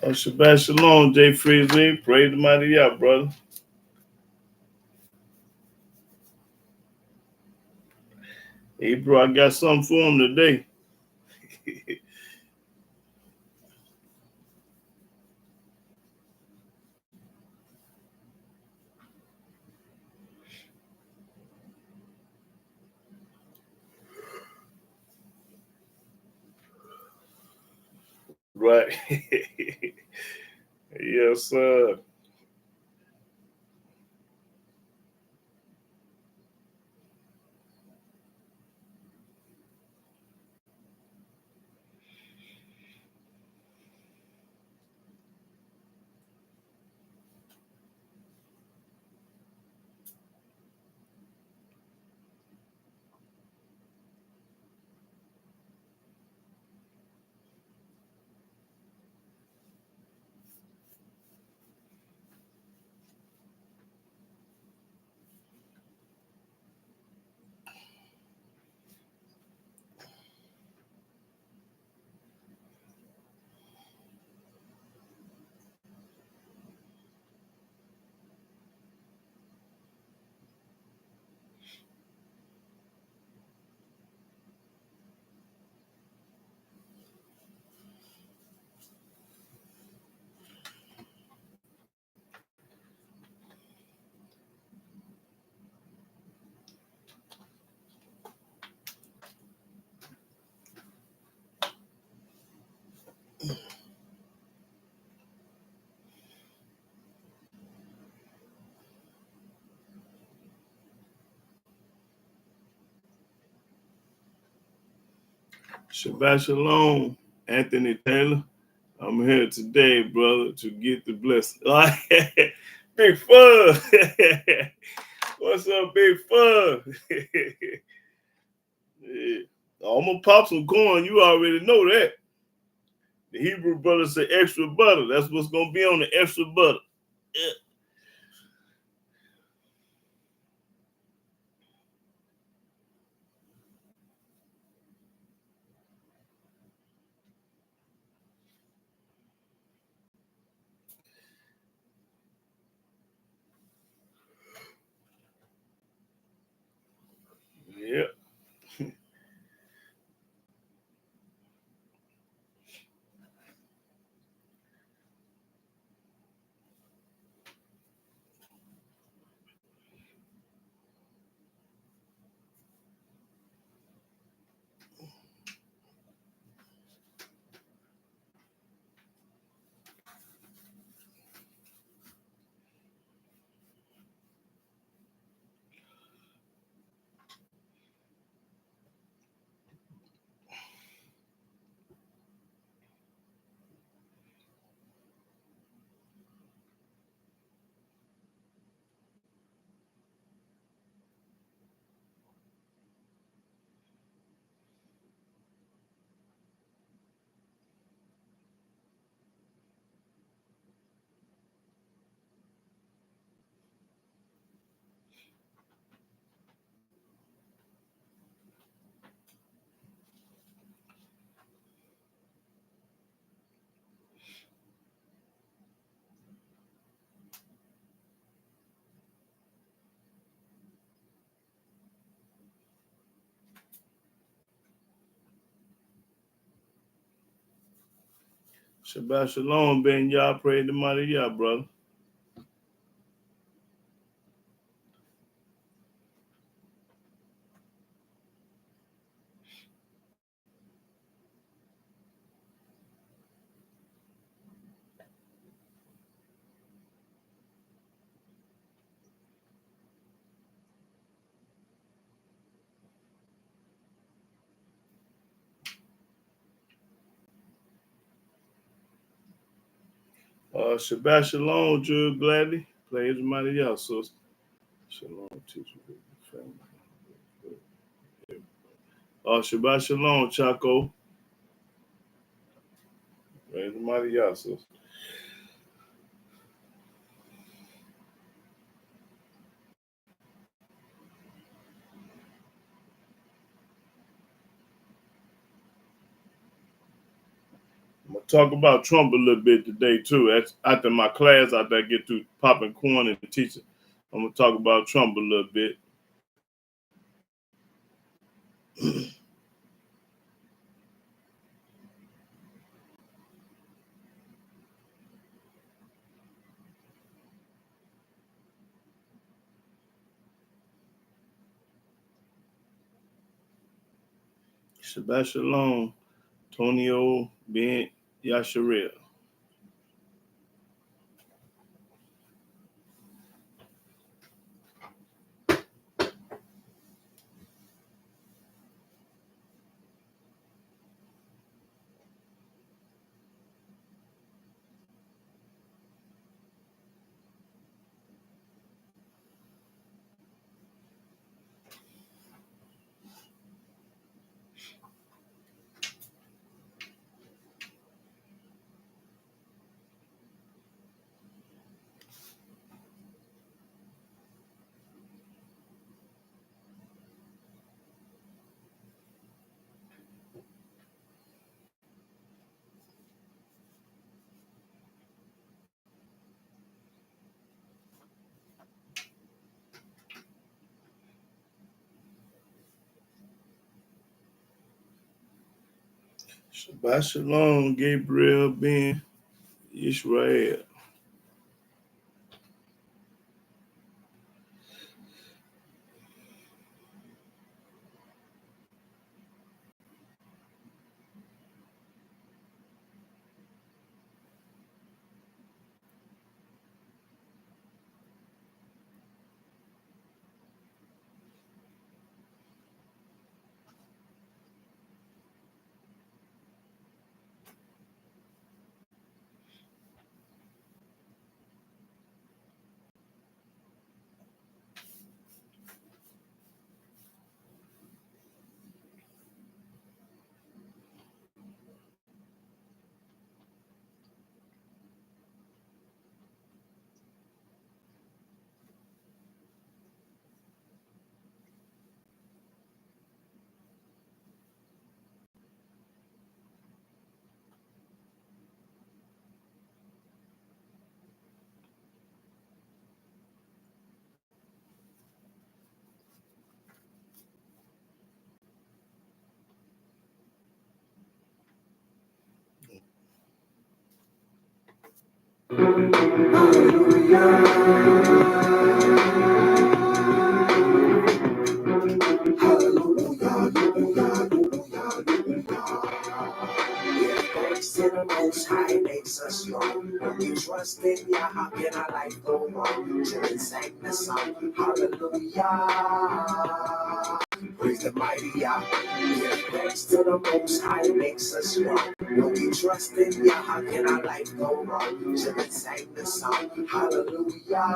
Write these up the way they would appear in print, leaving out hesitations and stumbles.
Shabbat shalom, Jay Freesley. Praise the mighty Yah, brother. Hey, bro, I got something for him today. Right. Yes, sir. Shabbat shalom, Anthony Taylor. I'm here today, brother, to get the blessing. Big Fun. What's up, Big Fun? Yeah. I'm gonna pop some corn. You already know that. The Hebrew brothers say extra butter. That's what's gonna be on the extra butter. Yeah. Shabbat shalom, Ben Yah. Praise the mighty Yah, brother. Shabbat Shalom, Drew Gladly. Praise the mighty Yahweh. Shalom, teacher. Shabbat Shalom, Chaco. Praise the mighty Yahweh. I'm gonna talk about Trump a little bit today too. After my class, after I get through popping corn and teaching, I'm gonna talk about Trump a little bit. Shabbat Shalom, Tonio Ben Yasharel. Shabbat Shalom, Gabriel Ben Israel. To the Most High makes us strong. When we trust in Yah, how can our life go wrong? Children sang the song, hallelujah. Praise the mighty Yah. Give thanks to the Most High makes us strong. When we trust in Yah, how can our life go wrong? Children sang the song, hallelujah.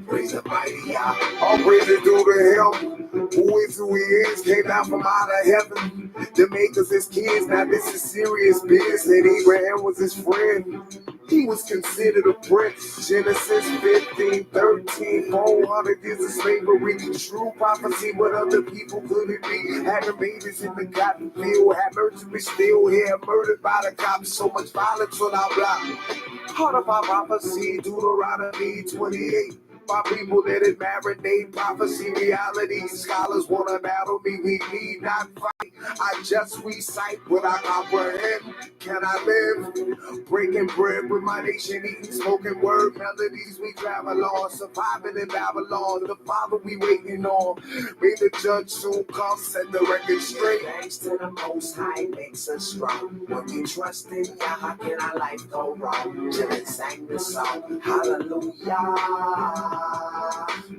Praise the mighty Yah. All praises due to Him. Who is who He is, came down from out of heaven to make us His kids. Now this is serious business. And Abraham was His friend. He was considered a prince. Genesis 15:13. 400 years of slavery. True prophecy, what other people could it be? Having babies in the cotton field. Had merchants still here. Murdered by the cops. So much violence on our block. Heart of our prophecy. Deuteronomy 28. My people let it marinate, prophecy, reality. Scholars wanna battle me, we need not fight. I just recite what I comprehend. Can I live? Breaking bread with my nation, eating spoken word melodies. We travel on, surviving in Babylon. The Father we waiting on. May the judge soon come, set the record straight. Thanks to the Most High makes us strong. When we trust in Yah, how can our life go wrong? Children sang the song, hallelujah.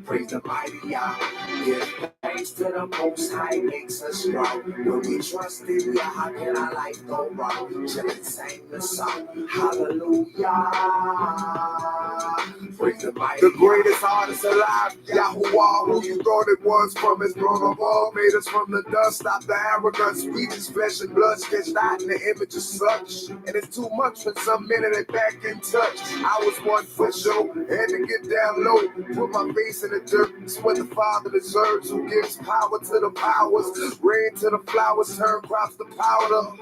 Praise the mighty Yah. Give thanks to the Most High, makes us strong. When we trust in Yah, how can our life go wrong? Chillin' sang the song. Hallelujah. Praise the mighty The greatest artist alive, Yahuwah, who you thought it was from his throne of all, made us from the dust, stop the arrogance, we just flesh and blood, sketched out in the image of such. And it's too much for some minute and back in touch. I was 1 foot show, had to get down low, put my face in the dirt. It's what the Father deserves, who gives power to the powers, rain to the flowers, turn crops to powder.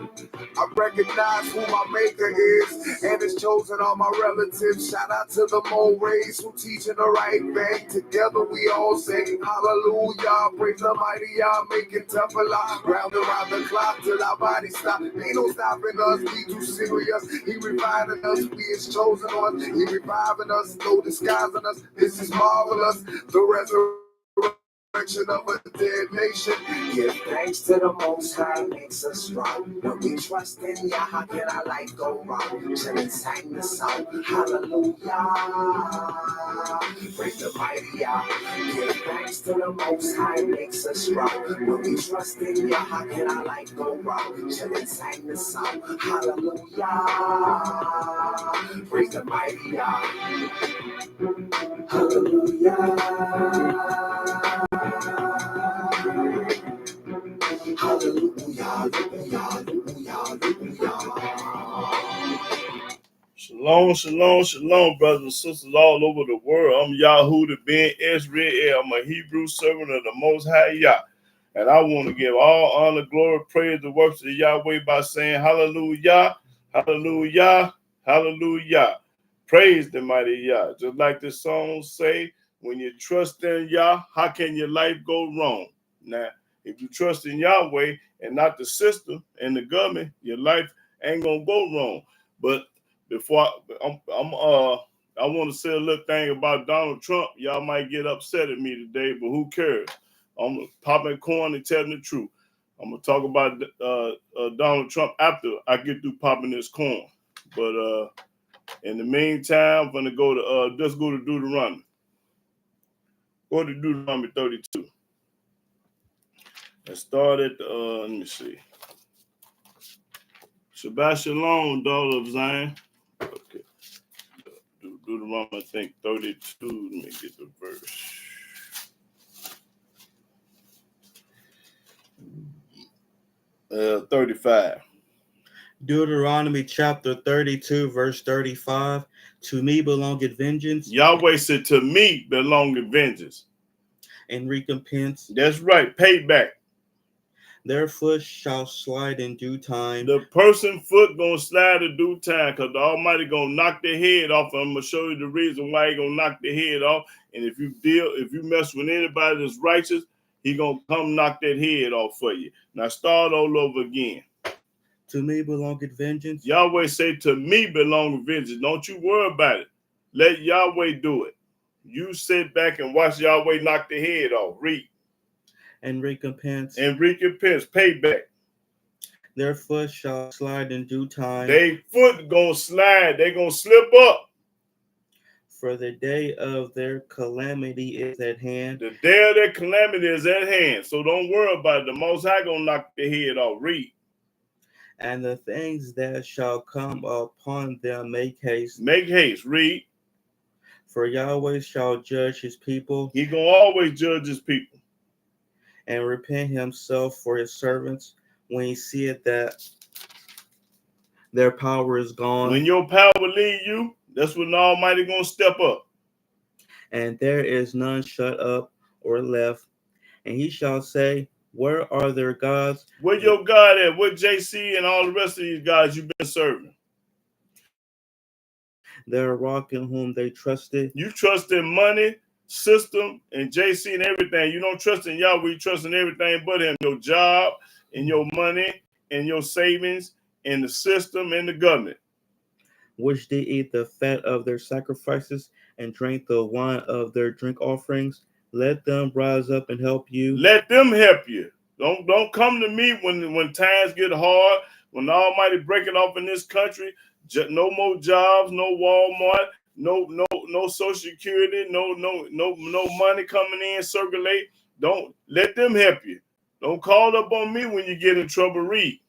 I recognize who my maker is, and it's chosen all my relatives. Shout out to the Mo Rays who teaching the right thing. Together we all sing hallelujah. Praise the mighty Yah, making tough a lot. Round around the clock till our bodies stop. Ain't no stopping us, we too serious. He reviving us, we is chosen ones. He reviving us, no disguising us. This is marvelous. The resurrection of a dead nation. Give thanks to the Most High, makes us strong. When we trust in Yah, how can our life go wrong? Chillin' sang the song, hallelujah. Praise the mighty Yah. Give thanks to the Most High, makes us strong. When we trust in Yah, how can our life go wrong? Chillin' sang the song, hallelujah. Praise the mighty Yah. Hallelujah. Hallelujah, hallelujah, hallelujah, hallelujah. Shalom, shalom, shalom, brothers and sisters all over the world. I'm Yahudah ben Israel. I'm a Hebrew servant of the Most High Yah. And I want to give all honor, glory, praise, the works of Yahweh by saying hallelujah, hallelujah, hallelujah. Praise the mighty Yah. Just like the song say, when you trust in Yah, how can your life go wrong? Now, if you trust in Yahweh and not the system and the government, your life ain't gonna go wrong. But before I want to say a little thing about Donald Trump. Y'all might get upset at me today, but who cares? I'm popping corn and telling the truth. I'm gonna talk about Donald Trump after I get through popping this corn. But in the meantime, I'm gonna go to just go to Deuteronomy. Go to Deuteronomy 32. And start at let me see. Shabbat Shalom, daughter of Zion. Okay. Deuteronomy, I think 32. Let me get the verse. Uh, 35. Deuteronomy chapter 32, verse 35. To me belongeth vengeance. Yahweh said, to me belongeth vengeance. And recompense. That's right, payback. Their foot shall slide in due time. The person foot gonna slide in due time, because the Almighty gonna knock their head off. And I'm gonna show you the reason why he gonna knock their head off. And if you mess with anybody that's righteous, he gonna come knock that head off for you. Now start all over again. To me belongeth vengeance. Yahweh say, to me belong vengeance. Don't you worry about it. Let Yahweh do it. You sit back and watch Yahweh knock the head off. Read. And recompense. And recompense, payback. Their foot shall slide in due time. They foot gonna slide. They gonna slip up. For the day of their calamity is at hand. The day of their calamity is at hand. So don't worry about it. The Most High gonna knock the head off. Read. And the things that shall come upon them make haste. Make haste. Read. For Yahweh shall judge his people. He gonna always judge his people. And repent himself for his servants when he seeth that their power is gone. When your power leave you, that's when the Almighty gonna step up. And there is none shut up or left. And he shall say, where are their gods? Where your God at? Where JC and all the rest of these guys you've been serving? Their rock in whom they trusted. You trust in money, system, and JC and everything. You don't trust in Yahweh. You trust in everything but him. Your job and your money and your savings and the system and the government. Which did eat the fat of their sacrifices and drank the wine of their drink offerings. Let them rise up and help you. Let them help you. Don't come to me when times get hard, when the Almighty breaking off in this country. No more jobs, no Walmart, no no Social Security, no money coming in, circulate. Don't let them help you. Don't call up on me when you get in trouble. Read.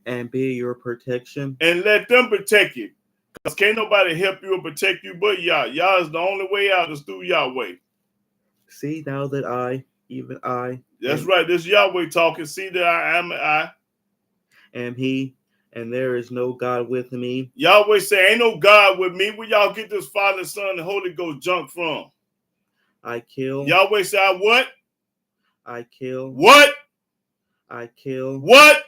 And be your protection. And let them protect you. Because can't nobody help you or protect you but Yah. Yah is the only way out is through Yahweh. See now that I, even I. That's right. This Yahweh talking. See that I am He, and there is no God with me. Yahweh say, ain't no God with me. Where y'all get this Father, Son, and Holy Ghost junk from? I kill. Yahweh say, I what? I kill. What? I kill. What?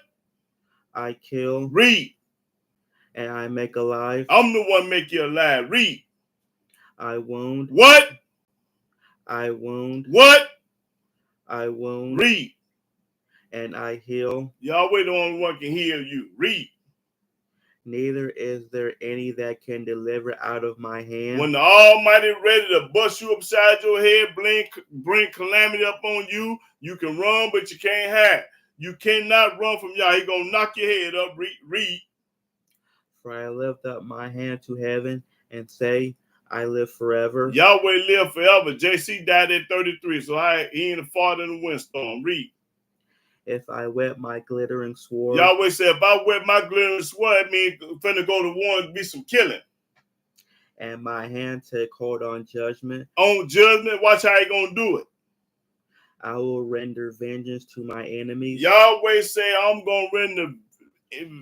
I kill. Read. And I make alive. I'm the one make you alive. Read. I wound. What? I wound. What? I wound. Read. And I heal. Yahweh the only one can heal you. Read. Neither is there any that can deliver out of my hand. When the Almighty ready to bust you upside your head, bring calamity up on you, you can run, but you can't hide. You cannot run from Yah. He gonna knock your head up. Read. For I lift up my hand to heaven and say, I live forever. Yahweh live forever. JC died at 33, so he ain't fought in the windstorm. Read. If I wet my glittering sword. Yahweh said, if I wet my glittering sword, it means finna go to war and be some killing. And my hand take hold on judgment. On judgment, watch how he gonna do it. I will render vengeance to my enemies. Yahweh say, I'm gonna render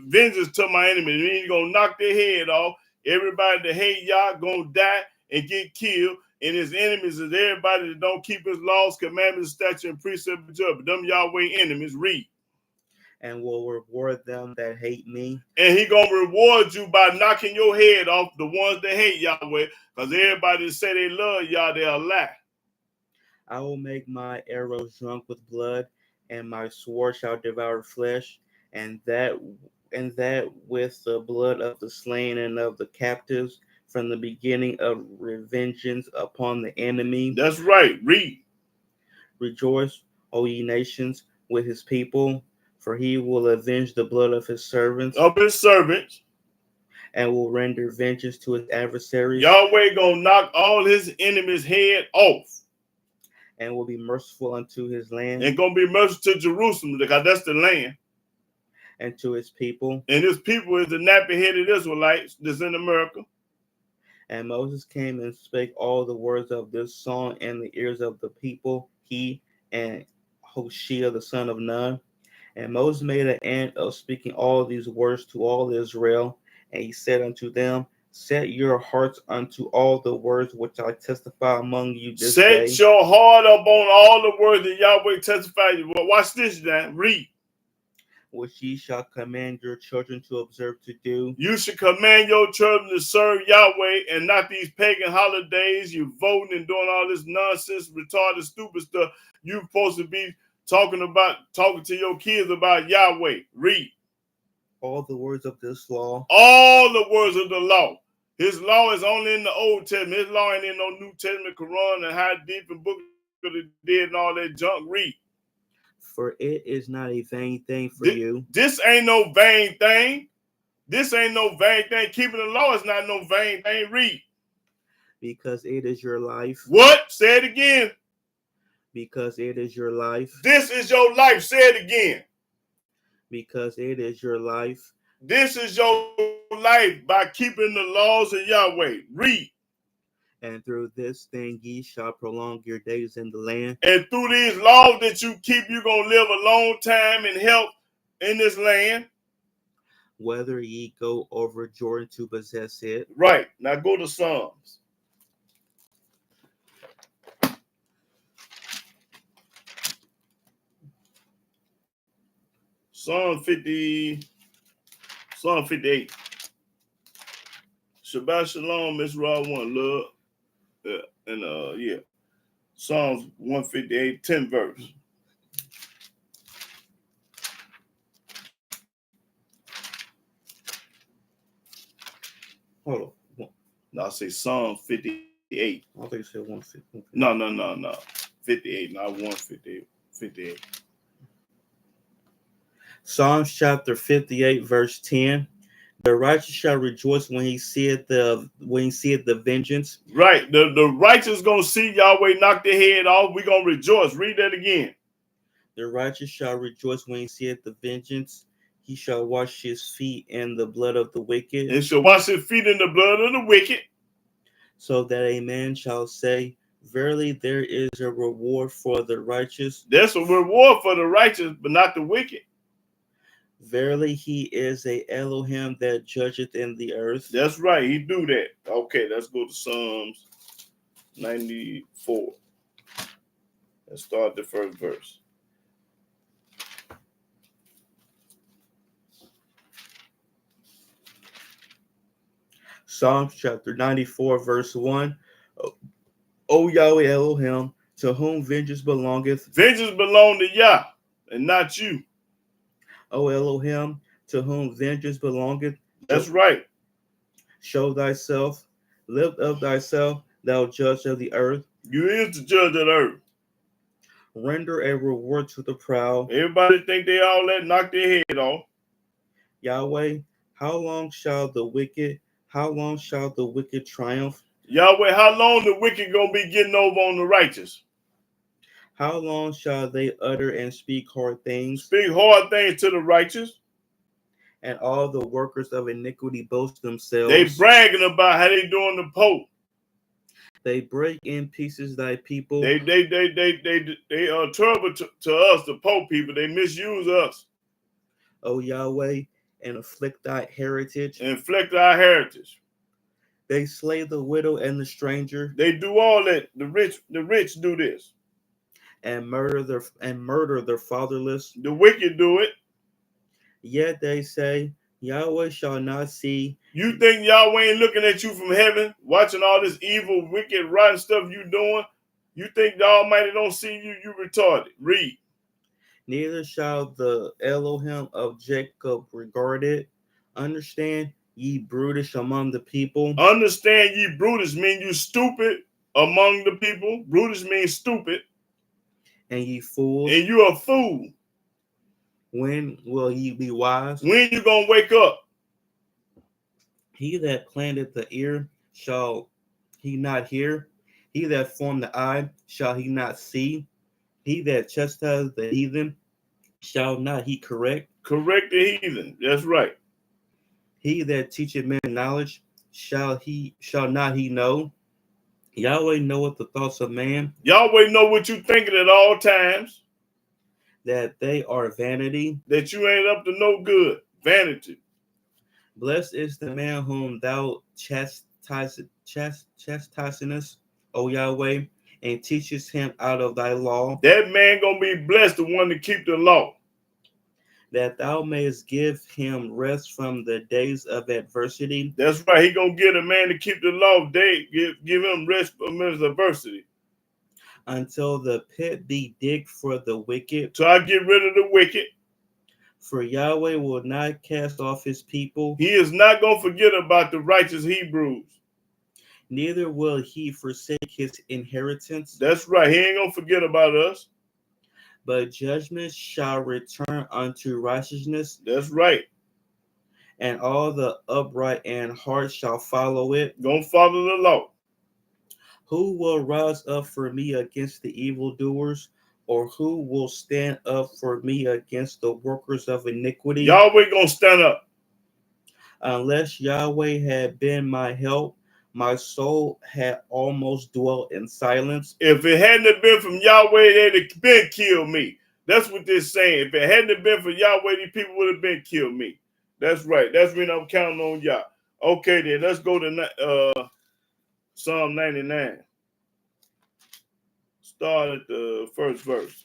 vengeance to my enemies. He's gonna knock their head off. Everybody that hate Yah gonna die and get killed. And his enemies is everybody that don't keep his laws, commandments, statutes, and precepts and judgment. Them Yahweh enemies. Read. And will reward them that hate me. And he gonna reward you by knocking your head off the ones that hate Yahweh. Because everybody that say they love Yah, they'll lie. I will make my arrows drunk with blood, and my sword shall devour flesh, and that with the blood of the slain and of the captives, from the beginning of revengeance upon the enemy. That's right. Read. Rejoice, O ye nations, with his people, for he will avenge the blood of his servants. And will render vengeance to his adversaries. Yahweh gonna knock all his enemies' head off. And will be merciful unto his land. And gonna be merciful to Jerusalem, because that's the land. And to his people. And his people is the nappy-headed Israelites that's in America. And Moses came and spake all the words of this song in the ears of the people, he and Hoshea the son of Nun. And Moses made an end of speaking all these words to all Israel. And he said unto them, set your hearts unto all the words which I testify among you this day. Set your heart up on all the words that Yahweh testified. Well, watch this now. Read. Which ye shall command your children to observe to do. You should command your children to serve Yahweh and not these pagan holidays. You voting and doing all this nonsense, retarded, stupid stuff. You supposed to be talking to your kids about Yahweh. Read. All the words of this law. All the words of the law. His law is only in the Old Testament. His law ain't in no New Testament, Quran, and Hadith and Book of the Dead and all that junk. Read. For it is not a vain thing for you. This ain't no vain thing. This ain't no vain thing. Keeping the law is not no vain thing. Read. Because it is your life. What? Say it again. Because it is your life. This is your life. Say it again. Because it is your life. This is your life by keeping the laws of Yahweh. Read. And through this thing ye shall prolong your days in the land. And through these laws that you keep, you're going to live a long time in health in this land. Whether ye go over Jordan to possess it. Right. Now go to Psalms. Psalm 58. Shabbat Shalom, Miss Raw 1, love. Yeah. Psalms 158, 10 verse. Hold on. No, I say Psalm 58. I think you said 150. No. 58, not 158. 58. Psalms chapter 58, verse 10. The righteous shall rejoice when he seeth the vengeance. Right. The righteous gonna see Yahweh knock their head off. We're gonna rejoice. Read that again. The righteous shall rejoice when he seeth the vengeance. He shall wash his feet in the blood of the wicked. And shall wash his feet in the blood of the wicked. So that a man shall say, verily there is a reward for the righteous. There's a reward for the righteous, but not the wicked. Verily he is a Elohim that judgeth in the earth. That's right. He do that. Okay, let's go to Psalms 94. Let's start the first verse. Psalms chapter 94, verse 1. O Yahweh Elohim, to whom vengeance belongeth. Vengeance belong to Yah and not you. O Elohim, to whom vengeance belongeth. That's right. Show thyself, lift up thyself, thou judge of the earth. You is the judge of the earth. Render a reward to the proud. Everybody think they all that knock their head off. Yahweh, how long shall the wicked triumph? Yahweh, how long the wicked gonna be getting over on the righteous? How long shall they utter and speak hard things? Speak hard things to the righteous. And all the workers of iniquity boast themselves. They bragging about how they doing the Pope. They break in pieces thy people. They are terrible to us, the Pope people. They misuse us. O Yahweh, and afflict thy heritage. Inflict our heritage. They slay the widow and the stranger. They do all that. The rich do this. And murder their fatherless. The wicked do it. Yet they say, Yahweh shall not see. You think Yahweh ain't looking at you from heaven, watching all this evil, wicked, rotten stuff you doing? You think the Almighty don't see you? You retarded. Read. Neither shall the Elohim of Jacob regard it. Understand, ye brutish among the people. Understand, ye brutish mean you stupid among the people. Brutish means stupid. And ye fools. And you a fool. When will ye be wise? When you gonna wake up? He that planted the ear, shall he not hear? He that formed the eye, shall he not see? He that chastises the heathen, shall not he correct? Correct the heathen. That's right. He that teacheth men knowledge, shall not he know? Yahweh knoweth the thoughts of man. Yahweh know what you thinking at all times. That they are vanity. That you ain't up to no good. Vanity. Blessed is the man whom thou chastisest, O Yahweh, and teachest him out of thy law. That man gonna be blessed, the one to keep the law. That thou mayest give him rest from the days of adversity. That's right. He gonna get a man to keep the law. Give him rest from his adversity. Until the pit be digged for the wicked. So I get rid of the wicked. For Yahweh will not cast off his people. He is not gonna forget about the righteous Hebrews. Neither will he forsake his inheritance. That's right. He ain't gonna forget about us. But judgment shall return unto righteousness. That's right. And all the upright in heart shall follow it. Gonna follow the law. Who will rise up for me against the evildoers? Or who will stand up for me against the workers of iniquity? Yahweh gonna stand up. Unless Yahweh had been my help, my soul had almost dwelt in silence. If it hadn't been from Yahweh, they'd have been killed me. That's what they're saying. If it hadn't been for Yahweh, these people would have been killed me. That's right. That's when I'm counting on Yah. Okay, then let's go to Psalm 99. Start at the first verse.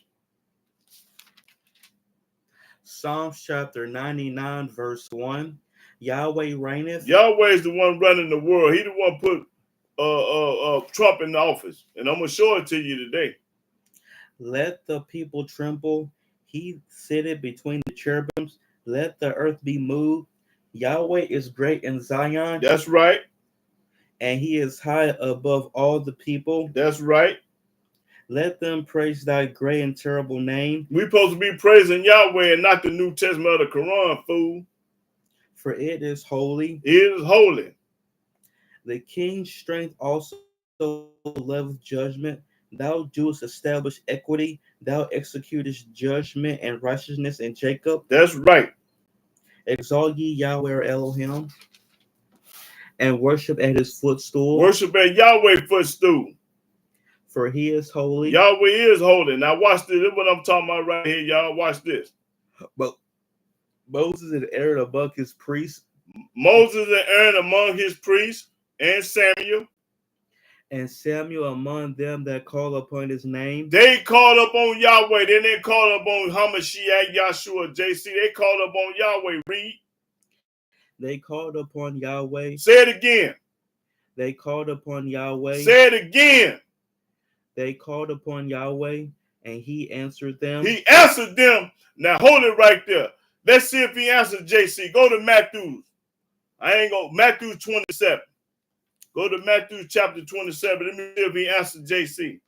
Psalms chapter 99, verse 1. Yahweh reigneth. Yahweh is the one running the world. He the one put Trump in the office. And I'm going to show it to you today. Let the people tremble. He sitteth between the cherubims. Let the earth be moved. Yahweh is great in Zion. That's right. And he is high above all the people. That's right. Let them praise thy great and terrible name. We're supposed to be praising Yahweh and not the New Testament of the Quran, fool. For it is holy. It is holy. The king's strength also loveth judgment. Thou doest establish equity. Thou executest judgment and righteousness in Jacob. That's right. Exalt ye Yahweh Elohim, and worship at his footstool. Worship at Yahweh footstool. For he is holy. Yahweh is holy. Now watch this. This is what I'm talking about right here, y'all. Watch this. But Moses and Aaron among his priests. Moses and Aaron among his priests, and Samuel. And Samuel among them that call upon his name. They called up on Yahweh. They didn't call up on Hamashiach, Yahshua, JC. They called up on Yahweh. Read. They called upon Yahweh. Say it again. They called upon Yahweh. Say it again. They called upon Yahweh, and he answered them. He answered them. Now hold it right there. Let's see if he answered JC. Go to Matthew. Matthew 27. Go to Matthew chapter 27. Let me see if he answered JC.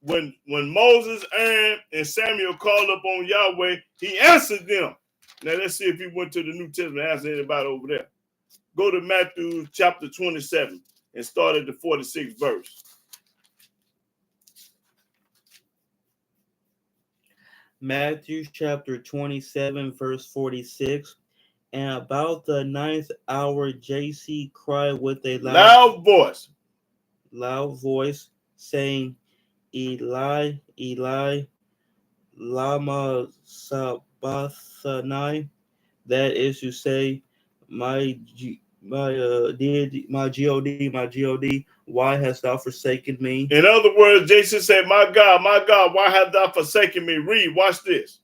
When Moses, Aaron, and Samuel called up on Yahweh, he answered them. Now let's see if he went to the New Testament and answered anybody over there. Go to Matthew chapter 27 and start at the 46th verse. Matthew chapter 27, verse 46. And about the 9th hour, JC cried with a loud voice, saying, Eli, Eli, lama sabachthani. That is to say, my God, why hast thou forsaken me? In other words, Jason said, my God, why hast thou forsaken me? Read, watch this.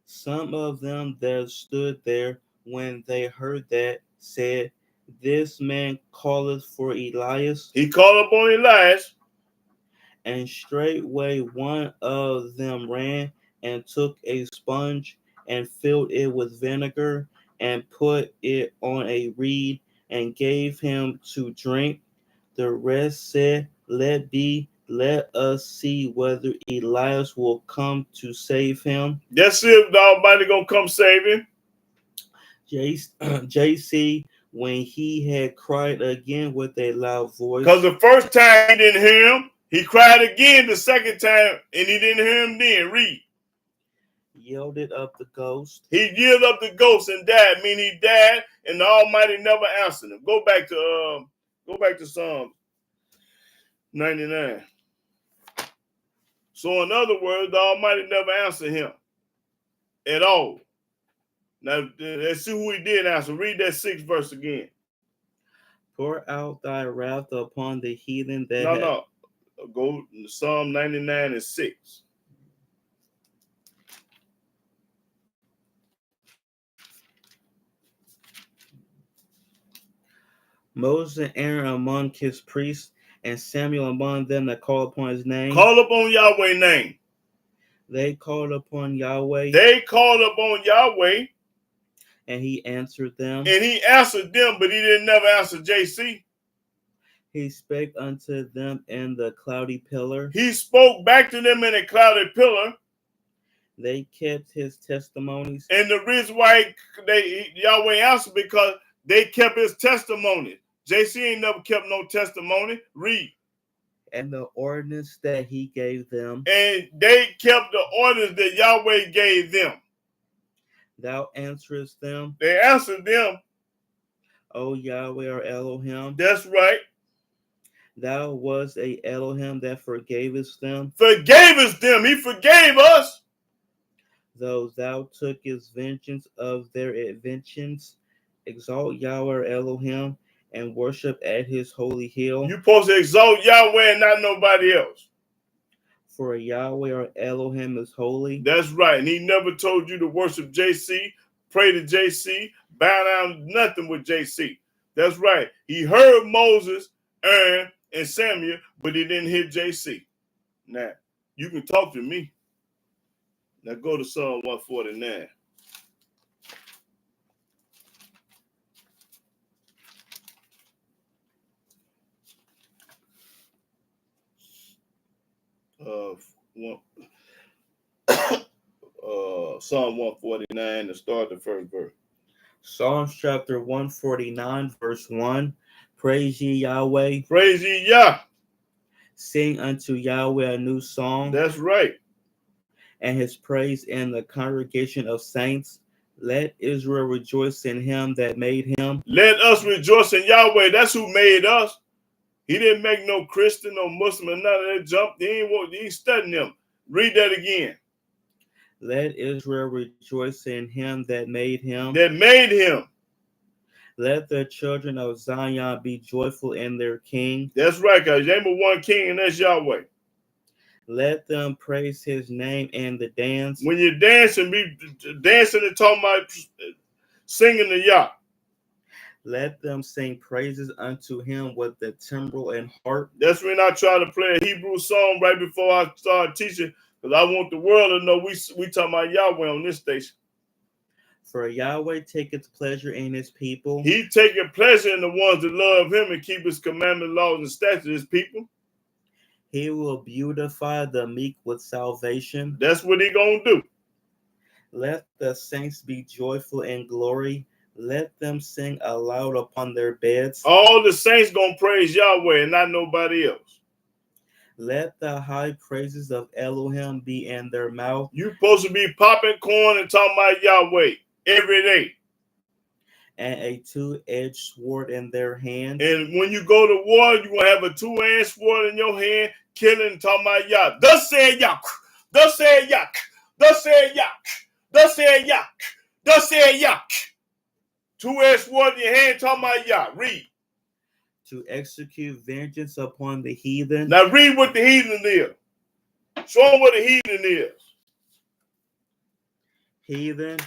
Some of them that stood there, when they heard that, said, This man calleth for Elias. He called upon Elias. And straightway one of them ran and took a sponge and filled it with vinegar and put it on a reed and gave him to drink. The rest said, Let us see whether Elias will come to save him. Let's see if the Almighty gonna come save him. JC, when he had cried again with a loud voice. Because the first time he didn't hear him, he cried again the second time, and he didn't hear him then. Read. Yielded up the ghost. He yielded up the ghost and died. Meaning he died, and the Almighty never answered him. Go back to Psalm 99. So in other words, the Almighty never answered him at all. Now let's see who he did answer. Read that 6th verse again. Pour out thy wrath upon the heathen that No. Go to Psalm 99 and 6. Moses and Aaron among his priests, and Samuel among them that call upon his name. Call upon Yahweh's name. They called upon Yahweh. They called upon Yahweh. And he answered them. And he answered them, but he didn't never answer JC. He spake unto them in the cloudy pillar. He spoke back to them in a cloudy pillar. They kept his testimonies. And the reason why Yahweh answered, because they kept his testimony. JC ain't never kept no testimony. Read. And the ordinance that he gave them. And they kept the orders that Yahweh gave them. Thou answerest them. They answered them. O Yahweh or Elohim. That's right. Thou was a Elohim that forgavest them. Forgavest them. He forgave us. Though thou tookest vengeance of their inventions. Exalt Yahweh or Elohim and worship at his holy hill. You're supposed to exalt Yahweh and not nobody else. For Yahweh or Elohim is holy. That's right. And he never told you to worship JC, pray to JC, bow down nothing with JC. That's right. He heard Moses, Aaron, and Samuel, but he didn't hear JC. Now, you can talk to me. Now go to Psalm 149. Psalm 149 and start the first verse. Psalms chapter 149, verse 1. Praise ye Yahweh. Praise ye Yah. Sing unto Yahweh a new song, That's right. and his praise in the congregation of saints. Let Israel rejoice in him that made him. Let us rejoice in Yahweh. That's who made us. He didn't make no Christian, no Muslim, or none of that jump. He ain't studying them. Read that again. Let Israel rejoice in him that made him. That made him. Let the children of Zion be joyful in their king. That's right, guys. There ain't but one king, and that's Yahweh. Let them praise his name in the dance. When you're dancing, be dancing and talking about singing to Yah. Let them sing praises unto him with the timbrel and harp. That's when I try to play a Hebrew song right before I start teaching, because I want the world to know we talking about Yahweh on this station. For Yahweh taketh pleasure in his people. He taking pleasure in the ones that love him and keep his commandments, laws, and statutes, his people. He will beautify the meek with salvation. That's what he gonna do. Let the saints be joyful in glory. Let them sing aloud upon their beds. All the saints gonna praise Yahweh and not nobody else. Let the high praises of Elohim be in their mouth. You supposed to be popping corn and talking about Yahweh every day. And a two-edged sword in their hand. And when you go to war, you're going to have a two-edged sword in your hand, killing and talking about Yah. Thus said Yah. Thus said Yah. Thus said Yah. Thus said Yah. Thus said Yah. Two-edged sword in your hand, talking about Yah. Read. To execute vengeance upon the heathen. Now read what the heathen is. Show them what the heathen is. Heathen,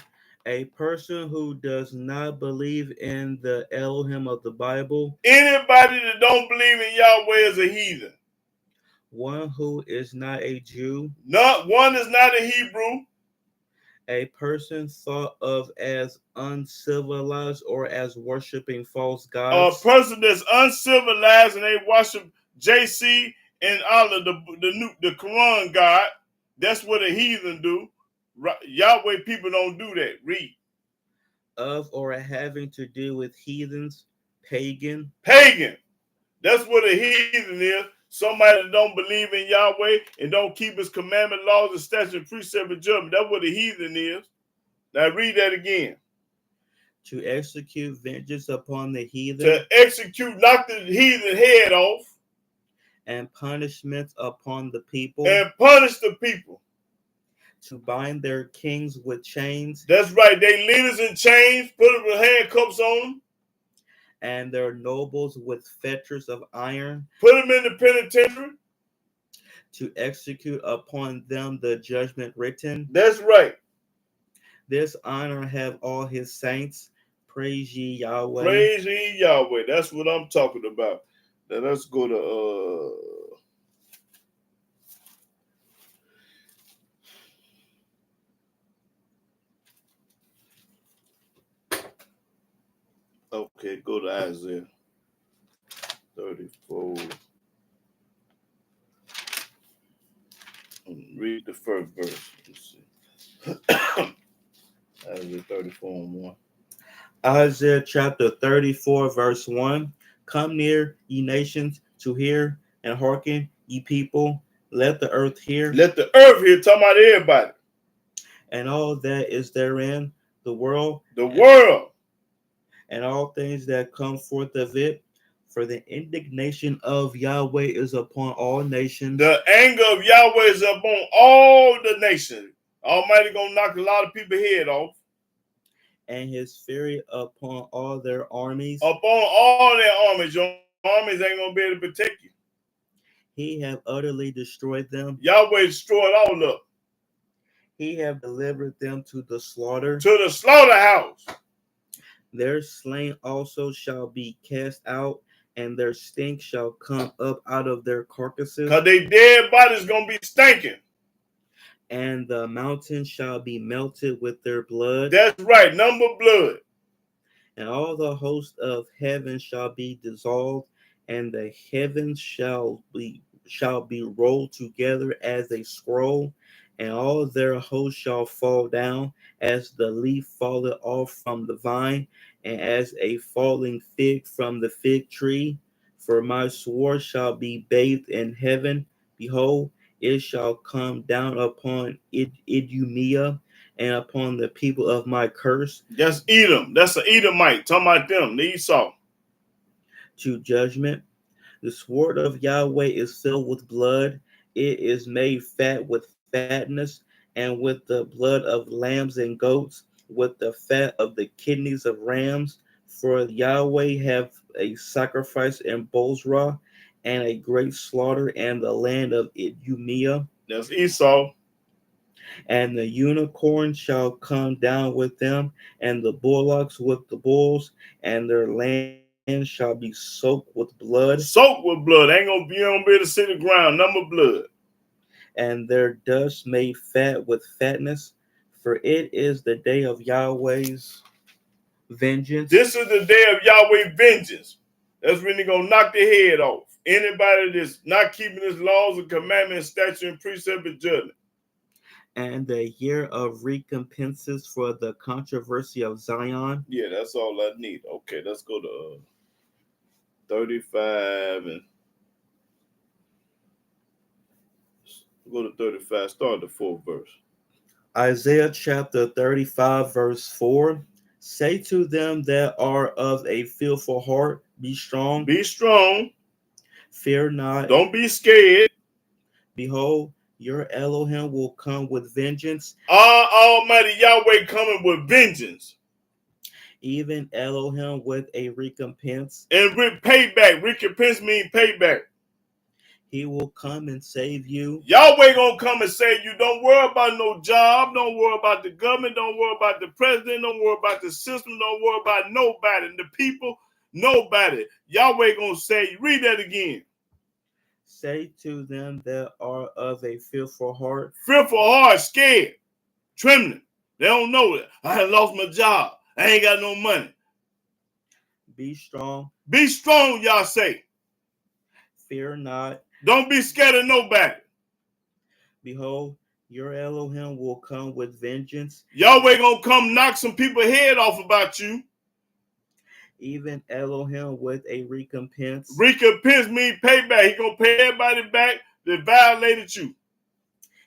a person who does not believe in the Elohim of the Bible. Anybody that don't believe in Yahweh is a heathen. One who is not a Jew. One is not a Hebrew. A person thought of as uncivilized or as worshiping false gods. A person that's uncivilized and they worship JC and Allah, the Quran God. That's what a heathen do. Yahweh people don't do that. Read. Of or having to do with heathens, pagan. Pagan. That's what a heathen is. Somebody that don't believe in Yahweh and don't keep his commandment, laws, and statutes, and precept and judgment. That's what a heathen is. Now read that again. To execute vengeance upon the heathen. To execute, knock the heathen head off. And punishment upon the people. And punish the people. To bind their kings with chains. That's right. They leaders in chains, put them with handcuffs on them. And their nobles with fetters of iron. Put them in the penitentiary. To execute upon them the judgment written. That's right. This honor have all his saints. Praise ye Yahweh. Praise ye Yahweh. That's what I'm talking about. Now let's go to okay, go to Isaiah 34. Read the first verse. Let's see. Isaiah 34 and 1. Isaiah chapter 34, verse 1. Come near, ye nations, to hear, and hearken, ye people. Let the earth hear. Let the earth hear, talking about everybody. And all that is therein, the world. The world. And all things that come forth of it. For the indignation of Yahweh is upon all nations. The anger of Yahweh is upon all the nations. Almighty gonna knock a lot of people's head off. And his fury upon all their armies. Upon all their armies. Your armies ain't gonna be able to protect you. He have utterly destroyed them. Yahweh destroyed all of them. He have delivered them to the slaughter. To the slaughterhouse. Their slain also shall be cast out, and their stink shall come up out of their carcasses. Because their dead bodies going to be stinking. And the mountains shall be melted with their blood. That's right, number blood. And all the host of heaven shall be dissolved, and the heavens shall be rolled together as a scroll, and all their hosts shall fall down, as the leaf falleth off from the vine, and as a falling fig from the fig tree. For my sword shall be bathed in heaven. Behold, it shall come down upon Idumea and upon the people of my curse. That's Edom. That's an Edomite. Talking about them, the Esau. To judgment. The sword of Yahweh is filled with blood. It is made fat with fatness, and with the blood of lambs and goats, with the fat of the kidneys of rams. For Yahweh have a sacrifice in Bozrah, and a great slaughter in the land of Idumea. That's Esau. And the unicorn shall come down with them, and the bullocks with the bulls, and their land shall be soaked with blood. Soaked with blood. Ain't gonna be on be to see the ground. Number blood. And their dust made fat with fatness, for it is the day of Yahweh's vengeance. This is the day of Yahweh vengeance. That's when they're gonna knock their head off. Anybody that's not keeping his laws and commandments, statute, and precept and judgment. And the year of recompenses for the controversy of Zion. Yeah, that's all I need. Okay, let's go to 35 and go to 35. Start the 4th verse. Isaiah chapter 35, verse 4. Say to them that are of a fearful heart, be strong. Be strong. Fear not. Don't be scared. Behold, your Elohim will come with vengeance. Our Almighty Yahweh coming with vengeance. Even Elohim with a recompense. And with payback. Recompense means payback. He will come and save you. Yahweh gonna come and save you. Don't worry about no job. Don't worry about the government. Don't worry about the president. Don't worry about the system. Don't worry about nobody. The people, nobody. Yahweh gonna save you. Read that again. Say to them that are of a fearful heart. Fearful heart, scared, trembling. They don't know that. I had lost my job. I ain't got no money. Be strong. Be strong, y'all say. Fear not. Don't be scared of nobody. Behold, your Elohim will come with vengeance. Yahweh gonna come knock some people's head off about you. Even Elohim with a recompense. Recompense means payback. He gonna pay everybody back that violated you.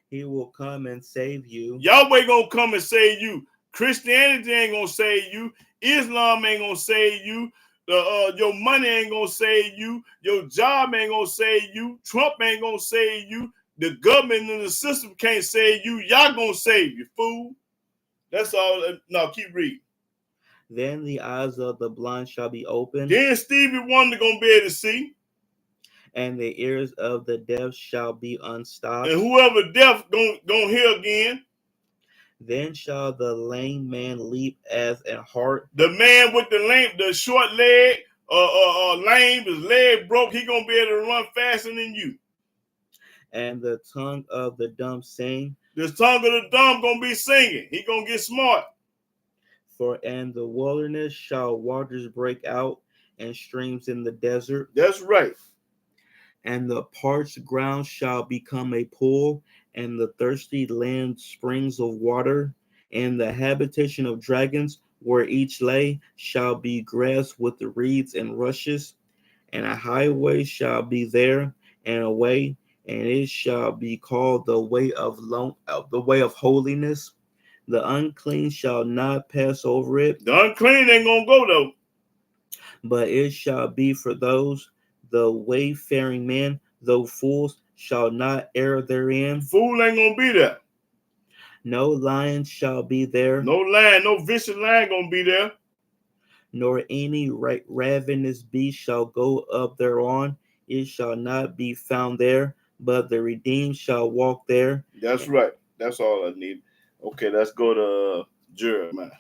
He will come and save you. Yahweh gonna come and save you. Christianity ain't gonna save you. Islam ain't gonna save you. Your money ain't gonna save you. Your job ain't gonna save you. Trump ain't gonna save you. The government and the system can't save you. Y'all gonna save you, fool. That's all. No, keep reading. Then the eyes of the blind shall be opened. Then Stevie Wonder gonna be able to see. And the ears of the deaf shall be unstopped. And whoever deaf gonna hear again. Then shall the lame man leap as an hart. The man with the short leg, lame, his leg broke, he gonna be able to run faster than you. And the tongue of the dumb sing. The tongue of the dumb gonna be singing. He gonna get smart. For in the wilderness shall waters break out, and streams in the desert. That's right. And the parched ground shall become a pool, and the thirsty land springs of water. And the habitation of dragons, where each lay, shall be grass with the reeds and rushes. And a highway shall be there, and a way, and it shall be called the way of holiness. The unclean shall not pass over it. The unclean ain't gonna go though. But it shall be for those, the wayfaring men, though fools, shall not err therein. Fool ain't gonna be there. No lion shall be there. No lion, no vicious lion gonna be there. Nor any ravenous beast shall go up thereon. It shall not be found there, but the redeemed shall walk there. That's right. That's all I need. Okay, let's go to Jeremiah.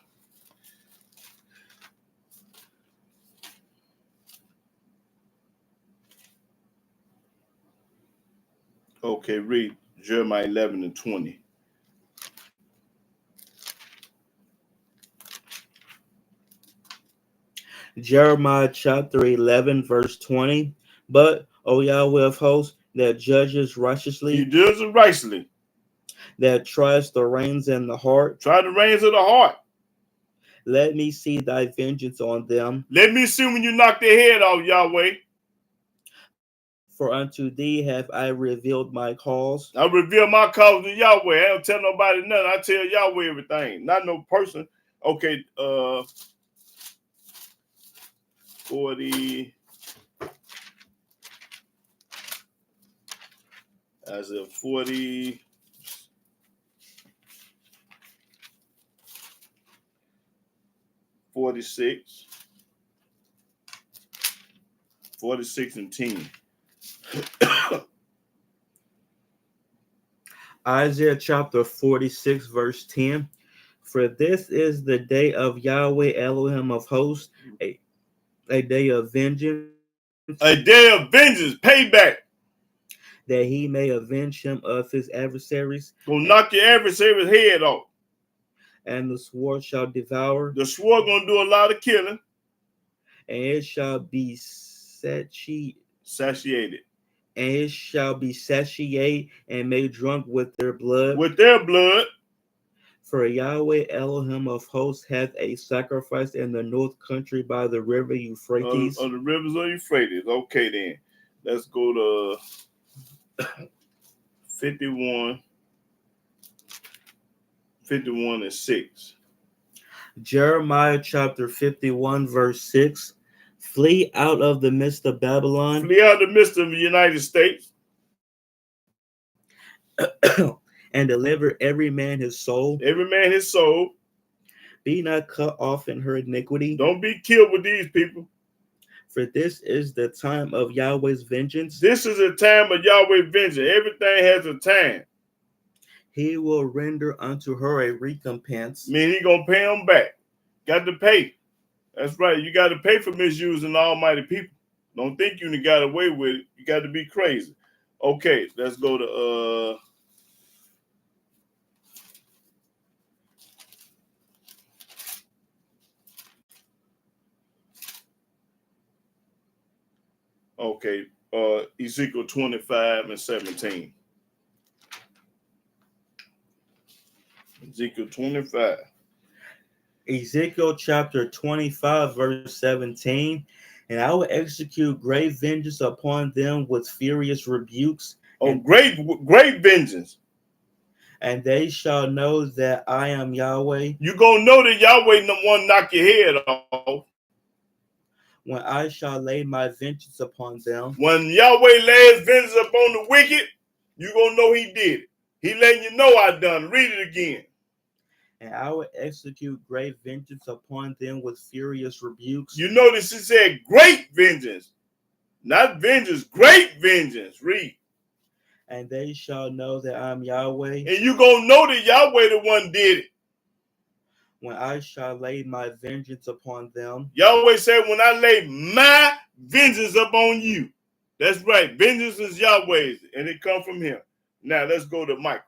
Okay, read Jeremiah 11 and 20. Jeremiah chapter 11, verse 20. But, O Yahweh of hosts, that judges righteously. He judges righteously. that tries the reins in the heart. Try the reins of the heart. Let me see thy vengeance on them. Let me see when you knock their head off, Yahweh. For unto thee have I revealed my cause. I reveal my cause to Yahweh. I don't tell nobody nothing. I tell Yahweh everything. Not no person. Okay, 40. As of 40. 46. 46 and 10. Isaiah chapter 46, verse 10. For this is the day of Yahweh Elohim of hosts, a day of vengeance. A day of vengeance, payback. That he may avenge him of his adversaries. Gonna knock your adversary's head off. And the sword shall devour. The sword gonna do a lot of killing. And it shall be satiated. And it shall be satiated and made drunk with their blood. With their blood. For Yahweh Elohim of hosts hath a sacrifice in the north country by the river Euphrates. On the rivers of Euphrates. Okay, then. Let's go to 51. 51 and 6. Jeremiah chapter 51, verse 6. Flee out of the midst of Babylon. Flee out of the midst of the United States. And deliver every man his soul. Every man his soul. Be not cut off in her iniquity. Don't be killed with these people. For this is the time of Yahweh's vengeance. This is a time of Yahweh's vengeance. Everything has a time. He will render unto her a recompense. I mean, he gonna pay them back. Got to pay. That's right. You got to pay for misusing the almighty people. Don't think you got away with it. You got to be crazy. Okay, let's go to Ezekiel 25 and 17. Ezekiel 25. Ezekiel chapter 25, verse 17. And I will execute great vengeance upon them with furious rebukes. Great vengeance. And they shall know that I am Yahweh. You gonna know that Yahweh the one knock your head off. When I shall lay my vengeance upon them. When Yahweh lays vengeance upon the wicked, you gonna know he did it. He letting you know I done. Read it again. And I will execute great vengeance upon them with furious rebukes. You notice he said great vengeance. Not vengeance, great vengeance. Read. And they shall know that I am Yahweh. And you gonna know that Yahweh the one did it. When I shall lay my vengeance upon them. Yahweh said, when I lay my vengeance upon you. That's right. Vengeance is Yahweh's, and it come from him. Now let's go to Micah.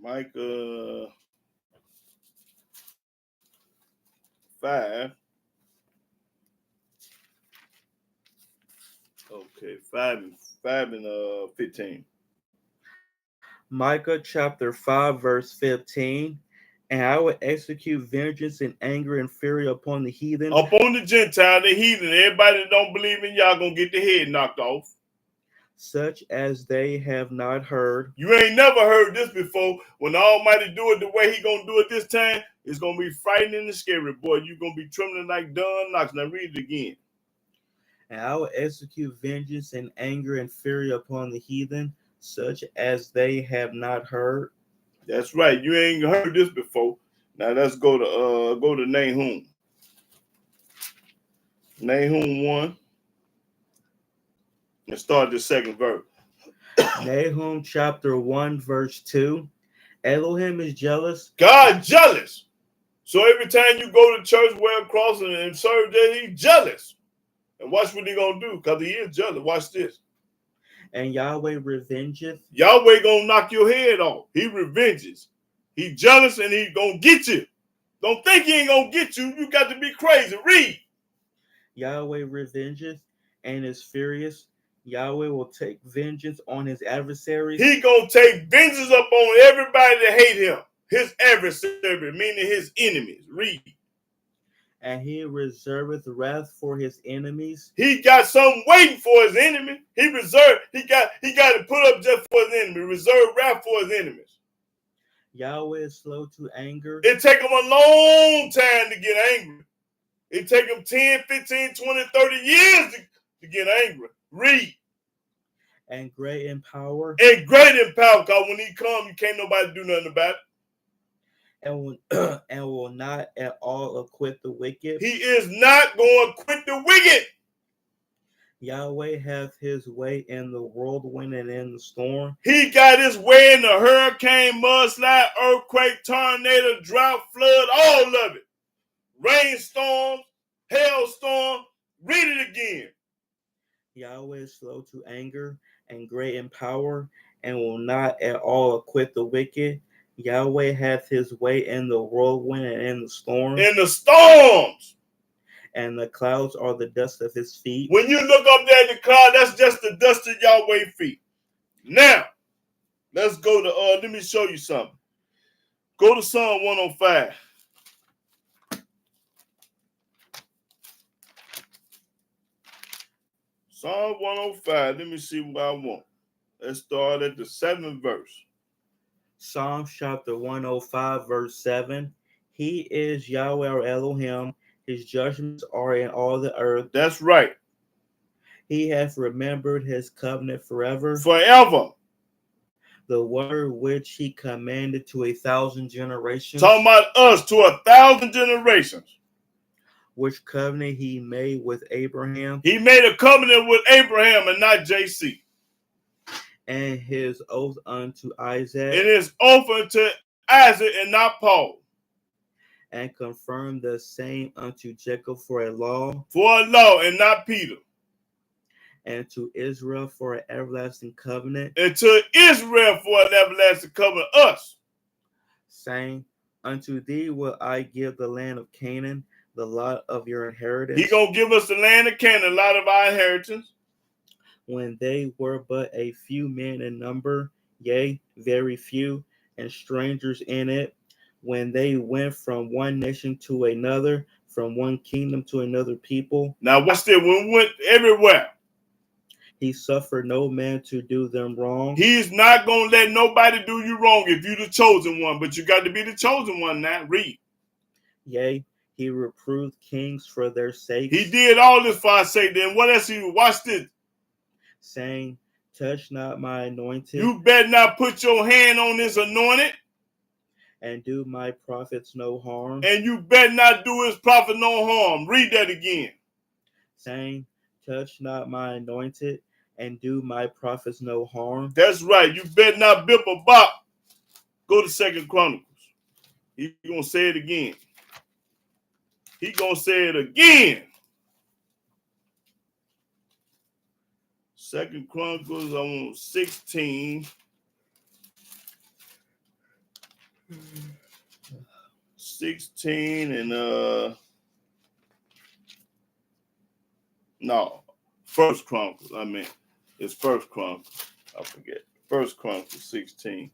Micah 5. Okay, 5 and 15. Micah chapter 5, verse 15. And I will execute vengeance and anger and fury upon the heathen. Upon the Gentile, the heathen, everybody that don't believe in y'all gonna get their head knocked off. Such as they have not heard. You ain't never heard this before. When the Almighty do it the way he gonna do it this time, it's gonna be frightening and scary, boy. You're gonna be trembling like Don Knox. Now read it again. And I will execute vengeance and anger and fury upon the heathen, such as they have not heard. That's right. You ain't heard this before. Now let's go to Nahum. Nahum 1. And start the second verse. Nahum chapter 1, verse 2. Elohim is jealous. God jealous. So every time you go to church, wear a cross and serve there, he's jealous. And watch what he gonna do, because he is jealous. Watch this. And Yahweh revengeth. Yahweh gonna knock your head off. He revenges. He jealous and he gonna get you. Don't think he ain't gonna get you. You got to be crazy. Read. Yahweh revengeth and is furious. Yahweh will take vengeance on his adversaries. He gonna take vengeance upon everybody that hate him. His adversary, meaning his enemies. Read. And he reserveth wrath for his enemies. He got something waiting for his enemy. He reserved. He got to put up just for his enemy. Reserve wrath for his enemies. Yahweh is slow to anger. It take him a long time to get angry. It take him 10, 15, 20, 30 years to get angry. Read. And great in power. And great in power, because when he come, you can't nobody do nothing about it. And will not at all acquit the wicked. He is not going to quit the wicked. Yahweh hath his way in the whirlwind and in the storm. He got his way in the hurricane, mudslide, earthquake, tornado, drought, flood, all of it. Rainstorm, hailstorm. Read it again. Yahweh is slow to anger and great in power, and will not at all acquit the wicked. Yahweh hath his way in the whirlwind and in the storm. In the storms. And the clouds are the dust of his feet. When you look up there in the cloud, that's just the dust of Yahweh's feet. Now, let's go to, let me show you something. Go to Psalm 105. Psalm 105. Let me see what I want. Let's start at the 7th verse. Psalm chapter 105, verse 7. He is Yahweh our Elohim. His judgments are in all the earth. That's right. He hath remembered his covenant forever. Forever. The word which he commanded to 1,000 generations. Talking about us to 1,000 generations. Which covenant he made with Abraham. He made a covenant with Abraham and not JC. And his oath unto Isaac. And his oath unto Isaac and not Paul. And confirmed the same unto Jacob for a law. For a law and not Peter. And to Israel for an everlasting covenant. And to Israel for an everlasting covenant, us. Saying, unto thee will I give the land of Canaan, the lot of your inheritance. He gonna give us the land of Canaan, a lot of our inheritance. When they were but a few men in number, yea, very few, and strangers in it, when they went from one nation to another, from one kingdom to another people. Now watch this, when we went everywhere. He suffered no man to do them wrong. He's not going to let nobody do you wrong if you're the chosen one, but you got to be the chosen one now. Read. Yea, he reproved kings for their sakes. He did all this for our sake. Then what else? Watch this. Saying, touch not my anointed. You better not put your hand on this anointed. And do my prophets no harm. And you better not do his prophet no harm. Read that again. Saying, touch not my anointed, and do my prophets no harm. That's right. You better not bip a bop. Go to 2 Chronicles. He's going to say it again. He going to say it again. 2 Chronicles, I want 16. 16 and no, 1 Chronicles. I mean, it's 1 Chronicles. I forget. 1 Chronicles 16.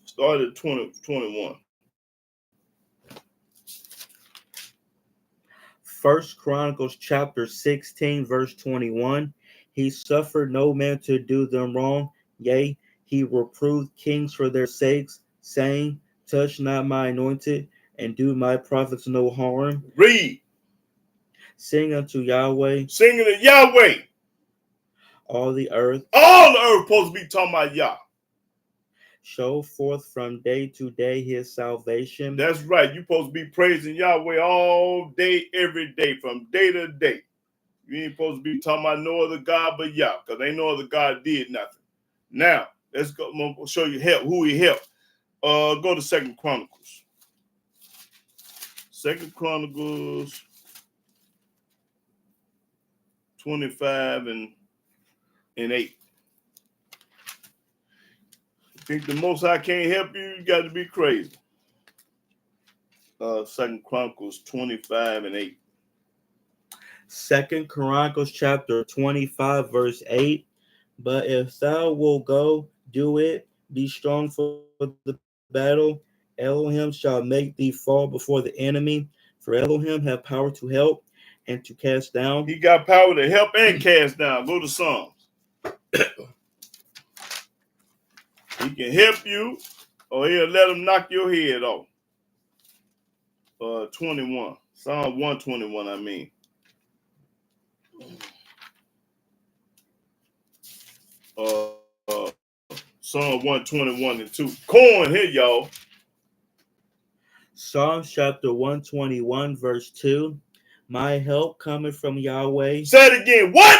Started at 21. 1 Chronicles chapter 16, verse 21. He suffered no man to do them wrong. Yea, he reproved kings for their sakes, saying, touch not my anointed, and do my prophets no harm. Read. Sing unto Yahweh. Singing to Yahweh. All the earth. All the earth supposed to be talking about Yah. Show forth from day to day his salvation. That's right. You're supposed to be praising Yahweh all day, every day, from day to day. You ain't supposed to be talking about no other God but Yah, because ain't no other God did nothing. Now, let's go. I'm going to show you who he helped. Go to 2 Chronicles. 2 Chronicles. 25 and 8. Think the Most High can't help you? You got to be crazy. 2 Chronicles 25 and 8. 2 Chronicles chapter 25, verse 8. But if thou wilt go, do it, be strong for the battle. Elohim shall make thee fall before the enemy, for Elohim have power to help and to cast down. He got power to help and cast down. Go to Psalms. He can help you, or he'll let him knock your head off. 21. Psalm 121, I mean. Psalm 121 and 2. Corn here, y'all. Psalms chapter 121, verse 2. My help cometh from Yahweh. Say it again. What?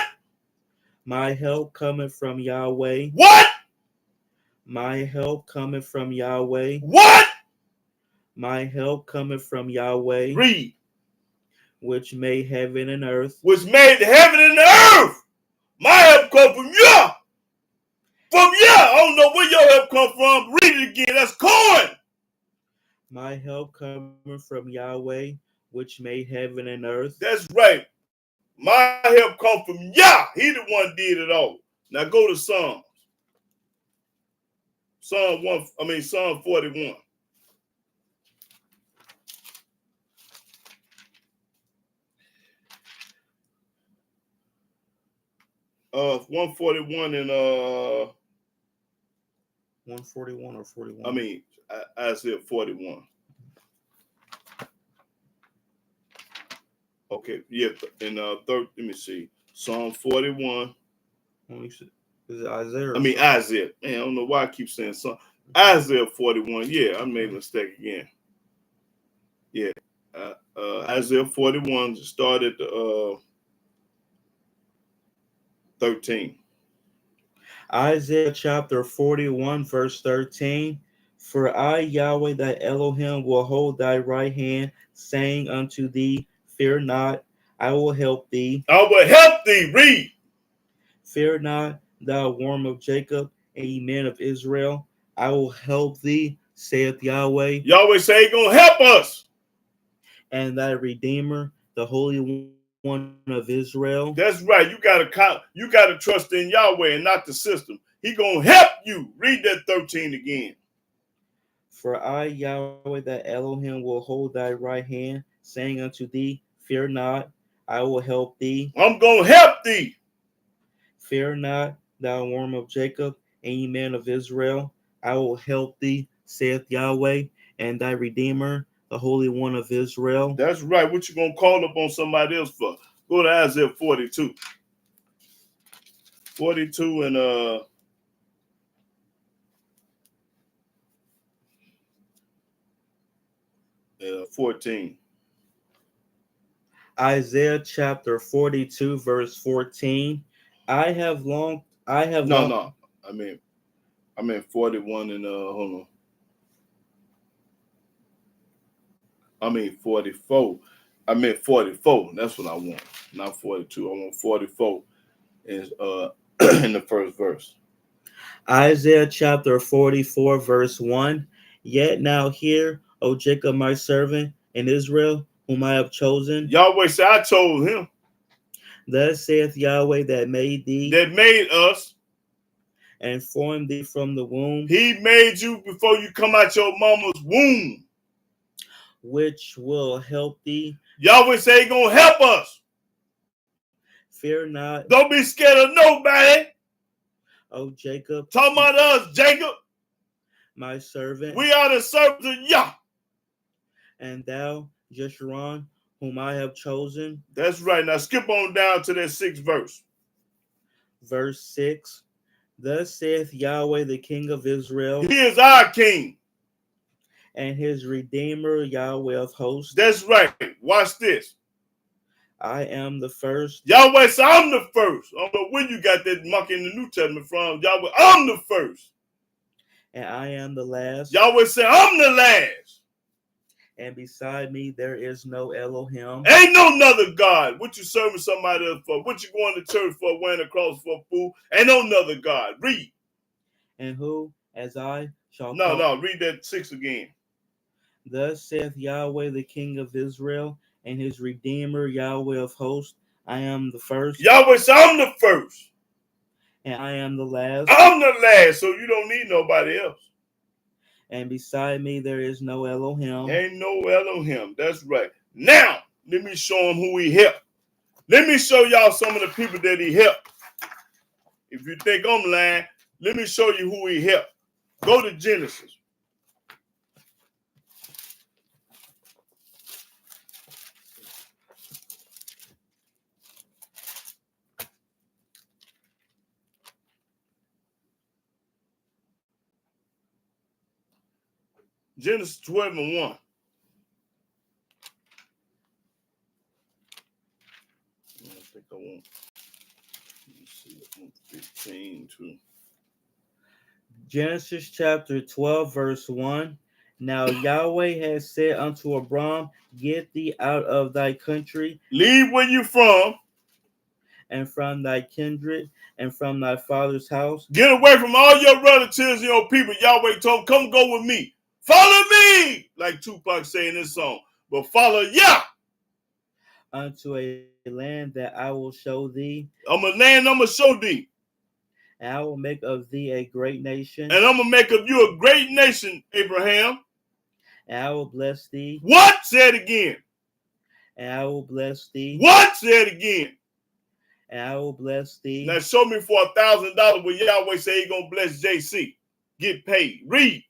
My help cometh from Yahweh. What? My help cometh from Yahweh. What? My help cometh from Yahweh. Read. Which made heaven and earth. Which made the heaven and the earth. My help come from Yah. From Yah. I don't know where your help come from. Read it again. That's corn. My help coming from Yahweh, which made heaven and earth. That's right. My help come from Yah. He the one did it all. Now go to Psalms. Psalm 41. 141 and 141 or 41. I mean Isaiah 41. Okay, yeah, and let me see. Psalm 41. Is it Isaiah? Isaiah. Man, I don't know why I keep saying Psalm. Isaiah 41. Yeah, I made a mistake again. Yeah. Isaiah 41 started 13. Isaiah chapter 41, verse 13. For I, Yahweh, thy Elohim, will hold thy right hand, saying unto thee, fear not, I will help thee. I will help thee. Read. Fear not, thou worm of Jacob, and ye men of Israel. I will help thee, saith Yahweh. Yahweh say he gonna help us. And thy Redeemer, the Holy One of Israel. That's right. You gotta trust in Yahweh and not the system. He gonna help you. Read that 13 again. For I, Yahweh, thy Elohim, will hold thy right hand, saying unto thee, fear not, I will help thee. I'm gonna help thee. Fear not, thou worm of Jacob, and ye men of Israel. I will help thee, saith Yahweh, and thy Redeemer, the Holy One of Israel. That's right. What you gonna call up on somebody else for? Go to Isaiah 42. 42 and 14. Isaiah chapter 42, verse 14. I mean 41 and hold on. I mean 44. I meant 44. That's what I want. Not 42. I want 44 is in the first verse. Isaiah chapter 44, verse 1. Yet now hear, O Jacob, my servant, and Israel, whom I have chosen. Yahweh said, I chose him. Thus saith Yahweh that made thee. That made us. And formed thee from the womb. He made you before you come out your mama's womb. Which will help thee. Yahweh say he gonna help us. Fear not. Don't be scared of nobody. O Jacob. Talking about us, Jacob. My servant. We are the servants of Yah. And thou, Jeshurun, whom I have chosen. That's right. Now skip on down to that 6th verse. Verse 6. Thus saith Yahweh, the King of Israel. He is our King. And his Redeemer, Yahweh of hosts. That's right. Watch this. I am the first. Yahweh said, I'm the first. I don't know where you got that monkey in the New Testament from. Yahweh, I'm the first. And I am the last. Yahweh said, I'm the last. And beside me there is no Elohim. Ain't no another God. What you serving somebody else for? What you going to church for? Wearing a cross for food? Ain't no another God. Read. And who, as I shall No, call, read that 6 again. thus saith Yahweh, the King of Israel, and his Redeemer, Yahweh of hosts, I am the first, Yahweh said, I'm the first. and I am the last. I'm the last, so you don't need nobody else. And beside me there is no Elohim. Ain't no Elohim. That's right. Now, let me show him who he helped. Let me show y'all some of the people that he helped. If you think I'm lying, let me show you who he helped. Go to Genesis. Genesis 12 and 1. I think I want. Let me see. 15 too. Genesis chapter 12, verse 1. Now Yahweh has said unto Abram, Get thee out of thy country, Leave where you from. and from thy kindred, and from thy father's house. Get away from all your relatives and your people. Yahweh told him, come go with me. Follow me, like Tupac say in this song. But follow Yah. Unto a land that I will show thee, I'm a land I'm going to show thee. and I will make of thee a great nation, And I'm going to make of you a great nation, Abraham. and I will bless thee. What? Say it again. And I will bless thee. What? Say it again. And I will bless thee. Now show me for $1,000 where Yahweh say he going to bless JC. Get paid. Read.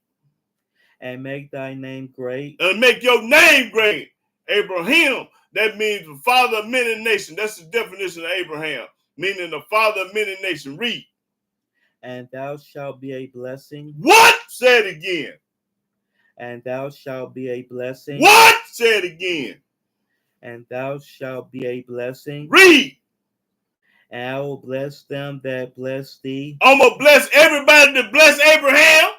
And make thy name great. And make your name great. Abraham. That means the father of many nations. That's the definition of Abraham. Meaning the father of many nations. Read. And thou shalt be a blessing. What? Say it again. And thou shalt be a blessing. What? Say it again. And thou shalt be a blessing. Read. And I will bless them that bless thee. I'm going to bless everybody that bless Abraham.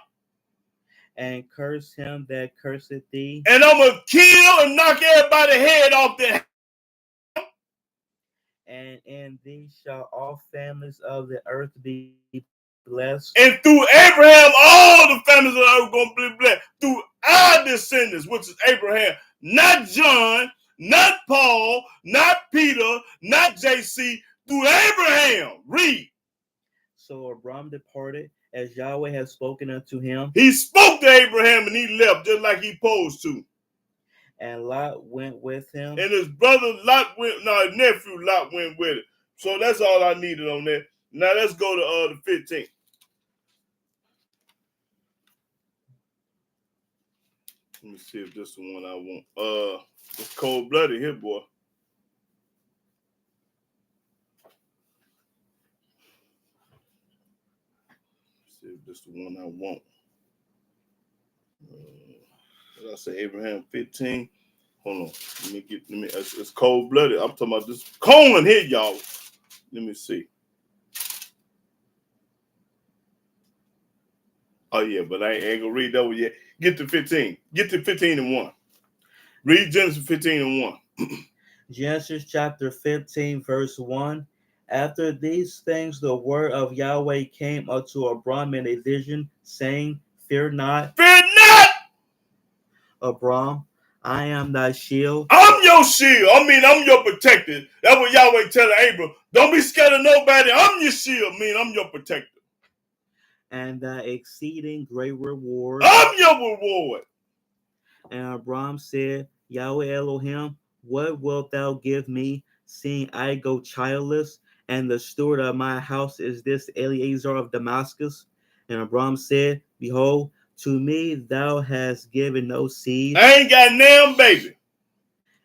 And curse him that curseth thee. And I'm going to kill and knock everybody's head off their. And in thee shall all families of the earth be blessed. And through Abraham, all the families of the earth are going to be blessed. Through our descendants, which is Abraham. Not John, not Paul, not Peter, not JC. Through Abraham. Read. So Abram departed as Yahweh had spoken unto him. He spoke to Abraham and he left just like he supposed to. And Lot went with him. And his brother Lot went, no, his nephew Lot went with it. So that's all I needed on that. Now let's go to the 15th. Let me see if this is the one I want. It's cold-blooded here, boy. Let's see if this is the one I want. Did I say Abraham 15? Hold on. It's cold-blooded. I'm talking about this Coleman here, y'all. Let me see. Oh, yeah, but I ain't gonna read that one yet. Get to 15. Get to 15 and 1. Read Genesis 15 and 1. Genesis chapter 15, verse 1. After these things, the word of Yahweh came unto Abram in a vision, saying, Fear not. Fear not! Abram, I am thy shield. I'm your shield. I'm your protector. That's what Yahweh telling Abram. Don't be scared of nobody. I'm your shield. I'm your protector. And thy exceeding great reward. I'm your reward. And Abram said, Yahweh Elohim, what wilt thou give me, seeing I go childless, and the steward of my house is this Eleazar of Damascus? And Abram said, Behold, to me thou hast given no seed. I ain't got damn baby.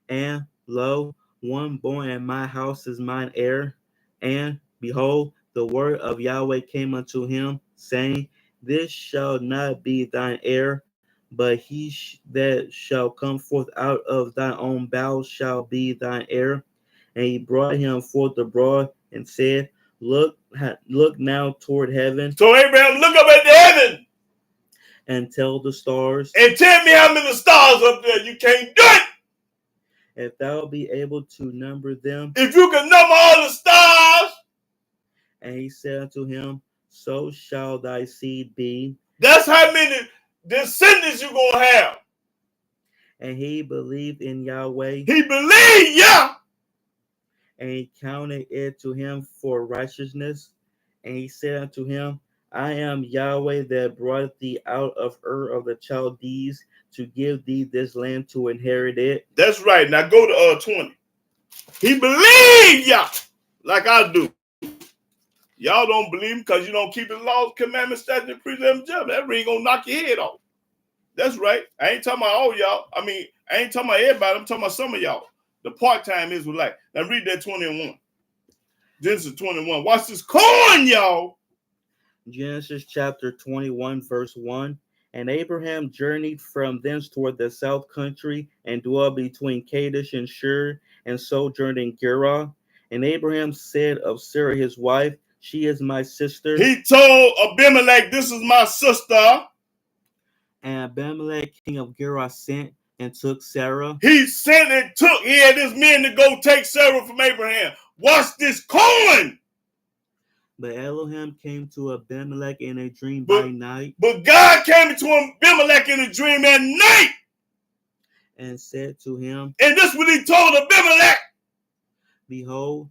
And lo, one born in my house is mine heir. And behold, the word of Yahweh came unto him, saying, This shall not be thine heir, but he that shall come forth out of thine own bowels shall be thine heir. And he brought him forth abroad and said, Look now toward heaven. So Abraham, look up at the heaven. and tell the stars, and tell me how many stars up there. You can't do it. if thou be able to number them. If you can number all the stars. And he said unto him, so shall thy seed be. That's how many descendants you're going to have. And he believed in Yahweh. He believed, yeah. And he counted it to him for righteousness. And he said unto him, I am Yahweh that brought thee out of Ur of the Chaldees to give thee this land to inherit it. That's right. Now go to 20. He believed, yeah, like I do. Y'all don't believe him because you don't keep the laws, commandments, statutes, precepts, and judgment. That ring gonna knock your head off. That's right. I ain't talking about all y'all. I mean, I ain't talking about everybody. I'm talking about some of y'all. The part-time Israelite. Now read that 21. Genesis 21. Watch this corn, y'all. Genesis chapter 21, verse 1. And Abraham journeyed from thence toward the south country, and dwelt between Kadesh and Shur, and sojourned in Gerar. And Abraham said of Sarah his wife, she is my sister. He told Abimelech, this is my sister. And Abimelech, king of Gerar, sent and took Sarah. He sent and took, he had his men to go take Sarah from Abraham. Watch this corn. But Elohim came to Abimelech in a dream by night. But God came to Abimelech in a dream at night. And said to him, and this is what he told Abimelech. Behold,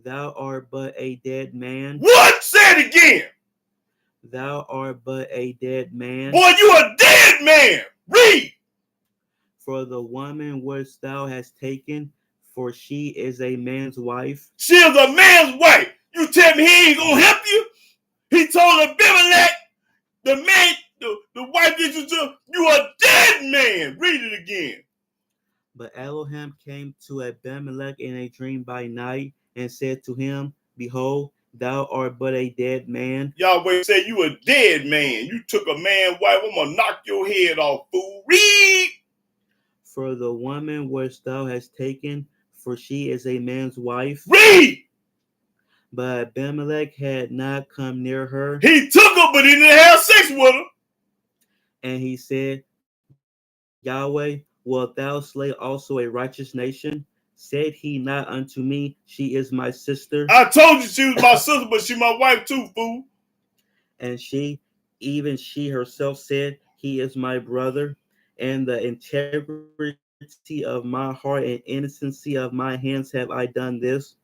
thou art but a dead man. What? Say it again. Thou art but a dead man. Boy, you a dead man. Read. For the woman which thou hast taken, for she is a man's wife. She is a man's wife. You tell me he ain't gonna help you? He told Abimelech, the man, the wife that you took, you a dead man. Read it again. But Elohim came to Abimelech in a dream by night, and said to him, Behold, thou art but a dead man. Yahweh said, you a dead man. You took a man's wife. I'm gonna knock your head off, fool. Read. For the woman which thou hast taken, for she is a man's wife. Read. But Abimelech had not come near her. He took her, but he didn't have sex with her. And he said, Yahweh, wilt thou slay also a righteous nation? Said he not unto me, she is my sister? I told you she was my sister, but she my wife too, fool. And she, even she herself said, he is my brother. And the integrity of my heart and innocency of my hands have I done this.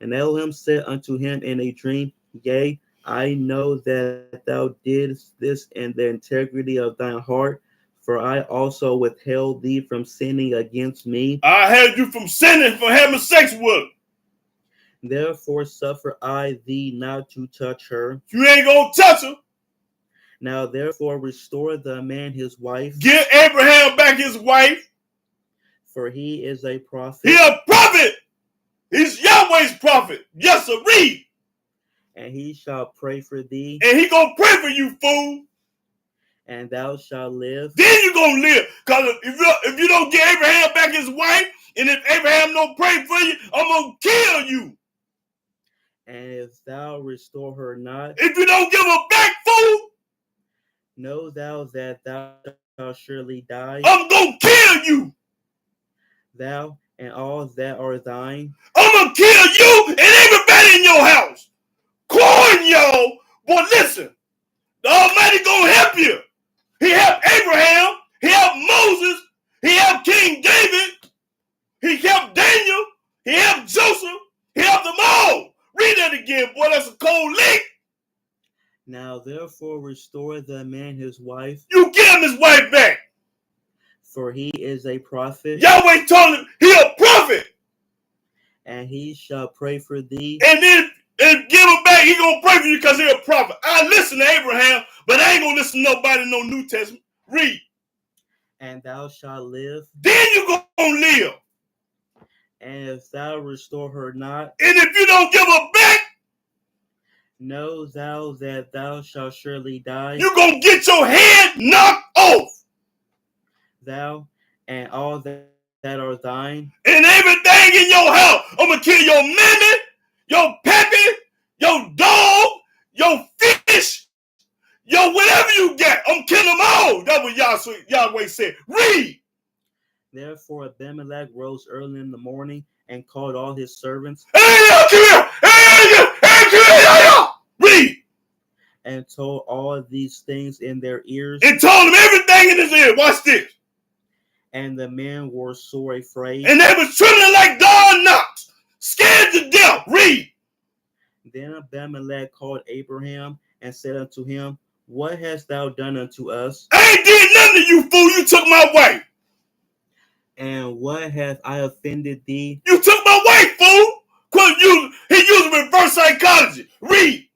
And Elohim said unto him in a dream, Yea, I know that thou didst this in the integrity of thine heart, for I also withheld thee from sinning against me. I held you from sinning, from having sex with her. Therefore suffer I thee not to touch her. You ain't gonna touch her. Now therefore restore the man his wife. Give Abraham back his wife. For he is a prophet. He a prophet. He's Yahweh's prophet. Yes, sir. Read. And he shall pray for thee. And he gonna pray for you, fool. And thou shalt live. Then you gonna live. Because if you don't get Abraham back his wife, and if Abraham don't pray for you, I'm gonna kill you. And if thou restore her not, if you don't give her back, fool, know thou that thou shalt surely die. I'm gonna kill you. Thou and all that are thine. I'm gonna kill you and everybody in your house. Corn, yo. Boy, listen. The Almighty gonna help you. He helped Abraham. He helped Moses. He helped King David. He helped Daniel. He helped Joseph. He helped them all. Read that again, boy. That's a cold lick. Now therefore restore the man his wife. You give him his wife back. For he is a prophet. Yahweh told him he a prophet. And he shall pray for thee. And then give him back. He gonna pray for you because he a prophet. I listen to Abraham, but I ain't gonna listen to nobody in no New Testament. Read. And thou shalt live. Then you gonna live. And if thou restore her not. And if you don't give her back. Know thou that thou shalt surely die. You gonna get your head knocked off. Thou and all that are thine. And everything in your house. I'm gonna kill your mammy, your pappy, your dog, your fish, your whatever you I'm killing them all. That's what Yahweh said. Read. Therefore Abimelech rose early in the morning and called all his servants. Hey, come here. Hey, read. And told all these things in their ears. And told them everything in his ear. Watch this. And the men were sore afraid. And they was trembling like dawn knocks, scared to death. Read. Then Abimelech called Abraham and said unto him, What hast thou done unto us? I ain't did nothing to you, fool. You took my wife. And what have I offended thee? You took my wife, fool. He used reverse psychology. Read.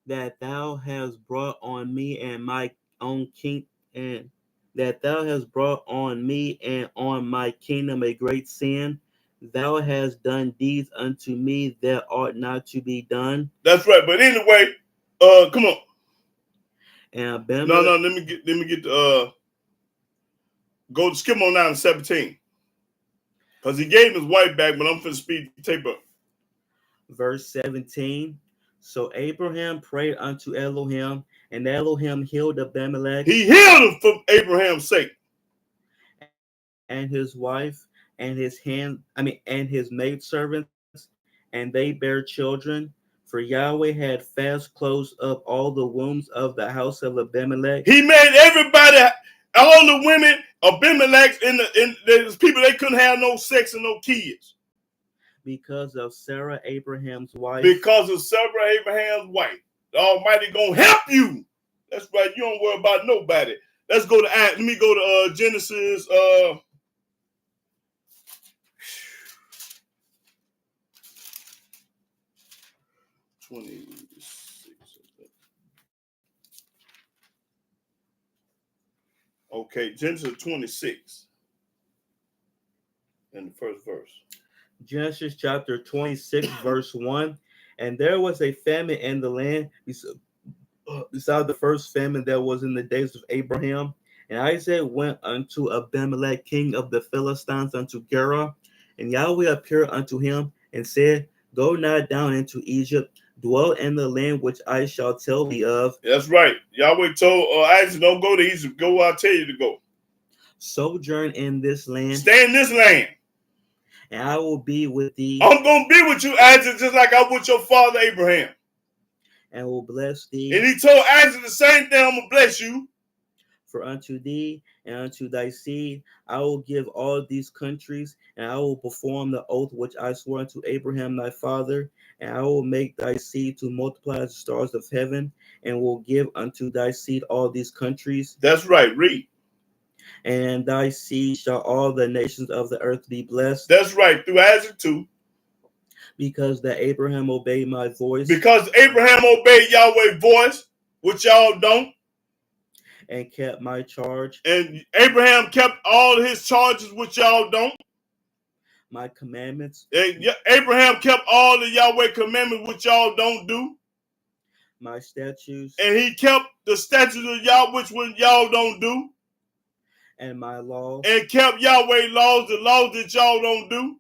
That thou hast brought on me and my own king, and that thou hast brought on me and on my kingdom a great sin. Thou hast done deeds unto me that ought not to be done. That's right. But anyway, come on. And Abimelech, No. Let me get go to skip on down to 17. Because he gave his wife back, but I'm finna speed the tape up. Verse 17. So Abraham prayed unto Elohim, and Elohim healed Abimelech. He healed him for Abraham's sake. And his wife, and his maidservants, and they bare children. For Yahweh had fast closed up all the wombs of the house of Abimelech. He made everybody, all the women, Abimelech, and the people, they couldn't have no sex and no kids. Because of Sarah, Abraham's wife. Because of Sarah, Abraham's wife. The Almighty gonna help you. That's right. You don't worry about nobody. Let's go to let me go to Genesis 26. Okay, Genesis 26. In the first verse. Genesis chapter 26, verse 1. And there was a famine in the land beside the first famine that was in the days of Abraham. And Isaac went unto Abimelech, king of the Philistines, unto Gerar. And Yahweh appeared unto him and said, Go not down into Egypt, dwell in the land which I shall tell thee of. That's right. Yahweh told Isaac, don't go to Egypt. Go where I tell you to go. Sojourn in this land. Stay in this land. And I will be with thee. I'm going to be with you, Isaac, just like I was with your father Abraham. And will bless thee. And he told Isaac the same thing, I'm going to bless you. For unto thee and unto thy seed I will give all these countries, and I will perform the oath which I swore unto Abraham thy father, and I will make thy seed to multiply as the stars of heaven, and will give unto thy seed all these countries. That's right, read. And thy seed shall all the nations of the earth be blessed. That's right, through Isaac too. Because that Abraham obeyed my voice. Because Abraham obeyed Yahweh's voice, which y'all don't. And kept my charge. And Abraham kept all his charges, which y'all don't. My commandments. And Abraham kept all the Yahweh commandments, which y'all don't do. My statutes. And he kept the statutes of Yahweh, which y'all don't do. And my laws. And kept Yahweh laws, the laws that y'all don't do.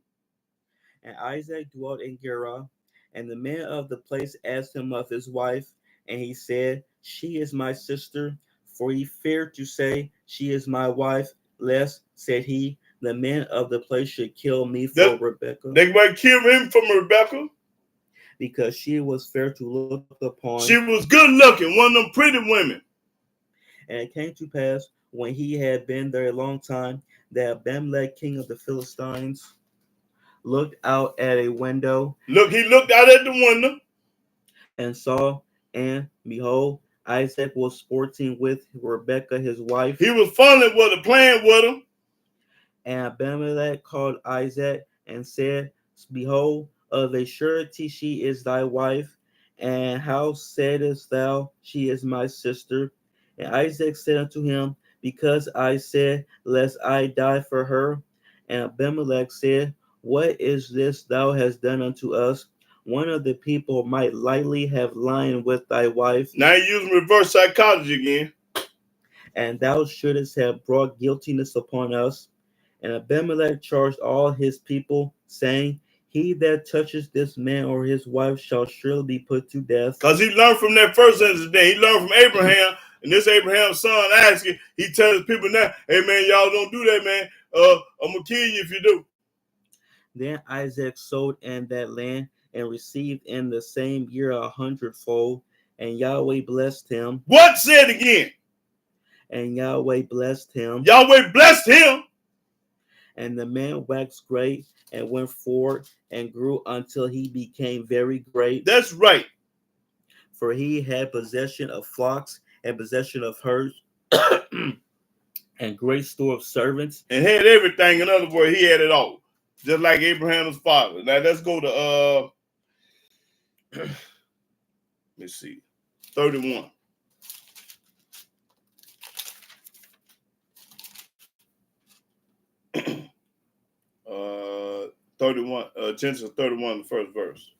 And Isaac dwelt in Gerar, and the man of the place asked him of his wife, and he said, She is my sister. For he feared to say, She is my wife, lest, said he, the men of the place should kill me for Rebekah. They might kill him from Rebekah. Because she was fair to look upon. She was good looking, one of them pretty women. And it came to pass, when he had been there a long time, that Abimelech, king of the Philistines, looked out at a window. He looked out at the window. And saw, and behold, Isaac was sporting with Rebekah, his wife. He was falling with her, playing with him. And Abimelech called Isaac and said, Behold, of a surety she is thy wife. And how saidest thou, She is my sister? And Isaac said unto him, Because I said, Lest I die for her. And Abimelech said, What is this thou hast done unto us? One of the people might lightly have lain with thy wife. Now you're using reverse psychology again. And thou shouldest have brought guiltiness upon us. And Abimelech charged all his people, saying, He that touches this man or his wife shall surely be put to death. Because he learned from that first incident. He learned from Abraham And this Abraham's son asking, he tells people now, hey man, y'all don't do that, man. I'm gonna kill you if you do. Then Isaac sowed in that land and received in the same year 100-fold. And Yahweh blessed him. What? Say it again. And Yahweh blessed him. Yahweh blessed him. And the man waxed great and went forward and grew until he became very great. That's right. For he had possession of flocks and possession of herds and great store of servants. And had everything. In other words, he had it all. Just like Abraham's father. Now let's go to let's see. 31. Genesis 31, the first verse.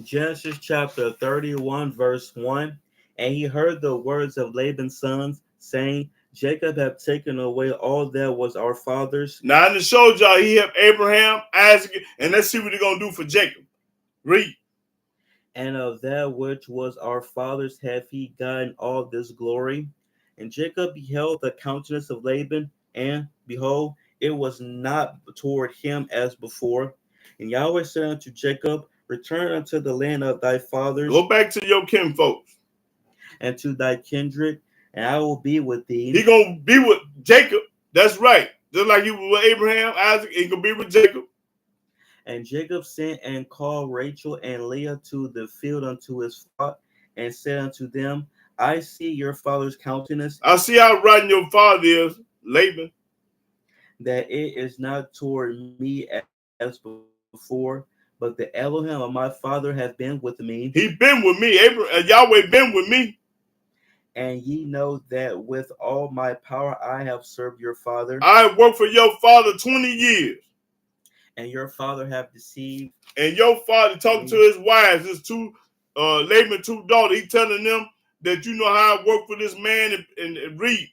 Genesis chapter 31, verse 1. And he heard the words of Laban's sons, saying, Jacob hath taken away all that was our father's. Now I just showed y'all he have Abraham, Isaac, and let's see what they're going to do for Jacob. Read. And of that which was our father's hath he gotten all this glory. And Jacob beheld the countenance of Laban, and behold, it was not toward him as before. And Yahweh said unto Jacob, return unto the land of thy fathers. Go back to your kinfolks. And to thy kindred, and I will be with thee. He going to be with Jacob. That's right. Just like he was with Abraham, Isaac, he going to be with Jacob. And Jacob sent and called Rachel and Leah to the field unto his flock, and said unto them, I see your father's countenance. I see how rotten your father is, Laban. That it is not toward me as before, but the Elohim of my father hath been with me. He been with me. Yahweh been with me. And ye know that with all my power I have served your father. I worked for your father 20 years. And your father have deceived. And your father talking to his wives, his Laban two daughters, he telling them that you know how I work for this man and read.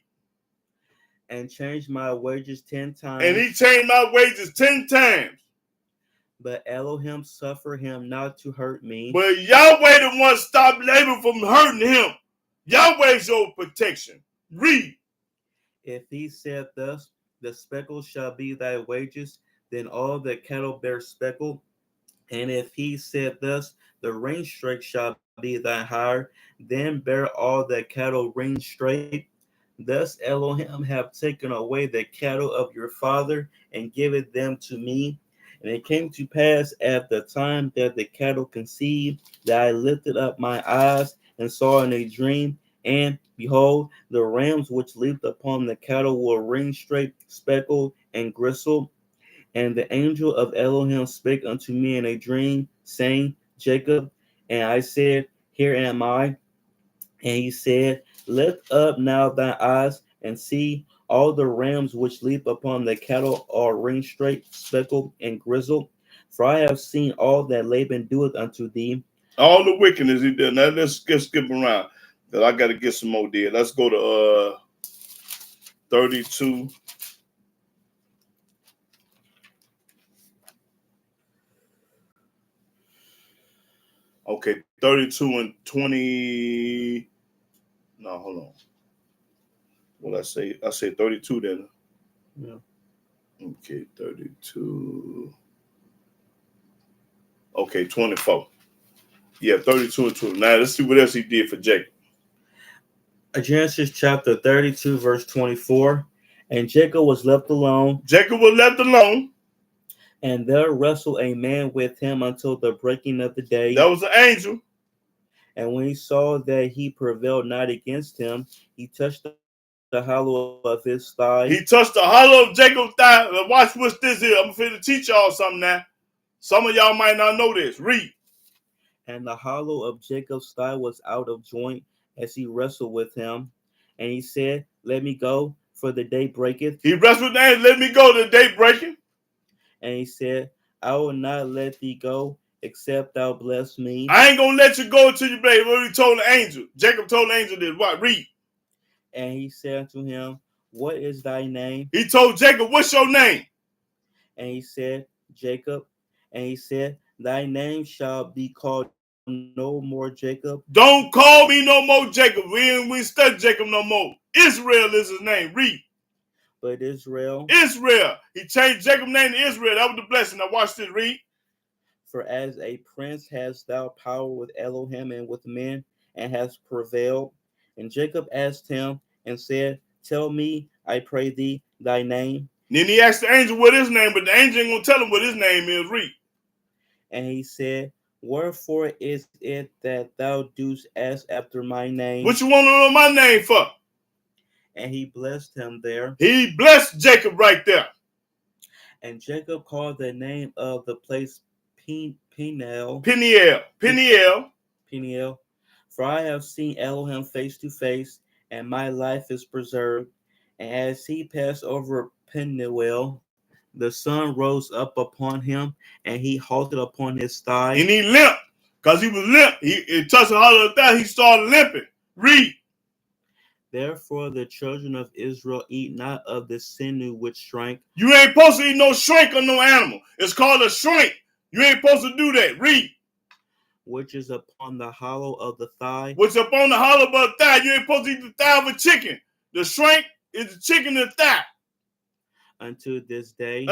And changed my wages 10 times. And he changed my wages 10 times. But Elohim suffered him not to hurt me. But Yahweh the one stopped Laban from hurting him. Yahweh's your protection. Read. If he said thus, the speckle shall be thy wages, then all the cattle bear speckle. And if he said thus, the range straight shall be thy hire, then bear all the cattle range straight. Thus Elohim have taken away the cattle of your father and given them to me. And it came to pass at the time that the cattle conceived, that I lifted up my eyes and saw in a dream, and behold, the rams which leaped upon the cattle were ring straight, speckled, and gristled. And the angel of Elohim spake unto me in a dream, saying, Jacob. And I said, Here am I. And he said, Lift up now thy eyes and see, all the rams which leap upon the cattle are ring straight, speckled, and grizzled. For I have seen all that Laban doeth unto thee. All the wickedness he did. Now let's skip around. Because I got to get some more there. Let's go to 32. Okay, 32 and 20. No, hold on. What I say? I say 32 then. Yeah. Okay, 32. Okay, 24. Yeah, 32 and 2. Now let's see what else he did for Jacob. Genesis chapter 32, verse 24. And Jacob was left alone. Jacob was left alone. And there wrestled a man with him until the breaking of the day. That was an angel. And when he saw that he prevailed not against him, he touched the hollow of his thigh. He touched the hollow of Jacob's thigh. Now watch what's this here. I'm finna teach y'all something now. Some of y'all might not know this. Read. And the hollow of Jacob's thigh was out of joint as he wrestled with him. And he said, Let me go, for the day breaketh. He wrestled with the angel. Let me go, the day breaking. And he said, I will not let thee go, except thou bless me. I ain't gonna let you go until you bless. What he told the angel. Jacob told the angel this. What? Read. And he said unto him, What is thy name? He told Jacob, what's your name? And he said, Jacob. And he said, Thy name shall be called no more Jacob, Don't call me no more Jacob. We ain't study Jacob no more. Israel is his name. Read. but Israel. Israel. He changed Jacob's name to Israel. That was the blessing. Now watch this. Read. For as a prince hast thou power with Elohim and with men, and hast prevailed. And Jacob asked him and said, Tell me, I pray thee, thy name. Then he asked the angel what his name, but the angel ain't gonna tell him what his name is. Read. And he said, Wherefore is it that thou dost ask after my name? What you want to know my name for? And he blessed him there. He blessed Jacob right there. And Jacob called the name of the place Peniel. For I have seen Elohim face to face, and my life is preserved. And as he passed over Peniel, the sun rose up upon him, and he halted upon his thigh. And he limped, because he was limp. He touched the hollow of the thigh, he started limping. Read. Therefore the children of Israel eat not of the sinew which shrank. You ain't supposed to eat no shrink on no animal. It's called a shrink. You ain't supposed to do that. Read. Which is upon the hollow of the thigh. Which upon the hollow of the thigh. You ain't supposed to eat the thigh of a chicken. The shrink is the chicken and the thigh. Unto this day.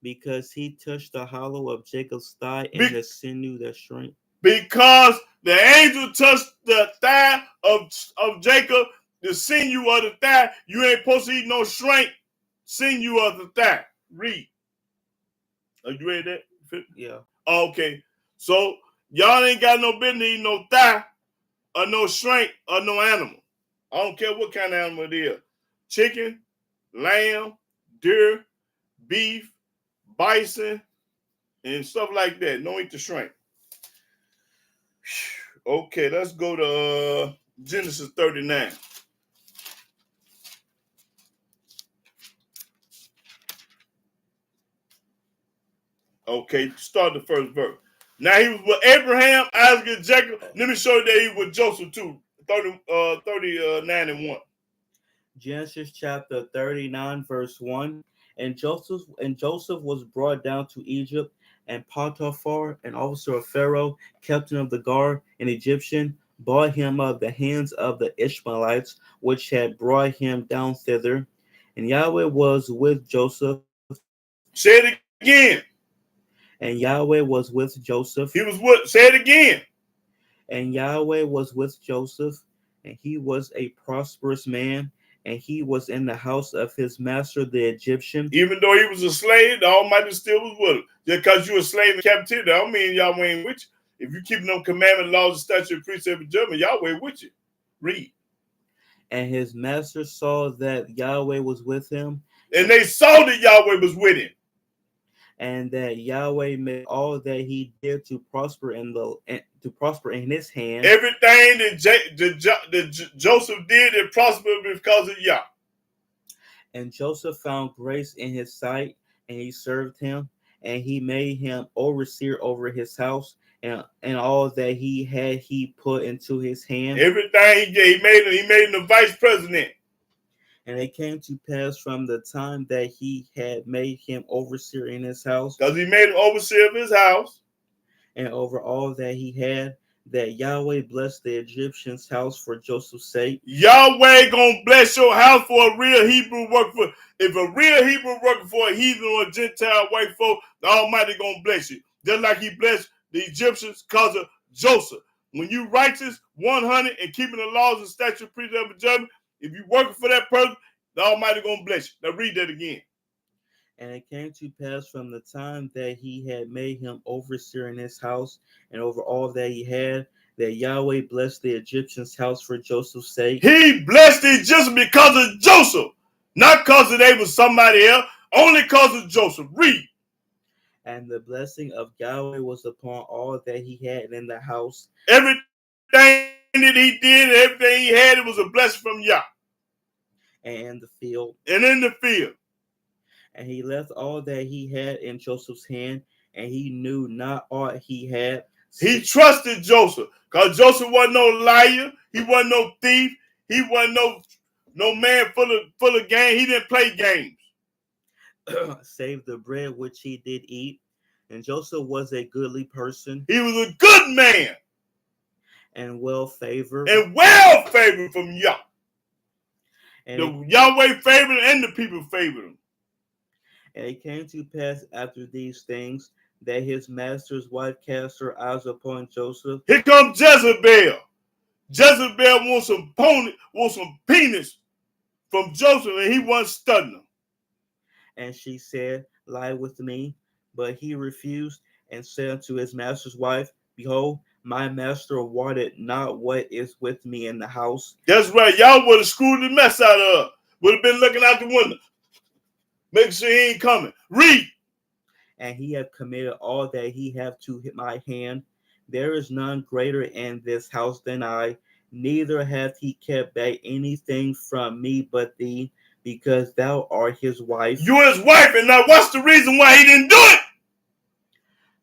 Because he touched the hollow of Jacob's thigh and the sinew that shrank. Because the angel touched the thigh of Jacob, the sinew of the thigh. You ain't supposed to eat no shrink sinew of the thigh. Read. Are you ready that? Yeah. Okay. So y'all ain't got no business eating no thigh or no shrink or no animal. I don't care what kind of animal it is. Chicken, lamb, deer, beef, bison, and stuff like that. Don't eat the shrink. Okay, let's go to Genesis 39. Okay, start the first verse. Now he was with Abraham, Isaac, and Jacob. Let me show you that he was with Joseph too. 39 and 1. Genesis chapter 39, verse 1. And Joseph was brought down to Egypt, and Potiphar, an officer of Pharaoh, captain of the guard, an Egyptian, bought him of the hands of the Ishmaelites, which had brought him down thither. And Yahweh was with Joseph. Say it again. And Yahweh was with Joseph. He was what? Say it again. And Yahweh was with Joseph, and he was a prosperous man, and he was in the house of his master, the Egyptian. Even though he was a slave, the Almighty still was with him. Just because you were a slave in captivity, I don't mean Yahweh ain't with you. If you keep them commandment, laws, statutes, precepts, and judgment, Yahweh with you. Read. And his master saw that Yahweh was with him. And they saw that Yahweh was with him. And that Yahweh made all that he did to prosper in his hand. Everything that Joseph did, it prospered because of Yah. And Joseph found grace in his sight, and he served him, and he made him overseer over his house, and all that he had he put into his hand. Everything he did, he made him the vice president. And it came to pass from the time that he had made him overseer in his house. Because he made him overseer of his house. And over all that he had, that Yahweh blessed the Egyptian's house for Joseph's sake. Yahweh gonna bless your house for a real Hebrew worker. If a real Hebrew working for a heathen or a Gentile white folk, the Almighty gonna bless you. Just like he blessed the Egyptians because of Joseph. When you righteous, 100, and keeping the laws and statutes, precepts, and judgment, if you working for that person, the Almighty gonna bless you. Now read that again. And it came to pass from the time that he had made him overseer in his house and over all that he had, that Yahweh blessed the Egyptian's house for Joseph's sake. He blessed the Egyptians because of Joseph, not because they was somebody else, only because of Joseph. Read. And the blessing of Yahweh was upon all that he had in the house. Everything that he did, everything he had, it was a blessing from Yah. And in the field. And he left all that he had in Joseph's hand, and he knew not aught he had. He trusted Joseph, because Joseph wasn't no liar. He wasn't no thief. He wasn't no man full of game. He didn't play games. Save the bread which he did eat. And Joseph was a goodly person He was a good man and well favored. and well favored from Yah. And The Yahweh favored him and the people favored him. it came to pass after these things that his master's wife cast her eyes upon Joseph. Here comes Jezebel. Jezebel wants some penis from Joseph, and he wasn't studying him. And she said, Lie with me. But he refused and said unto his master's wife, Behold, my master wanted not what is with me in the house. That's right. Y'all would have screwed the mess out of her. Would have been looking out the window, making sure he ain't coming. Read. And he hath committed all that he hath to my hand. There is none greater in this house than I, neither hath he kept back anything from me but thee, because thou art his wife. You're his wife, and now what's the reason why he didn't do it?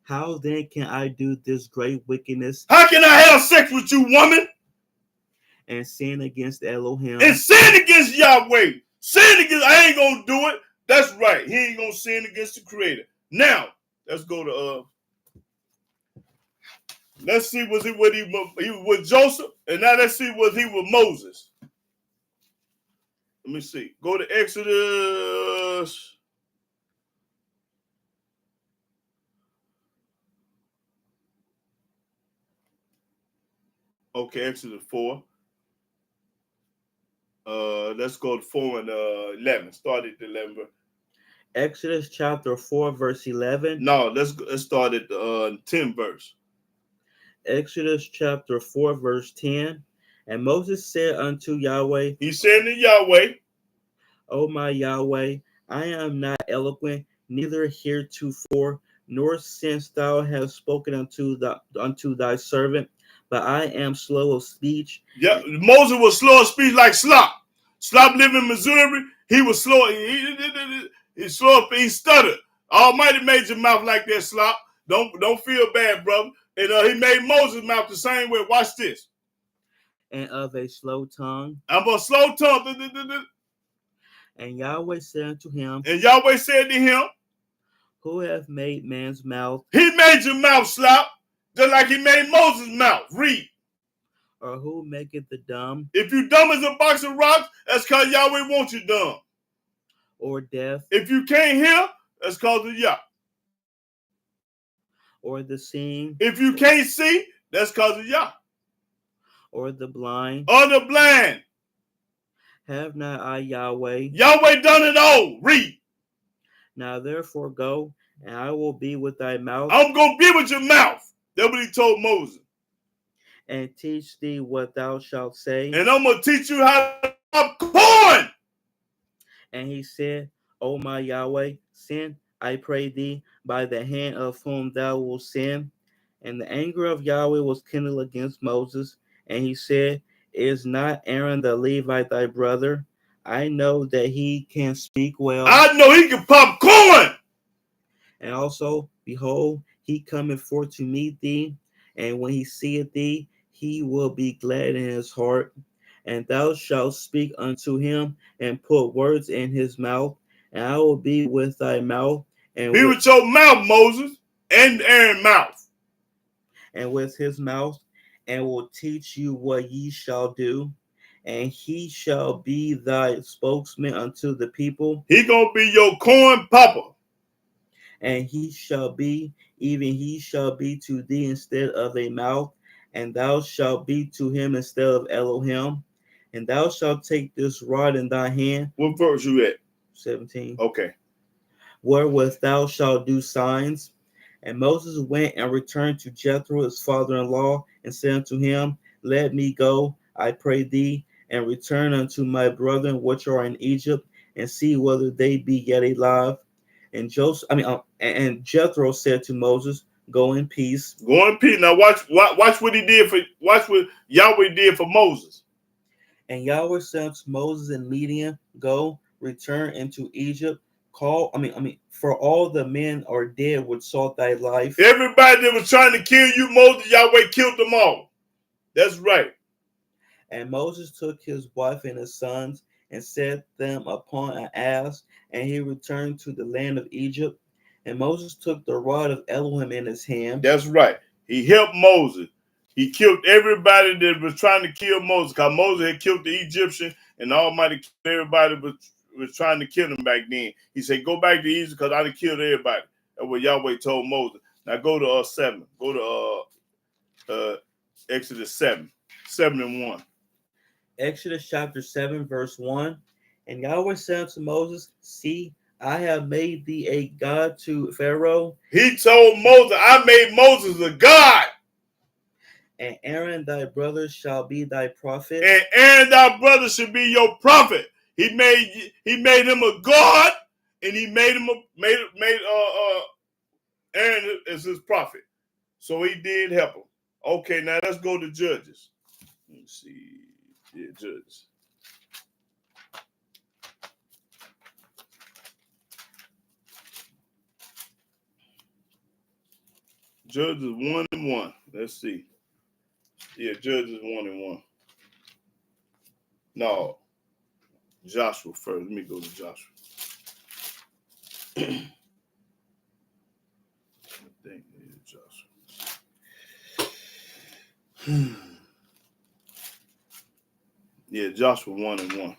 How then can I do this great wickedness How can I have sex with you, woman? and sin against Elohim? And sin against Yahweh. Sin against, I ain't gonna do it. That's right. He ain't gonna sin against the Creator. Now, let's go to let's see, was he was with Joseph, and now let's see, was he with Moses? Let me see. Go to Exodus. Okay, Exodus 4. Let's go to 4 and 11. Start at 11. Exodus chapter 4, verse 11. No, let's start at 10 verse. Exodus chapter 4, verse 10. And Moses said unto Yahweh, He said to Yahweh, O my Yahweh, I am not eloquent, neither heretofore, nor since thou hast spoken unto thy servant, but I am slow of speech. Yeah, Moses was slow of speech like Slop. Slop lived in Missouri. He was slow. He slow. He stuttered. Almighty made your mouth like that, Slop. Don't feel bad, brother. And he made Moses' mouth the same way. Watch this. And of a slow tongue. I'm a slow tongue. And Yahweh said unto him, and Yahweh said to him, Who hath made man's mouth? He made your mouth, Slop, just like he made Moses' mouth. Read. Or who maketh the dumb? If you dumb as a box of rocks, that's because Yahweh wants you dumb. Or deaf? If you can't hear, that's because of Yah. Or the seeing? If you can't see, that's because of Yah. Or the blind? Or the blind. Have not I Yahweh? Yahweh done it all. Read. Now therefore go, and I will be with thy mouth. I'm going to be with your mouth. That's what he told Moses. And teach thee what thou shalt say. And I'm going to teach you how to pop corn. And he said, O my Yahweh, send, I pray thee, by the hand of whom thou wilt send. And the anger of Yahweh was kindled against Moses. And he said, Is not Aaron the Levite thy brother? I know that he can speak well. I know he can pop corn. And also, behold, he cometh forth to meet thee. And when he seeth thee, he will be glad in his heart. And thou shalt speak unto him and put words in his mouth. And I will be with thy mouth. And be with your mouth, Moses, and Aaron's mouth. And with his mouth, and will teach you what ye shall do. And he shall be thy spokesman unto the people. He gonna be your corn popper. And he shall be, even he shall be to thee instead of a mouth, and thou shalt be to him instead of Elohim. And thou shalt take this rod in thy hand. What verse you at? 17. Okay. Wherewith thou shalt do signs. And Moses went and returned to Jethro, his father-in-law, and said unto him, Let me go, I pray thee, and return unto my brethren which are in Egypt, and see whether they be yet alive. And Jethro said to Moses, Go in peace. Go in peace. Now watch what he did watch what Yahweh did for Moses. And Yahweh said to Moses and Midian, Go, return into Egypt. For all the men are dead which sought thy life. Everybody that was trying to kill you, Moses, Yahweh killed them all. That's right. And Moses took his wife and his sons and set them upon an ass, and he returned to the land of Egypt. And Moses took the rod of Elohim in his hand. That's right. He helped Moses. He killed everybody that was trying to kill Moses, because Moses had killed the Egyptian, and the Almighty killed everybody was trying to kill him back then. He said, go back to Egypt because I done killed everybody. That's what Yahweh told Moses. Now go to 7. Go to Exodus 7. 7 and 1. Exodus chapter 7, verse 1. And Yahweh said unto Moses, see, I have made thee a god to Pharaoh. He told Moses, I made Moses a god. And Aaron thy brother shall be thy prophet. And Aaron thy brother should be your prophet. He made him a god, and he made Aaron as his prophet. So he did help him. Okay, now let's go to Judges. Let me see. Yeah, Judges. Judges 1 and 1. Let's see. Yeah, Judges 1 and 1. No. Joshua first. Let me go to Joshua. I think it is Joshua. Yeah, Joshua 1 and 1.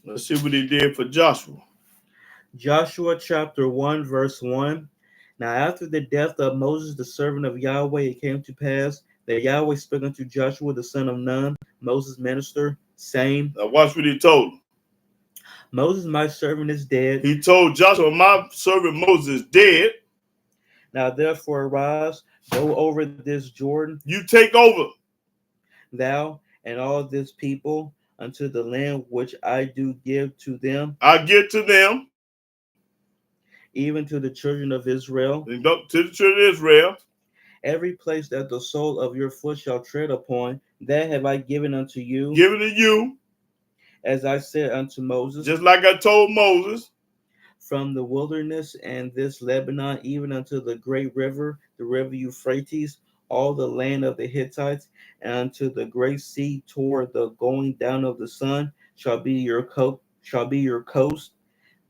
Let's see what he did for Joshua. Joshua chapter 1, verse 1. Now after the death of Moses, the servant of Yahweh, it came to pass that Yahweh spoke unto Joshua, the son of Nun, Moses' minister, saying, Now watch what he told him. Moses, my servant, is dead. He told Joshua, my servant Moses is dead. Now therefore arise, go over this Jordan, You take over, thou and all this people, unto the land which I do give to them, I give to them, even to the children of Israel. and go to the children of Israel. Every place that the sole of your foot shall tread upon, that have I given unto you, Given to you, as I said unto Moses, just like I told Moses. from the wilderness and this Lebanon, even unto the great river, the river Euphrates, all the land of the Hittites, and unto the great sea toward the going down of the sun shall be your coast.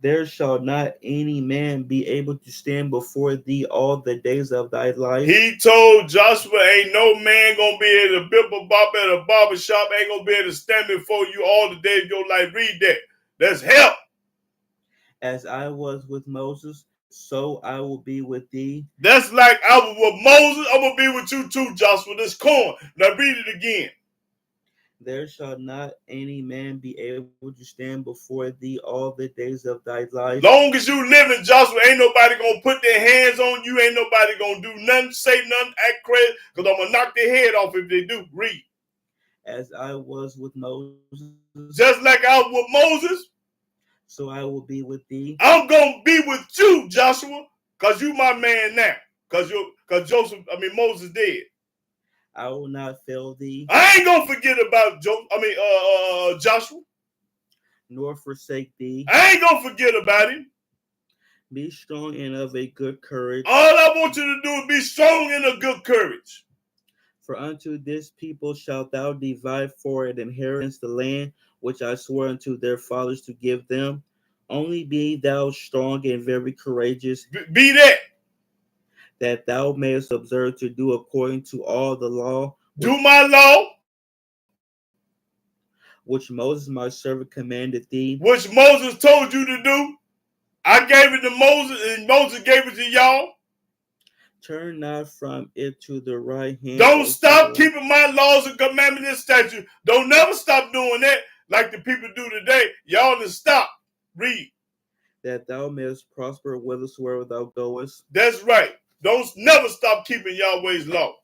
There shall not any man be able to stand before thee all the days of thy life. He told Joshua, ain't no man gonna be able to bip a bop at a barber shop, ain't gonna be able to stand before you all the days of your life. Read that. That's help. As I was with Moses, so I will be with thee. That's like I was with Moses, I'm gonna be with you too, Joshua. This corn. Now read it again. There shall not any man be able to stand before thee all the days of thy life. Long as you living, Joshua, ain't nobody gonna put their hands on you. Ain't nobody gonna do nothing, say nothing, act crazy, because I'm gonna knock their head off if they do. Read. As I was with Moses, Just like I was with Moses, so I will be with thee. I'm gonna be with you, Joshua, because you my man now. Because Moses dead. I will not fail thee, I ain't gonna forget about Joshua. nor forsake thee. I ain't gonna forget about him. Be strong and of a good courage. All I want you to do is be strong and of good courage. For unto this people shalt thou divide for an inheritance the land which I swore unto their fathers to give them. Only be thou strong and very courageous, Be that thou mayest observe to do according to all the law do my law, which Moses my servant commanded thee. which Moses told you to do. I gave it to Moses, and Moses gave it to y'all. Turn not from it to the right hand. Don't stop keeping my laws and commandments and statutes. Don't never stop doing that like the people do today. Y'all just stop. Read. That thou mayest prosper whithersoever thou goest. That's right. Don't never stop keeping Yahweh's law.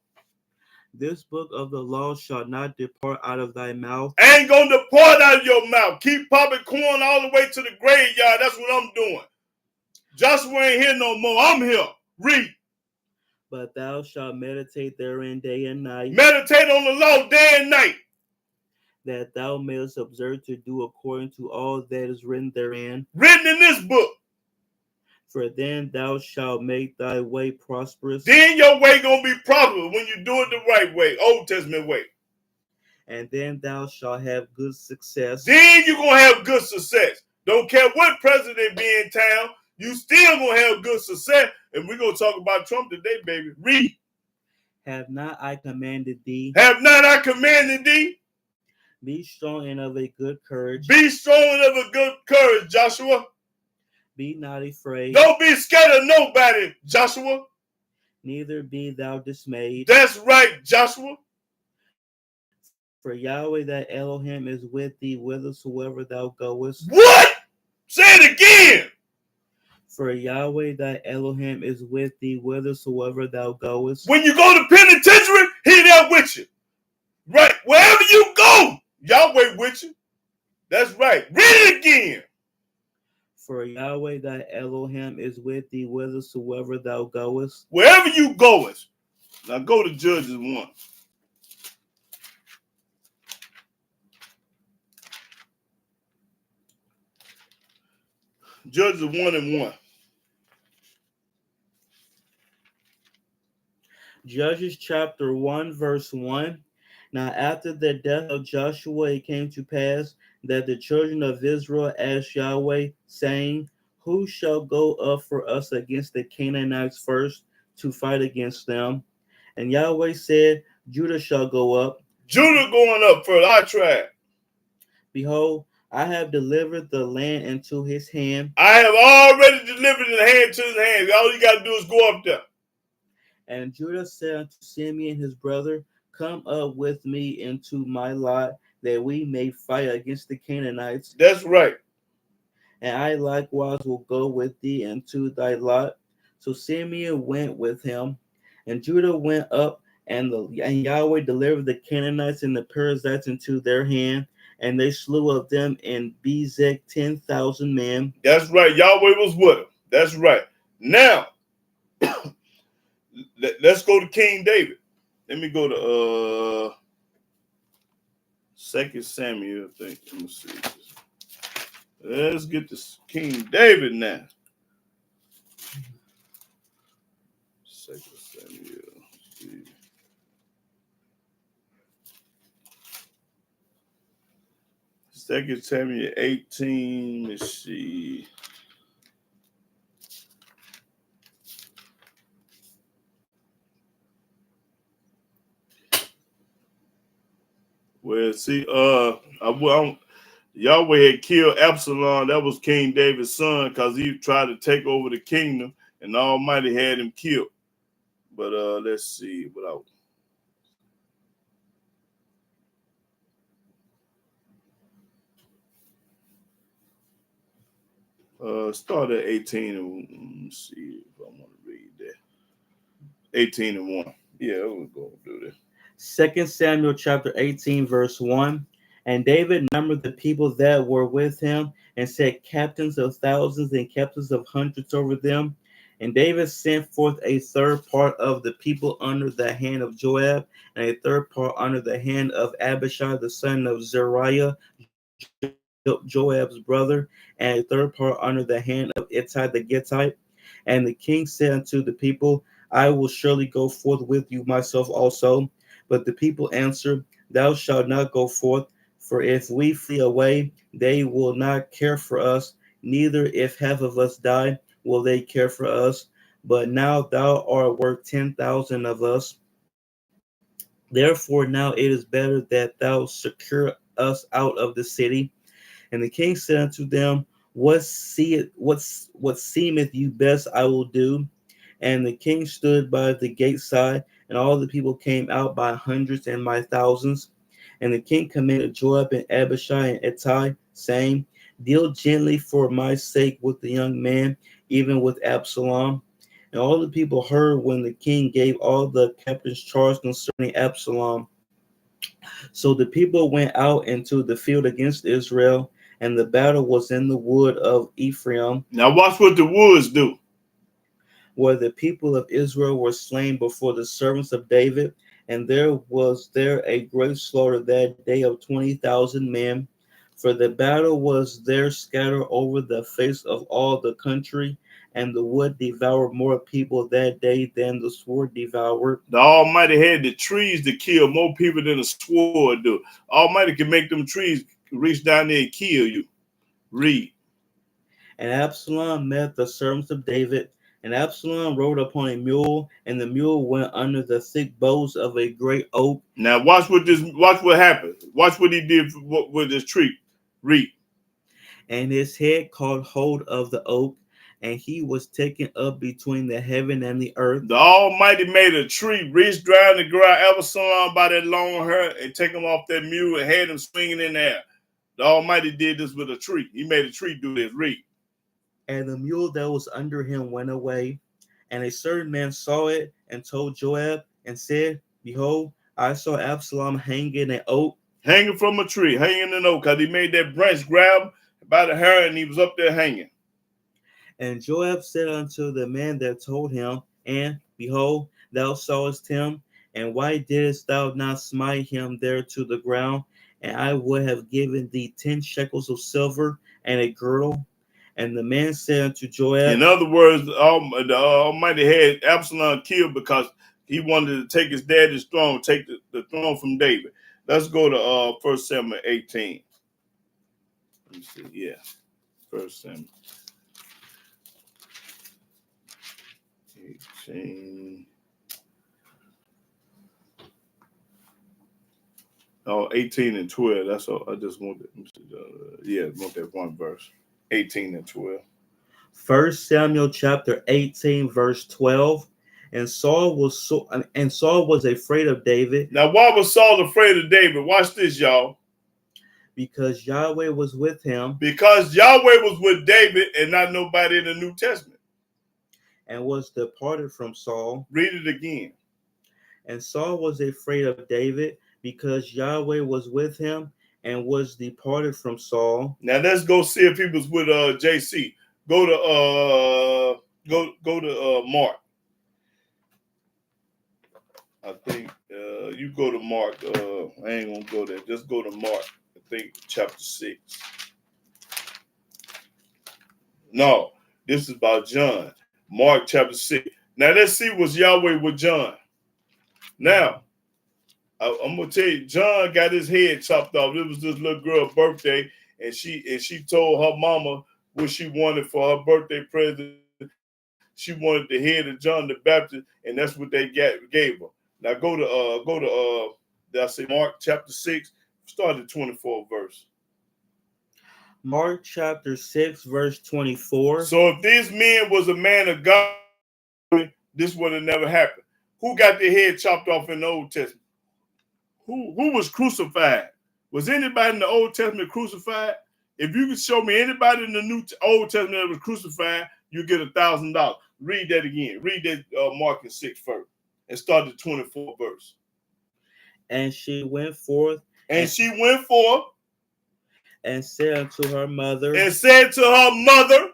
This book of the law shall not depart out of thy mouth. Ain't gonna depart out of your mouth. Keep popping corn all the way to the graveyard. That's what I'm doing. Joshua ain't here no more. I'm here. Read. But thou shalt meditate therein day and night. Meditate on the law day and night. That thou mayest observe to do according to all that is written therein. Written in this book. For then thou shalt make thy way prosperous. Then your way gonna be prosperous when you do it the right way, Old Testament way. and then thou shalt have good success. Then you're going to have good success. Don't care what president be in town, you still going to have good success. And we're going to talk about Trump today, baby. Read. Have not I commanded thee? Have not I commanded thee? Be strong and of a good courage. Be strong and of a good courage, Joshua. Be not afraid. Don't be scared of nobody, Joshua. Neither be thou dismayed. That's right, Joshua. For Yahweh thy Elohim is with thee whithersoever thou goest. What? Say it again. For Yahweh thy Elohim is with thee whithersoever thou goest. When you go to penitentiary, he there with you. Right. Wherever you go, Yahweh with you. That's right. Read it again. For Yahweh thy Elohim is with thee whithersoever thou goest. Wherever you goest. Now go to Judges 1. Judges 1:1. Judges chapter 1 verse 1. Now after the death of Joshua it came to pass that the children of Israel asked Yahweh, saying, who shall go up for us against the Canaanites first to fight against them? And Yahweh said, Judah shall go up. Judah going up for our tribe. Behold, I have delivered the land into his hand. I have already delivered the hand to his hand. All you got to do is go up there. And Judah said unto Simeon his brother, come up with me into my lot, that we may fight against the Canaanites. That's right. And I likewise will go with thee into thy lot. So Simeon went with him, and Judah went up, and Yahweh delivered the Canaanites and the Perizzites into their hand, and they slew of them in Bezek 10,000 men. That's right. Yahweh was with them. That's right. Now, let's go to King David. Let me go to 2 Samuel, I think. Let me see. Let's get to King David now. 2 Samuel. See. Second Samuel 18. Let's see. Well, see, Yahweh had killed Absalom. That was King David's son, because he tried to take over the kingdom, and the Almighty had him killed. But let's see what start at 18 and let's see if I want to read that. 18:1. Yeah, we're gonna do this. 2 Samuel chapter 18 verse 1. And David numbered the people that were with him, and set captains of thousands and captains of hundreds over them. And David sent forth a third part of the people under the hand of Joab, and a third part under the hand of Abishai the son of Zeruiah, Joab's brother, and a third part under the hand of Ittai the Gittite. And the king said unto the people, I will surely go forth with you myself also. But the people answered, thou shalt not go forth, for if we flee away, they will not care for us, neither if half of us die, will they care for us. But now thou art worth 10,000 of us. Therefore now it is better that thou secure us out of the city. And the king said unto them, what seemeth you best I will do. And the king stood by the gate side, and all the people came out by hundreds and by thousands. And the king commanded Joab and Abishai and Ittai, saying, deal gently for my sake with the young man, even with Absalom. And all the people heard when the king gave all the captains charge concerning Absalom. So the people went out into the field against Israel, and the battle was in the wood of Ephraim. Now watch what the woods do. Where the people of Israel were slain before the servants of David, and there was a great slaughter that day of 20,000 men. For the battle was there scattered over the face of all the country, and the wood devoured more people that day than the sword devoured. The Almighty had the trees to kill more people than the sword do. Almighty can make them trees reach down there and kill you. Read. And Absalom met the servants of David, and Absalom rode upon a mule, and the mule went under the thick boughs of a great oak. Now watch what happened. Watch what he did with this tree. Read. And his head caught hold of the oak, and he was taken up between the heaven and the earth. The Almighty made a tree reach down to grab Absalom by that long hair and take him off that mule and had him swinging in the air. The Almighty did this with a tree. He made a tree do this. Read. And the mule that was under him went away, and a certain man saw it and told Joab and said, Behold, I saw Absalom hanging an oak. Hanging from a tree, hanging an oak, because he made that branch grab by the hair and he was up there hanging. And Joab said unto the man that told him, And behold, thou sawest him, and why didst thou not smite him there to the ground? And I would have given thee 10 shekels of silver and a girdle. And the man said unto Joab, in other words, the Almighty had Absalom killed because he wanted to take his daddy's throne, take the throne from David. Let's go to 1 Samuel 18. Let me see. Yeah, 1 Samuel 18. Oh, 18 and 12. That's all. I just wanted. Want that one verse. 18 and 12. 1 Samuel chapter 18, verse 12. And Saul was afraid of David. Now, why was Saul afraid of David? Watch this, y'all. Because Yahweh was with him. Because Yahweh was with David and not nobody in the New Testament. And was departed from Saul. Read it again. And Saul was afraid of David because Yahweh was with him and was departed from Saul. Now let's go see if he was with JC. Go to Mark. I think you go to Mark. I ain't gonna go there. Just go to Mark. I think chapter 6. No, this is about John. Mark chapter 6. Now let's see what's Yahweh with John. Now, I'm gonna tell you, John got his head chopped off. It was this little girl's birthday, and she told her mama what she wanted for her birthday present. She wanted the head of John the Baptist, and that's what they gave her. Now go to did I say Mark chapter 6, start at 24th verse. Mark chapter 6, verse 24. So if this man was a man of God, this would have never happened. Who got their head chopped off in the Old Testament? Who was crucified? Was anybody in the Old Testament crucified? If you could show me anybody in the Old Testament that was crucified, you get $1,000. Read that again. Read that Mark 6 first, and start the 24th verse. And she went forth. And said unto her mother. And said to her mother,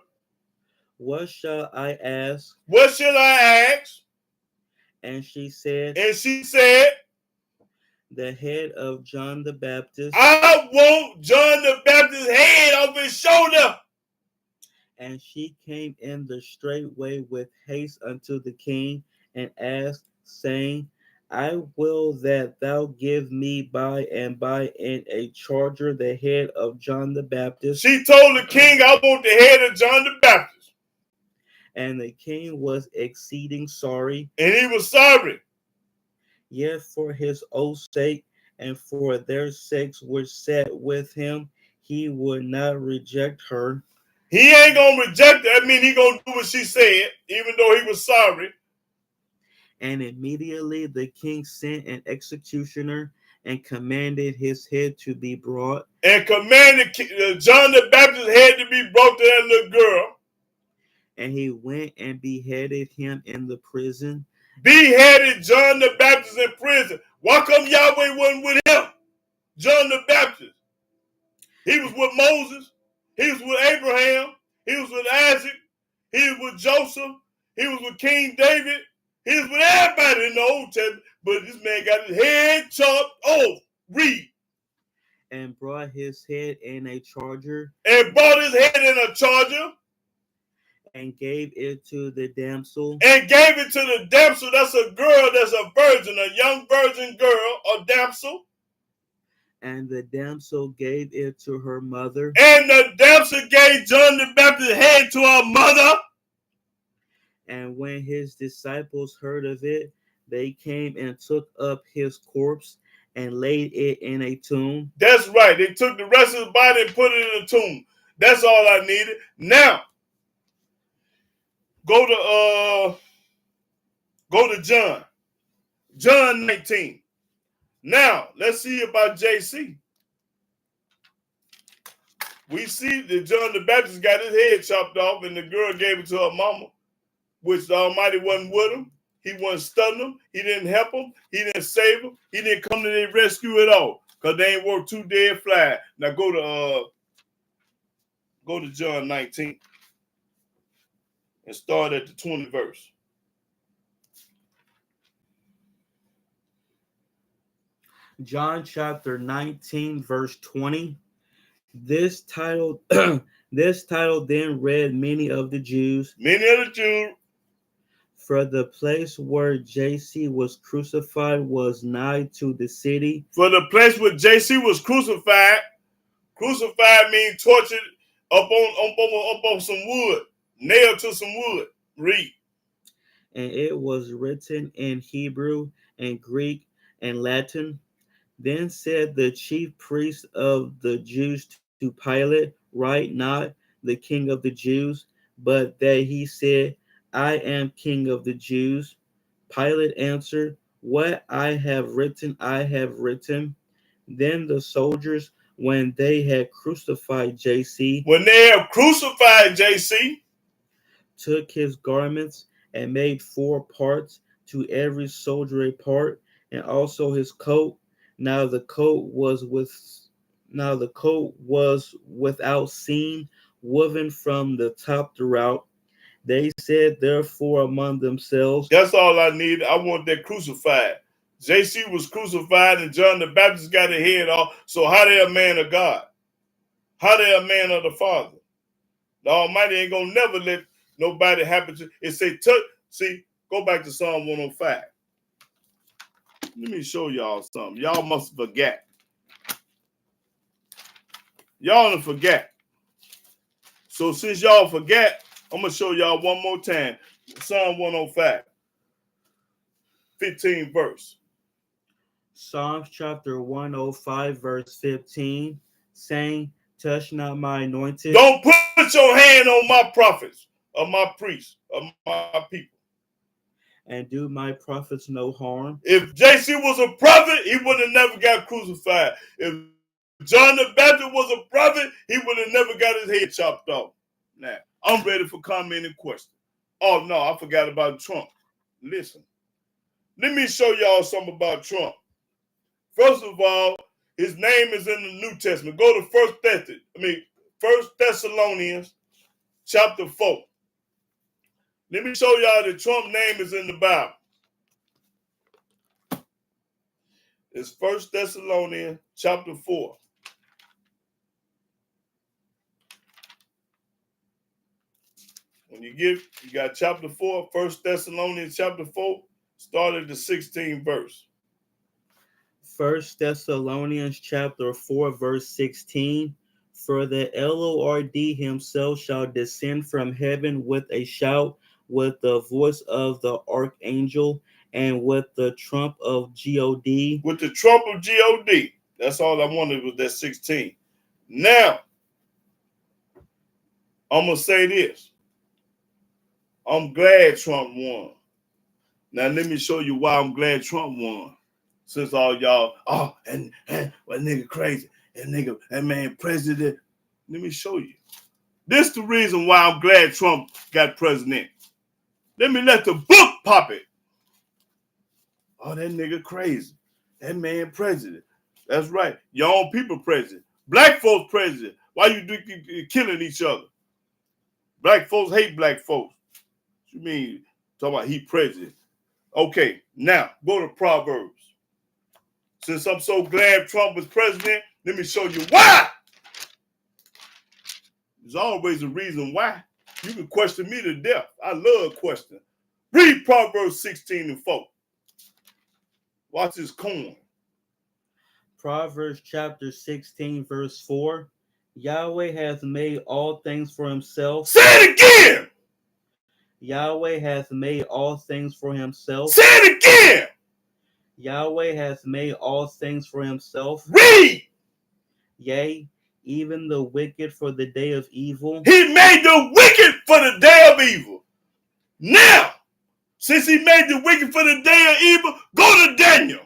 What shall I ask? What shall I ask? And she said. The head of John the Baptist. I want John the Baptist's head off his shoulder. And she came in the straight way with haste unto the king, and asked, saying, I will that thou give me by and by in a charger the head of John the Baptist. She told the king, I want the head of John the Baptist. And the king was exceeding sorry. And he was sorry. Yet for his oath's sake, and for their sakes which sat with him, he would not reject her. He ain't gonna reject her. I mean, he gonna do what she said, even though he was sorry. And immediately the king sent an executioner and commanded his head to be brought. And commanded John the Baptist's head to be brought to that little girl. And he went and beheaded him in the prison. Beheaded John the Baptist in prison. Why come Yahweh wasn't with him? John the Baptist. He was with Moses. He was with Abraham. He was with Isaac. He was with Joseph. He was with King David. He was with everybody in the Old Testament. But this man got his head chopped off. Read. And brought his head in a charger. And brought his head in a charger. and gave it to the damsel. And gave it to the damsel. That's a girl, that's a virgin, a young virgin girl, a damsel. And the damsel gave it to her mother. And the damsel gave John the Baptist's head to her mother. And when his disciples heard of it, they came and took up his corpse and laid it in a tomb. That's right. They took the rest of his body and put it in a tomb. That's all I needed. Now, go to John. John 19. Now, let's see about JC. We see that John the Baptist got his head chopped off and the girl gave it to her mama, which the Almighty wasn't with him. He wasn't stunning them. He didn't help them. He didn't save them. He didn't come to their rescue at all because they ain't worth two dead flies. Now go to John 19 and start at the 20th verse. John chapter 19, verse 20. This title then read many of the Jews. For the place where JC was crucified was nigh to the city. For the place where JC was crucified means tortured up on some wood, nailed to some wood. Read. And it was written in Hebrew and Greek and Latin. Then said the chief priest of the Jews to Pilate, write not the King of the Jews, but that he said, I am King of the Jews. Pilate answered, what I have written, I have written. Then the soldiers, when they had crucified JC, took his garments and made 4 parts, to every soldier a part, and also his coat. Now the coat was without seam, woven from the top throughout. They said therefore among themselves, that's all I need. I want that crucified. JC was crucified and John the Baptist got his head off. So how they a man of God? How they a man of the Father? The Almighty ain't gonna never let nobody happen to it. Say, see, go back to Psalm 105. Let me show y'all something. Y'all must forget. Y'all done forget. So since y'all forget, I'm going to show y'all one more time. Psalm 105, 15 verse. Psalms chapter 105, verse 15, saying, touch not my anointed. Don't put your hand on my prophets, or my priests, or my people. And do my prophets no harm. If JC was a prophet, he would have never got crucified. If John the Baptist was a prophet, he would have never got his head chopped off. Now, I'm ready for comment and question. Oh, no, I forgot about Trump. Listen, let me show y'all something about Trump. First of all, his name is in the New Testament. Go to 1 Thessalonians chapter 4. Let me show y'all that Trump's name is in the Bible. It's 1 Thessalonians chapter 4. When you got chapter 4, 1 Thessalonians chapter 4, start at the 16th verse. 1 Thessalonians chapter 4, verse 16. For the Lord himself shall descend from heaven with a shout, with the voice of the archangel, and with the trump of God. With the trump of God. That's all I wanted was that 16. Now, I'm going to say this. I'm glad Trump won. Now, let me show you why I'm glad Trump won. Since all y'all, and what nigga crazy, and nigga, that man president. Let me show you. This the reason why I'm glad Trump got president. Let me let the book pop it. Oh, that nigga crazy. That man president. That's right. Your own people president. Black folks president. Why you killing each other? Black folks hate black folks. What you mean? Talking about he president. Okay, now go to Proverbs. Since I'm so glad Trump was president, let me show you why. There's always a reason why. You can question me to death. I love questioning. Read Proverbs 16:4. Watch this corn. Proverbs chapter 16, verse 4. Yahweh has made all things for himself. Say it again. Yahweh has made all things for himself. Say it again. Yahweh has made all things for himself. Read. Yea, even the wicked for the day of evil. He made the wicked for the day of evil. Now, since he made the wicked for the day of evil, go to Daniel.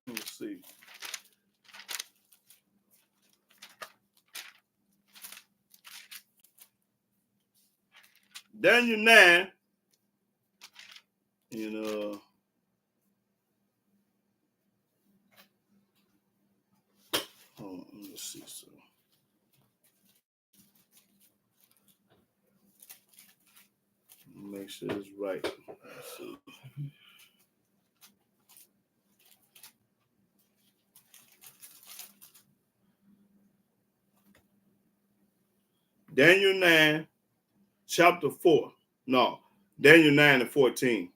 Let's see. Daniel 9. And let's see. So make sure it's right. Let's see. Daniel 9, chapter 4. No, Daniel 9 and 14.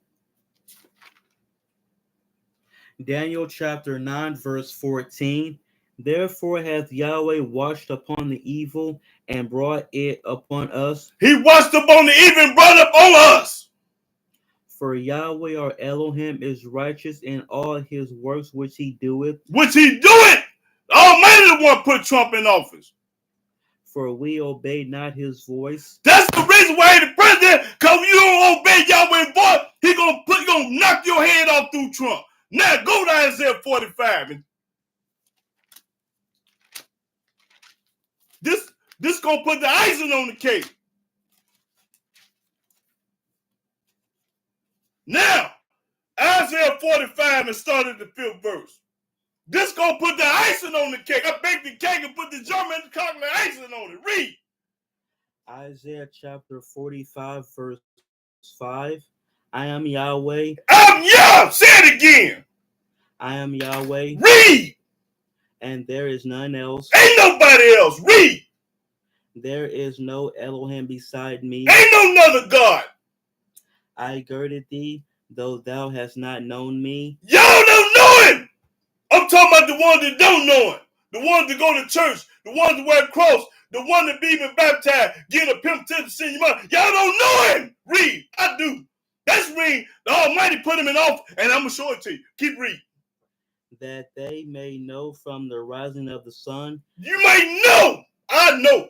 Daniel chapter 9, verse 14. Therefore hath Yahweh watched upon the evil and brought it upon us. He watched upon the evil and brought it upon us. For Yahweh our Elohim is righteous in all his works which he doeth. Which he doeth. Almighty the one put Trump in office. For we obey not his voice. That's the reason why he's the president. Because you don't obey Yahweh's voice, he gonna knock your head off through Trump. Now go to Isaiah 45. And this gonna put the icing on the cake. Now, Isaiah 45 and started the 5th verse. This gonna put the icing on the cake. I baked the cake and put the German chocolate icing on it. Read. Isaiah chapter 45, verse 5. I am Yahweh. I'm Yah. Say it again. I am Yahweh. Read. And there is none else. Ain't nobody else. Read. There is no Elohim beside me. Ain't no other God. I girded thee, though thou hast not known me. Y'all don't know him. I'm talking about the ones that don't know him. The ones that go to church. The ones that wear a cross. The one that be even baptized. Getting a pimp to send you money. Y'all don't know him. Read. I do. That's reading. The Almighty put him in office. And I'm going to show it to you. Keep reading. That they may know from the rising of the sun. You may know. I know.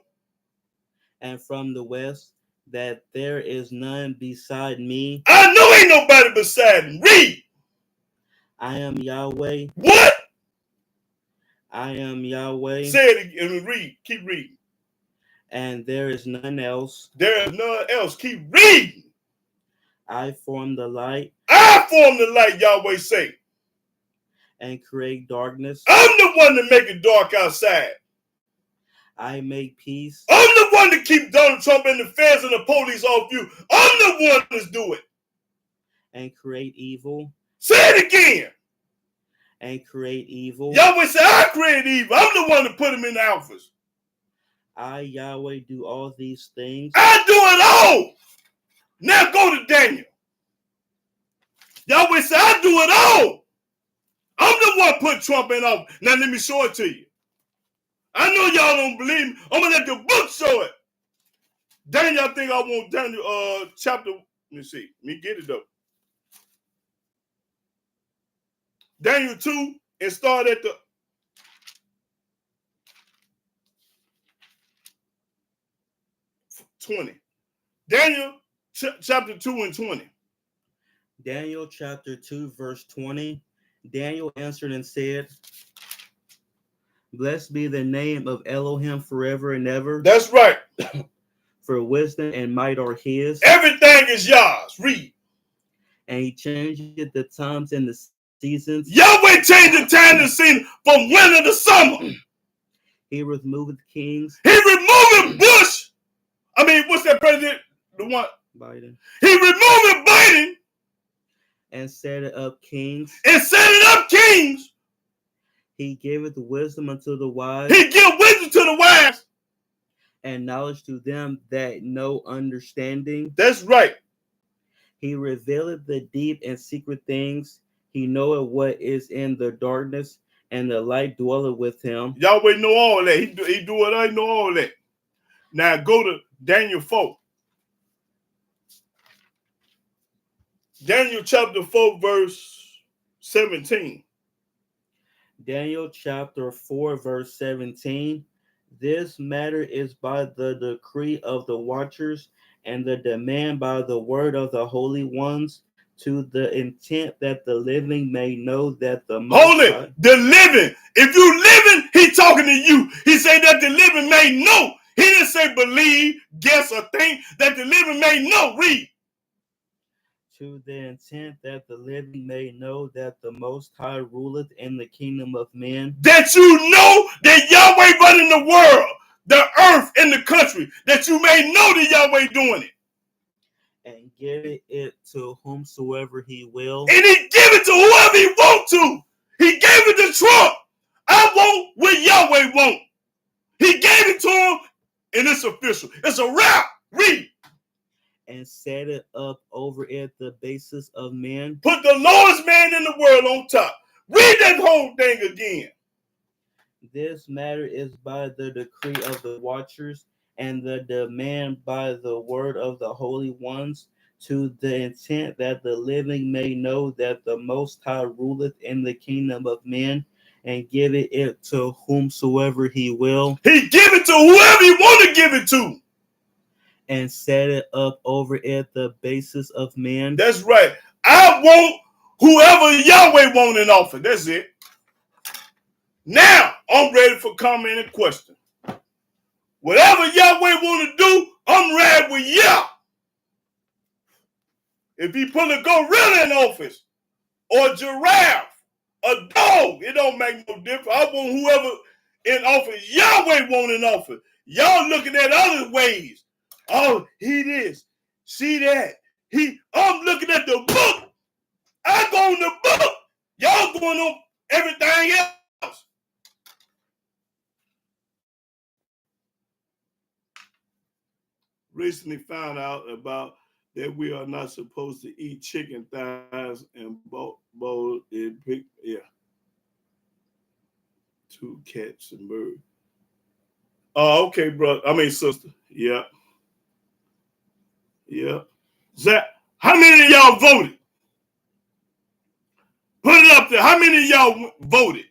And from the west, that there is none beside me. I know ain't nobody beside him. Read. I am Yahweh. What? I am Yahweh. Say it again and read. Keep reading. And there is none else. There is none else. Keep reading. I form the light. I form the light, Yahweh say. And create darkness. I'm the one that make it dark outside. I make peace. I'm the one that keep Donald Trump and the feds and the police off you. I'm the one that's do it. And create evil. Say it again. And create evil. Yahweh said, I create evil. I'm the one that put him in the office. I, Yahweh, do all these things. I do it all. Now go to Daniel. Yahweh said, I do it all. I'm the one put Trump in office. Now let me show it to you. I know y'all don't believe me. I'm going to let the book show it. Daniel, I think I want Daniel chapter. Let me see. Let me get it though. Daniel 2 and start at the 20. Daniel chapter 2 and 20. Daniel chapter 2, verse 20. Daniel answered and said, Blessed be the name of Elohim forever and ever. That's right. For wisdom and might are his. Everything is yours. Read. And he changeth the times and the seasons. Yahweh changed the time and season from winter to summer. He removeth kings. He removing Bush. I mean, what's that president? The one? Biden. He removing Biden. And set up kings. And setting up kings. He giveth wisdom unto the wise. He give wisdom to the wise. And knowledge to them that know understanding. That's right. He revealeth the deep and secret things. He knoweth what is in the darkness, and the light dwelleth with him. Yahweh know all that. He do it. I know all that. Now go to Daniel 4. Daniel chapter 4, verse 17. Daniel chapter 4, verse 17. This matter is by the decree of the watchers and the demand by the word of the holy ones, to the intent that the living may know that the Most Holy, High. the living. If you living, he talking to you. He said that the living may know. He didn't say believe, guess, or think. That the living may know. Read. To the intent that the living may know that the Most High ruleth in the kingdom of men. That you know that Yahweh running the world, the earth, and the country. That you may know that Yahweh doing it. And give it to whomsoever he will. And he give it to whoever he want to. He gave it to Trump. I want what Yahweh want. He gave it to him, and it's official. It's a wrap. Read. And set it up over it the basis of men. Put the lowest man in the world on top. Read that whole thing again. This matter is by the decree of the watchers and the demand by the word of the holy ones, to the intent that the living may know that the Most High ruleth in the kingdom of men, and give it to whomsoever he will. He give it to whoever he want to give it to. And set it up over it the basis of men. That's right. I want whoever Yahweh want in office. That's it. Now, I'm ready for comment and question. Whatever Yahweh want to do, I'm ready with Yah. If he put a gorilla in office, or a giraffe, a dog, it don't make no difference. I want whoever in office Yahweh want in office. Y'all looking at other ways. Oh, he this, see that. I'm looking at the book. I go on the book. Y'all going on everything else. Recently found out about that we are not supposed to eat chicken thighs and bowl and pick, two cats and birds. Oh, okay, brother. I mean, sister. Yeah. Yeah. Zach, how many of y'all voted? Put it up there. How many of y'all voted?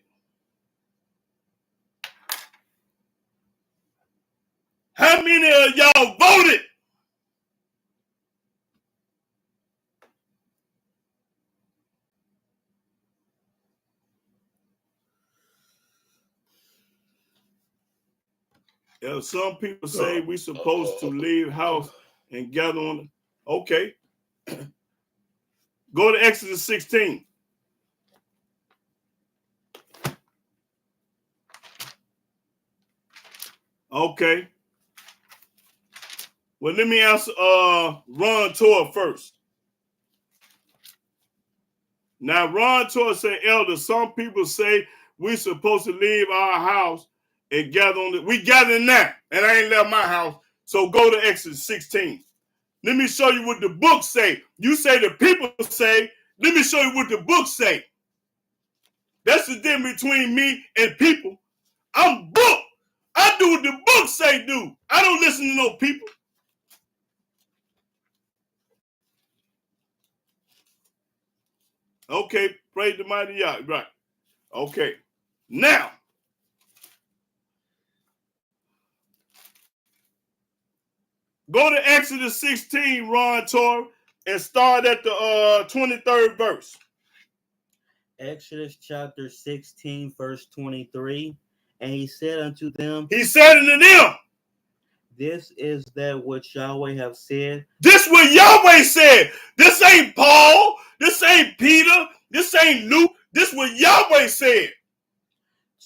How many of y'all voted? Yeah, some people say we're supposed to leave house and gather on. Okay. Go to Exodus 16. Okay. Well, let me answer Ron Tor first. Now, Ron Tor said, Elder, some people say we're supposed to leave our house and gather on it. We gathering now, and I ain't left my house. So go to Exodus 16. Let me show you what the book say. You say the people say. Let me show you what the book say. That's the difference between me and people. I'm book. I do what the book say do. I don't listen to no people. Okay, praise the mighty Yah. Right. Okay. Now, go to Exodus 16, Ron Tor, and start at the 23rd verse. Exodus chapter 16, verse 23. And he said unto them, He said unto them, this is that which Yahweh have said. This what Yahweh said. This ain't Paul. This ain't Peter. This ain't Luke. This what Yahweh said.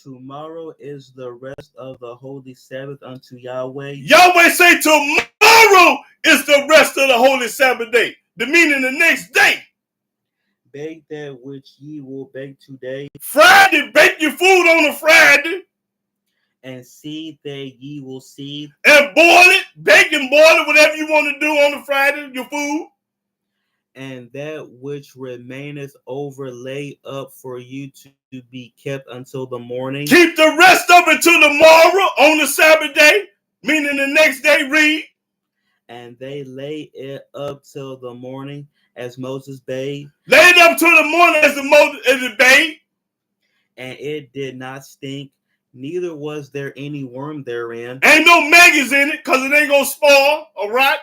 Tomorrow is the rest of the holy Sabbath unto Yahweh. Yahweh say tomorrow is the rest of the holy Sabbath day. The meaning the next day. Bake that which ye will bake today, Friday, bake your food on a Friday. and seed that ye will seed, And boil it, bake and boil it, whatever you want to do on the Friday, your food. and that which remaineth over lay up for you to be kept until the morning. Keep the rest of it till tomorrow on the Sabbath day, meaning the next day, read. And they lay it up till the morning, as Moses bade, Lay it up till the morning as the bade. and it did not stink, neither was there any worm therein. Ain't no maggots in it, because it ain't going to spoil or rot.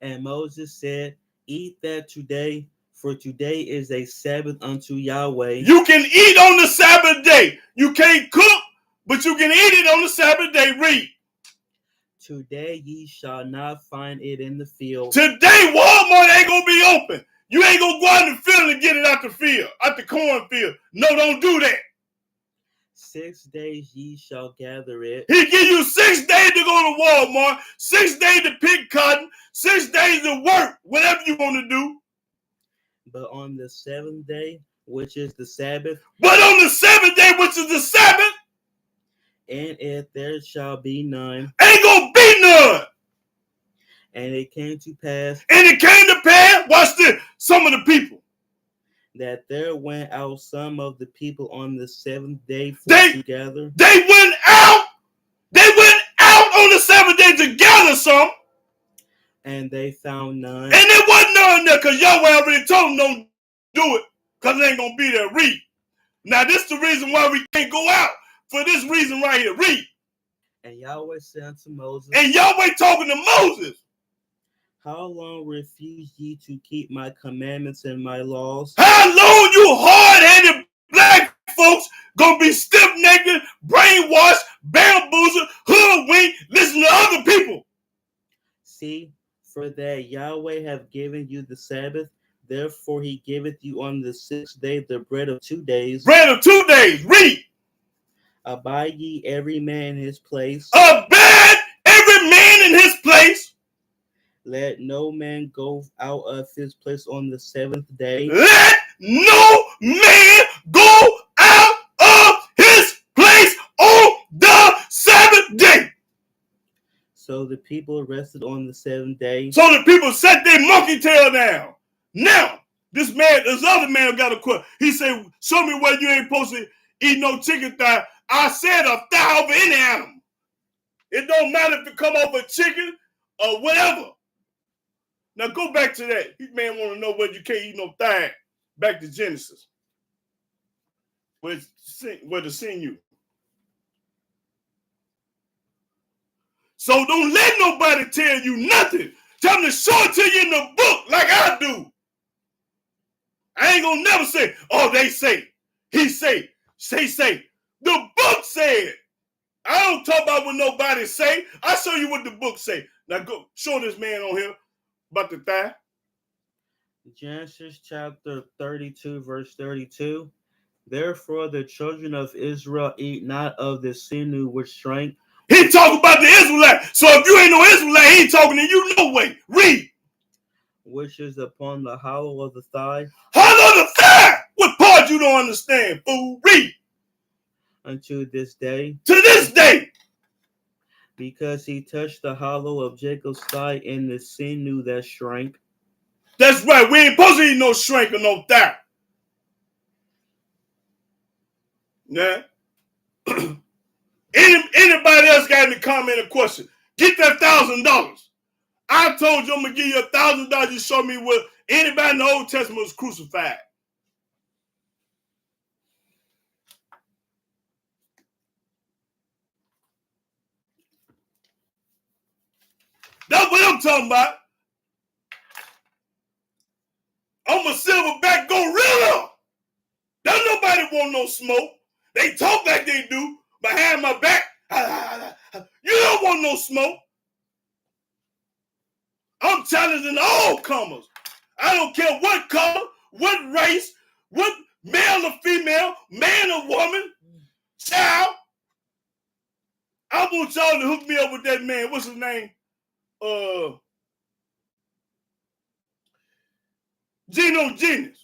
And Moses said, eat that today, for today is a Sabbath unto Yahweh. You can eat on the Sabbath day. You can't cook, but you can eat it on the Sabbath day. Read. Today ye shall not find it in the field. Today, Walmart ain't going to be open. You ain't going to go out in the field and get it out the field, out the cornfield. No, don't do that. 6 days ye shall gather it. He give you 6 days to go to Walmart, 6 days to pick cotton, 6 days to work, whatever you want to do. But on the seventh day, which is the Sabbath, But on the seventh day, which is the Sabbath, in it there shall be none. ain't going to be none. And it came to pass, And it came to pass, watch this, some of the people, that there went out some of the people on the seventh day to gather. They went out on the seventh day to gather some. And they found none. And there wasn't none there, because Yahweh already told them don't do it, because it ain't going to be there. Read. Now, this is the reason why we can't go out. For this reason right here. Read. And Yahweh said unto Moses, And Yahweh talking to Moses. how long refuse ye to keep my commandments and my laws? How long you hard-headed black folks gonna be stiff-necked, brainwashed, bamboozled, hoodwinked, listen to other people? See, for that Yahweh have given you the Sabbath, therefore he giveth you on the sixth day the bread of 2 days. Bread of 2 days. Read. Abide ye every man in his place. Abide every man in his place. Let no man go out of his place on the seventh day. Let no man go out of his place on the seventh day. So the people rested on the seventh day. So the people set their monkey tail down. Now, this other man got a question. He said, show me where you ain't supposed to eat no chicken thigh. I said a thigh over any animal. It don't matter if it come off a chicken or whatever. Now go back to that. This man want to know whether you can't eat no thigh. Back to Genesis. Where to send you. So don't let nobody tell you nothing. Tell them to show it to you in the book like I do. I ain't gonna never say, oh, they say, he say, say. The book said. I don't talk about what nobody say. I show you what the book say. Now go show this man on here about the thigh. Genesis chapter 32, verse 32. Therefore the children of Israel eat not of the sinew which shrank. He talking about the Israelite. So if you ain't no Israelite, he ain't talking to you no way. Read. Which is upon the hollow of the thigh. Hollow of the thigh. What part you don't understand, fool? Read. Unto this day. To this day. Because he touched the hollow of Jacob's thigh in the sinew that shrank. That's right. We ain't supposed to eat no shrink or no thigh. Yeah. Anybody else got any comment or question? Get that $1,000. I told you I'm gonna give you $1,000 to show me what anybody in the Old Testament was crucified. That's what I'm talking about. I'm a silverback gorilla. Don't nobody want no smoke. They talk like they do behind my back. You don't want no smoke. I'm challenging all comers. I don't care what color, what race, what male or female, man or woman, child. I want y'all to hook me up with that man. What's his name? Geno Genius.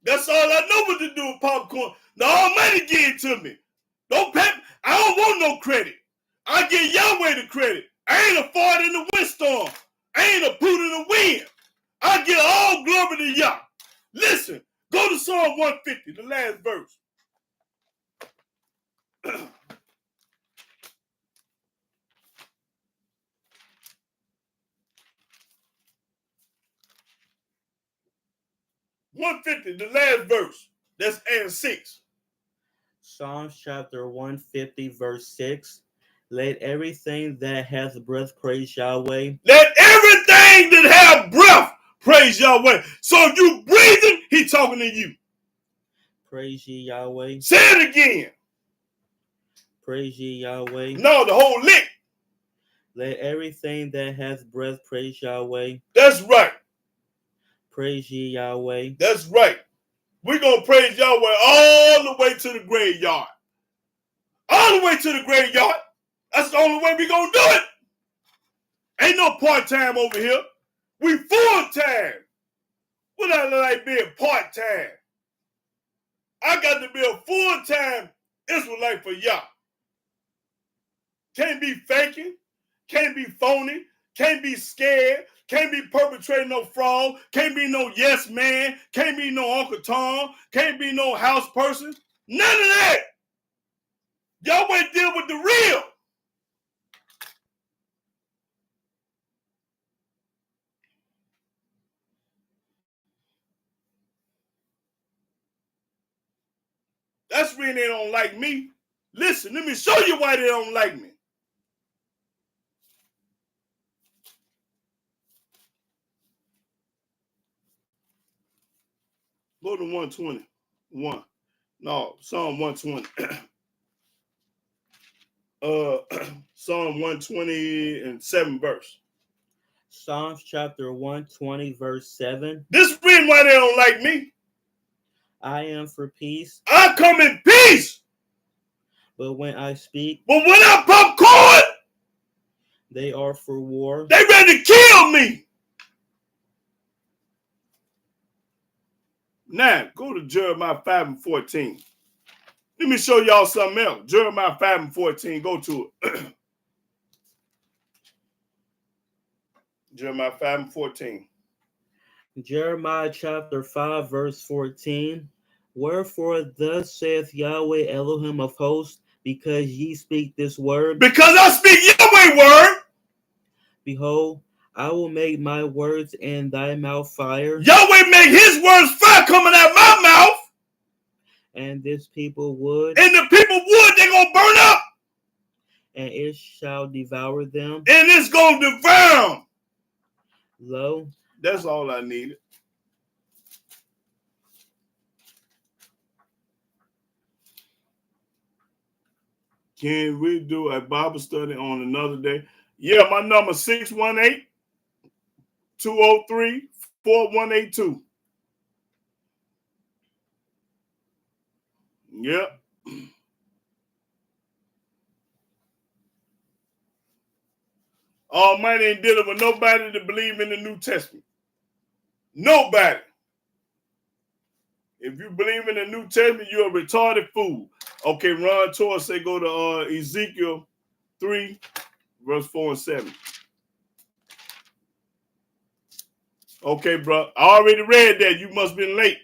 That's all I know what to do with popcorn. The Almighty give it to me. Don't pay. I don't want no credit. I give Yahweh the credit. I ain't a fart in the windstorm. I ain't a poot in the wind. I give all glory to Yah. Listen, go to Psalm 150, the last verse. 150, the last verse. That's and 6. Psalms chapter 150, verse 6. Let everything that hath breath praise Yahweh. Let everything that have breath praise Yahweh. So if you breathing, he talking to you. Praise ye Yahweh. Say it again. Praise ye Yahweh. No, the whole lick. Let everything that hath breath praise Yahweh. That's right. Praise ye Yahweh. That's right. We're going to praise Yahweh all the way to the graveyard. All the way to the graveyard. That's the only way we're going to do it. Ain't no part-time over here. We full-time. What I like being part-time? I got to be a full-time Israelite for Yah. Can't be faking. Can't be phony. Can't be scared. Can't be perpetrating no fraud. Can't be no yes man. Can't be no Uncle Tom. Can't be no house person. None of that. Yahweh deal with the real. That's when they don't like me. Listen, let me show you why they don't like me. Go to 121. No, Psalm 120. Psalm 120 and 7 verse. Psalms chapter 120, verse 7. This is the reason why they don't like me. I am for peace. I come in peace. But when I speak, but when I popcorn, they are for war. They ready to kill me. Now, go to Jeremiah 5 and 14. Let me show y'all something else. Jeremiah 5 and 14. Go to it. Jeremiah 5 and 14. Jeremiah chapter 5, verse 14. Wherefore thus saith Yahweh Elohim of hosts, because ye speak this word. Because I speak Yahweh word. Behold, I will make my words in thy mouth fire. Yahweh make his words fire coming out my mouth. And this people would. And the people would, they're going to burn up. And it shall devour them. And it's going to devour them. Lo. That's all I needed. Can we do a Bible study on another day? Yeah, my number 618-203-4182. Yep. Almighty ain't dealing with nobody to believe in the New Testament. Nobody. If you believe in the New Testament, you're a retarded fool. Okay, Ron Torres say go to Ezekiel 3, verse 4 and 7. Okay, bro. I already read that. You must have been late.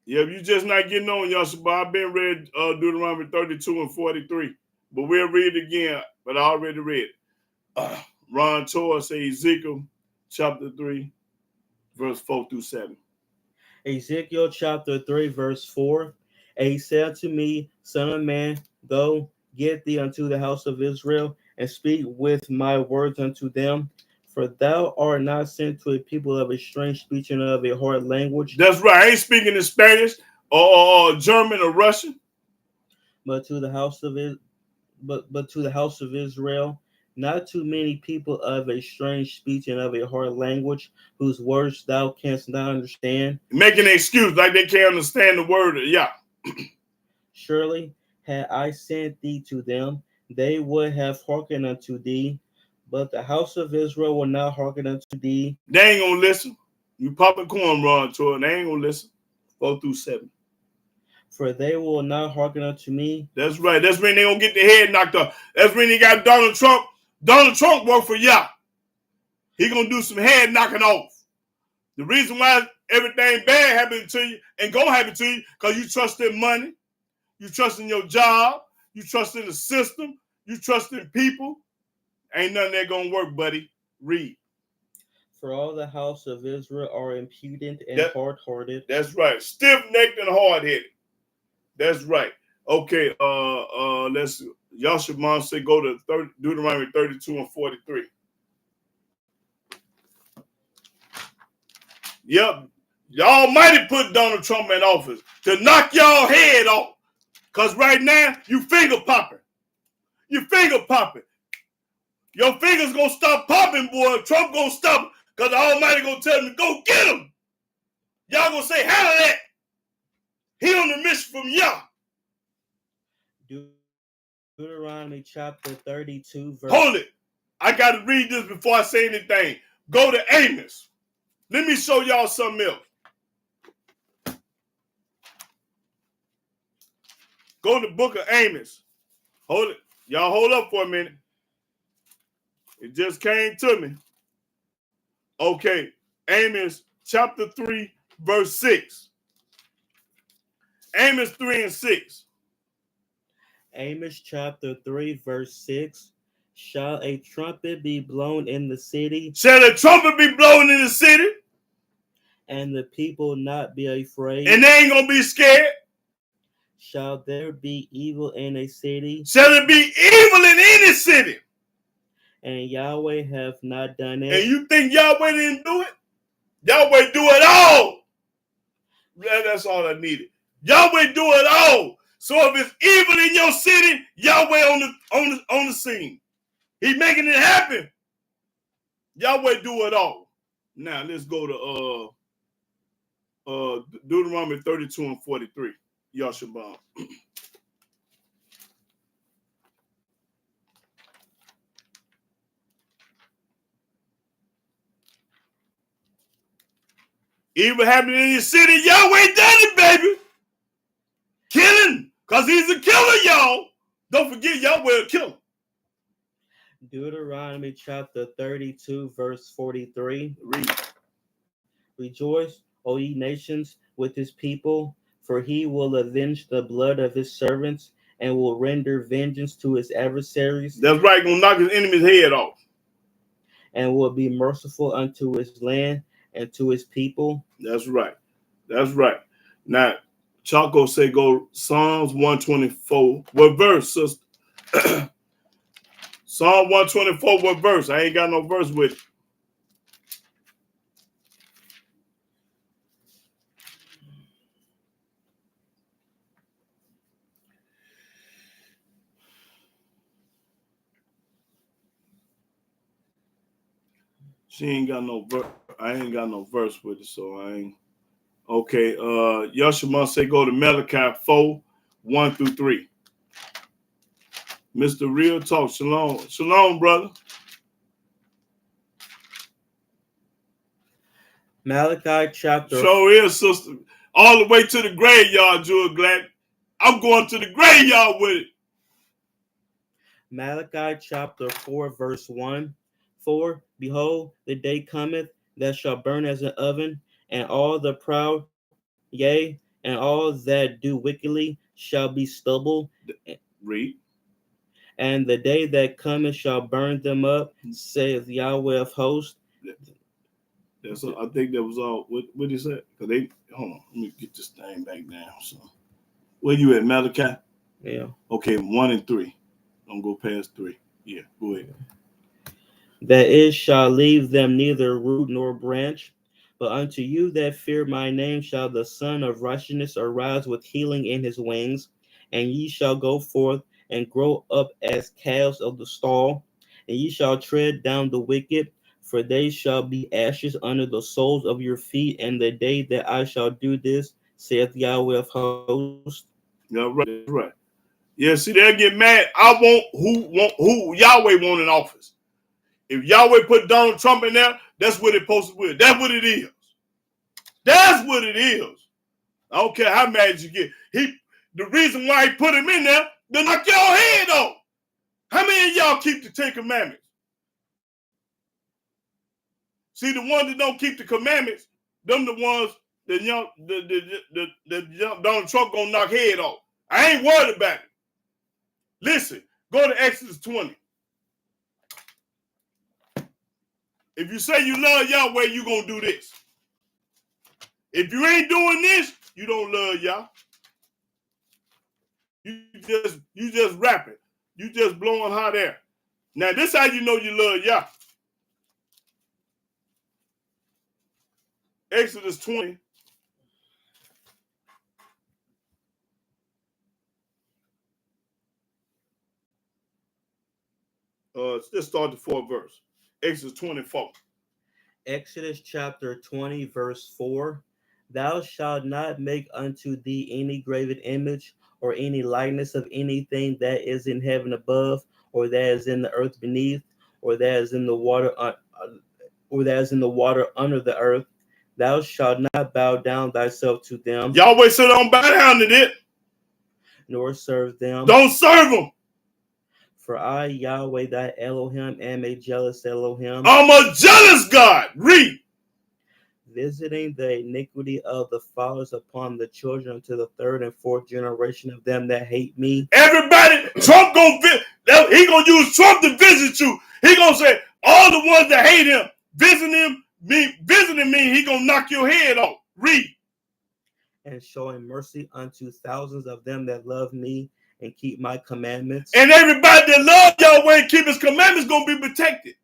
Yeah, if you just not getting on, Yahshua, I've been read Deuteronomy 32 and 43. But we'll read it again. But I already read it. Ron Torres say Ezekiel chapter 3, verse 4 through 7. Ezekiel chapter 3, verse 4. And he said to me, Son of man, go, get thee unto the house of Israel, and speak with my words unto them. For thou art not sent to a people of a strange speech and of a hard language. That's right. I ain't speaking in Spanish or German or Russian. But to the house of it, but to the house of Israel, not too many people of a strange speech and of a hard language, whose words thou canst not understand. Making an excuse like they can't understand the word. Yeah. Surely had I sent thee to them, they would have hearkened unto thee. But the house of Israel will not hearken unto thee. They ain't gonna listen. You popping corn run to it, they ain't gonna listen. 4 through 7. For they will not hearken unto me. That's right. That's when they gonna get their head knocked off. That's when they got Donald Trump. Donald Trump worked for Yah. He gonna do some head knocking off. The reason why everything bad happened to you and gonna happen to you, because you trust in money, you trust in your job, you trust in the system, you trust in people. Ain't nothing that gonna work, buddy. Read. For all the house of Israel are impudent and hard-hearted. That's right. Stiff-necked and hard-headed. That's right. Okay, let's see. Yahshua said go to Deuteronomy 32 and 43. Yep. Y'all mighty put Donald Trump in office to knock y'all head off. Because right now, you finger popping. You finger popping. Your fingers gonna stop popping, boy. Trump gonna stop because the Almighty gonna tell him to go get him. Y'all gonna say, how that? He on the mission from Yah. Deuteronomy chapter 32, verse... Hold it. I got to read this before I say anything. Go to Amos. Let me show y'all something else. Go to the book of Amos. Hold it. Y'all hold up for a minute. It just came to me. Okay. Amos chapter 3, verse 6. Amos 3 and 6. Amos chapter 3, verse 6. Shall a trumpet be blown in the city? Shall a trumpet be blown in the city? And the people not be afraid? And they ain't going to be scared? Shall there be evil in a city? Shall there be evil in any city? And Yahweh have not done it? And you think Yahweh didn't do it? Yahweh do it all. That's all I needed. Yahweh do it all. So if it's evil in your city, Yahweh on the scene. He making it happen. Yahweh do it all. Now let's go to Deuteronomy 32 and 43. Yahshua. Evil happening in your city, Yahweh done it, baby. Killing, because he's a killer, y'all. Don't forget, Yahweh a killer. Deuteronomy chapter 32, verse 43. Read. Rejoice, O ye nations, with his people, for he will avenge the blood of his servants and will render vengeance to his adversaries. That's right, gonna knock his enemy's head off. And will be merciful unto his land and to his people. That's right. That's right. Now, Chaco say go Psalms 124. What verse, sister? Psalm 124, what verse? I ain't got no verse with it. She ain't got no verse. I ain't got no verse with it, so I ain't. Okay, Yahshua say go to Malachi 4, 1 through 3. Mr. Real Talk, shalom. Shalom, brother. Malachi chapter... Show here, sister. All the way to the graveyard, Jewel Glad. I'm going to the graveyard with it. Malachi chapter 4, verse 1. For, behold, the day cometh that shall burn as an oven, and all the proud, yea, and all that do wickedly shall be stubble. Read. And the day that cometh shall burn them up, saith Yahweh of hosts. That's all, I think that was all. What did he say? Cause they hold on. Let me get this thing back down. So, where you at, Malachi? Yeah. Okay, 1 and 3. Don't go past 3. Yeah, go ahead. That it shall leave them neither root nor branch, but unto you that fear my name shall the Son of Righteousness arise with healing in his wings, and ye shall go forth and grow up as calves of the stall, and ye shall tread down the wicked, for they shall be ashes under the soles of your feet, and the day that I shall do this, saith Yahweh of hosts. Yeah, right. That's right. Yeah, see, they'll get mad. I want who Yahweh want in office. If Yahweh put Donald Trump in there, that's what it's supposed to be. That's what it is. That's what it is. I don't care how mad you get. The reason why he put him in there, to knock your head off. How many of y'all keep the 10 Commandments? See, the ones that don't keep the commandments, them the ones that Donald Trump gonna knock head off. I ain't worried about it. Listen, go to Exodus 20. If you say you love Yahweh, you gonna do this. If you ain't doing this, you don't love Yah. You just rapping. You just blowing hot air. Now, this how you know you love Yah. Exodus 20. Let's start the 4th verse. Exodus 24. Exodus chapter 20, verse 4. Thou shalt not make unto thee any graven image or any likeness of anything that is in heaven above, or that is in the earth beneath, or that is in the water, under the earth. Thou shalt not bow down thyself to them. Yahweh said, don't bow down to it. Nor serve them. Don't serve them. For I, Yahweh, thy Elohim, am a jealous Elohim. I'm a jealous God. Read. Visiting the iniquity of the fathers upon the children to the 3rd and 4th generation of them that hate me. Everybody, Trump gonna he gonna use Trump to visit you. He gonna say all the ones that hate him, visiting me, he gonna knock your head off. Read. And showing mercy unto thousands of them that love me and keep my commandments. And everybody that love Yahweh and keep his commandments gonna be protected.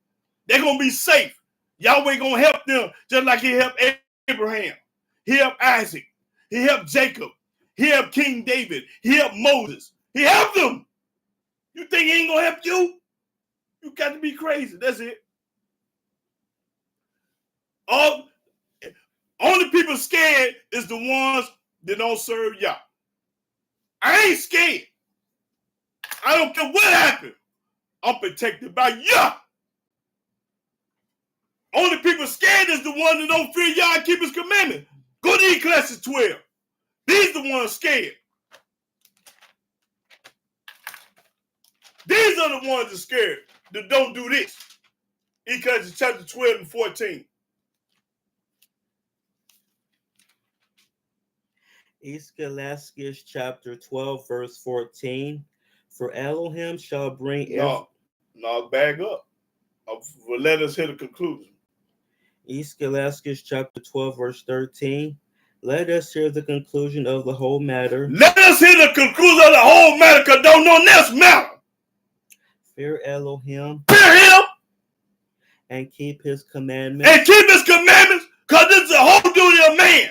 They're gonna be safe. Yahweh gonna help them just like he helped Abraham. He helped Isaac. He helped Jacob. He helped King David. He helped Moses. He helped them. You think he ain't gonna help you? You got to be crazy. That's it. Only people scared is the ones that don't serve Yah. I ain't scared. I don't care what happened. I'm protected by Yah. Only people scared is the ones that don't fear Yah and keep his commandment. Go to Ecclesiastes 12. These are the ones scared. These are the ones that are scared that don't do this. Ecclesiastes chapter 12 and 14. Ecclesiastes chapter 12, verse 14. For Elohim shall bring... No, back up. Let us hear the conclusion. Ecclesiastes chapter 12, verse 13. Let us hear the conclusion of the whole matter. Let us hear the conclusion of the whole matter, because don't know this matter. Fear Elohim. Fear him. And keep his commandments. And keep his commandments, because this is the whole duty of man.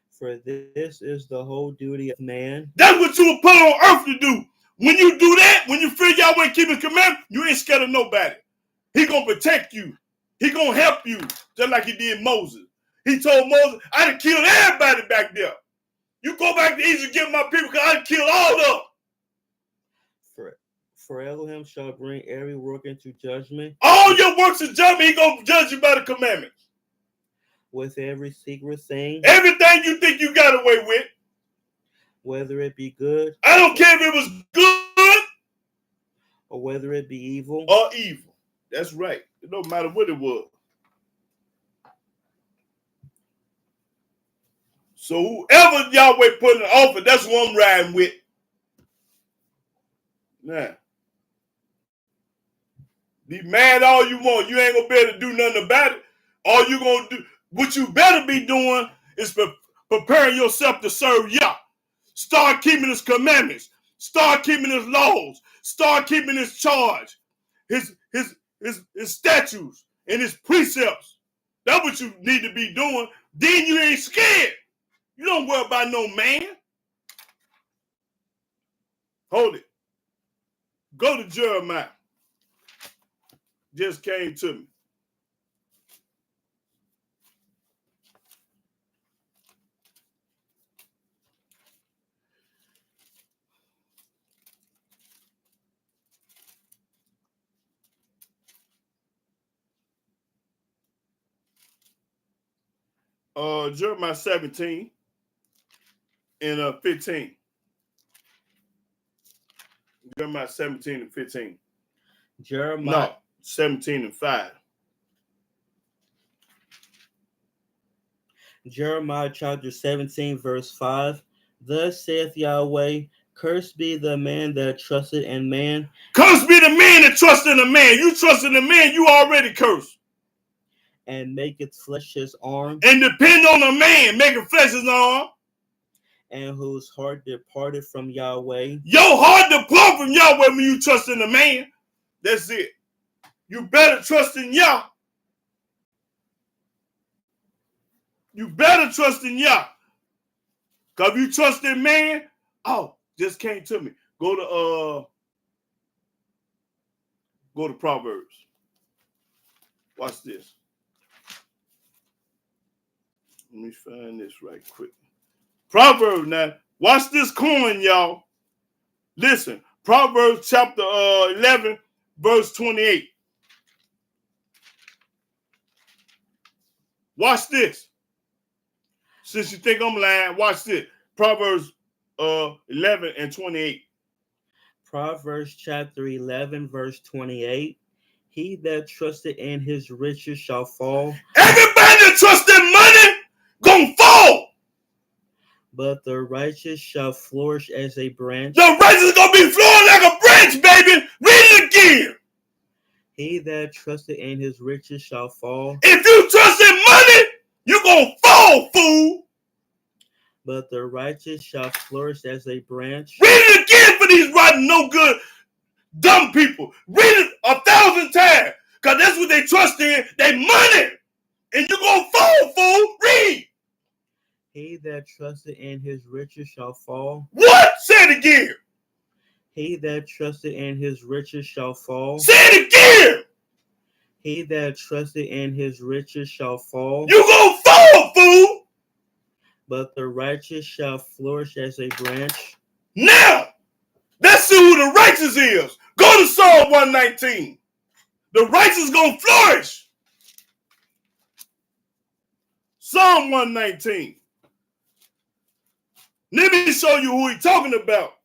For this is the whole duty of man. That's what you were put on earth to do. When you do that, when you fear Yahweh and keep his commandments, you ain't scared of nobody. He gonna protect you. He gonna help you, just like he did Moses. He told Moses, I done killed everybody back there. You go back to Egypt, get my people, because I done killed all of them. For Elohim shall bring every work into judgment. All your works of judgment, he gonna judge you by the commandments. With every secret thing. Everything you think you got away with. Whether it be good. I don't care if it was good. Or whether it be evil. Or evil. That's right. It don't matter what it was. So whoever Yahweh put in the office, that's who I'm riding with. Now, be mad all you want. You ain't gonna be able to do nothing about it. All you gonna do, what you better be doing is preparing yourself to serve Yah. Start keeping his commandments. Start keeping his laws. Start keeping his charge, his statutes and his precepts. That's what you need to be doing. Then you ain't scared. You don't worry about no man. Hold it. Go to Jeremiah. Just came to me. Jeremiah 17 and 15. Jeremiah 17 and 15. Jeremiah. No, 17 and 5. Jeremiah chapter 17, verse 5. Thus saith Yahweh, cursed be the man that trusted in man. Cursed be the man that trusted in a man. You trust in a man, you already cursed. And maketh flesh his arm. And depend on a man making flesh his arm. And whose heart departed from Yahweh. Your heart depart from Yahweh when you trust in a man. That's it. You better trust in Yah. You better trust in Yah. Because if you trust in man, just came to me. Go to Proverbs. Watch this. Let me find this right quick. Proverbs now. Watch this coin, y'all. Listen. Proverbs chapter 11, verse 28. Watch this. Since you think I'm lying, watch this. Proverbs 11 and 28. Proverbs chapter 11, verse 28. He that trusted in his riches shall fall. Everybody that trusts in money gonna fall. But the righteous shall flourish as a branch. The righteous is gonna be flowing like a branch, baby. Read it again. He that trusted in his riches shall fall. If you trust in money, you're gonna fall, fool. But the righteous shall flourish as a branch. Read it again for these rotten, no good, dumb people. Read it 1,000 times. Because that's what they trust in. They money. And you're gonna fall, fool. Read. He that trusted in his riches shall fall. What? Say it again. He that trusted in his riches shall fall. Say it again. He that trusted in his riches shall fall. You gonna fall, fool. But the righteous shall flourish as a branch. Now, let's see who the righteous is. Go to Psalm 119. The righteous gonna flourish. Psalm 119. Let me show you who he's talking about.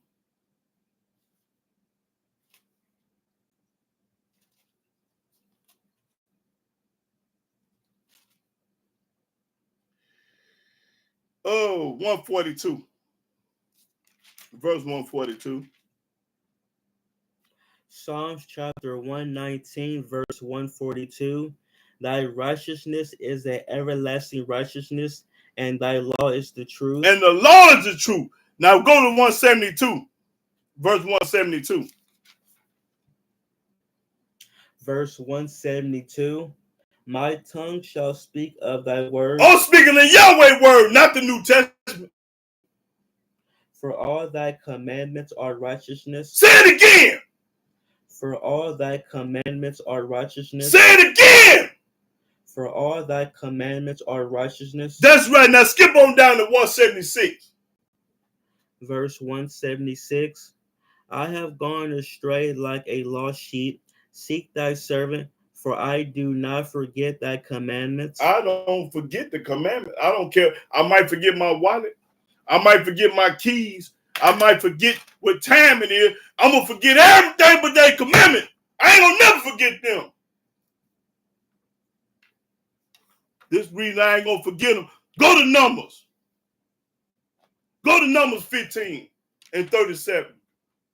Oh, 142. Verse 142. Psalms chapter 119, verse 142. Thy righteousness is an everlasting righteousness, and thy law is the truth. And the law is the truth. Now go to 172. Verse 172. Verse 172. My tongue shall speak of thy word. Oh, speaking the Yahweh word, not the New Testament. For all thy commandments are righteousness. Say it again. For all thy commandments are righteousness. Say it again. For all thy commandments are righteousness. That's right. Now skip on down to 176. Verse 176. I have gone astray like a lost sheep. Seek thy servant, for I do not forget thy commandments. I don't forget the commandment. I don't care. I might forget my wallet. I might forget my keys. I might forget what time it is. I'm going to forget everything but that commandment. I ain't going to never forget them. This reason I ain't going to forget them. Go to Numbers. Go to Numbers 15 and 37.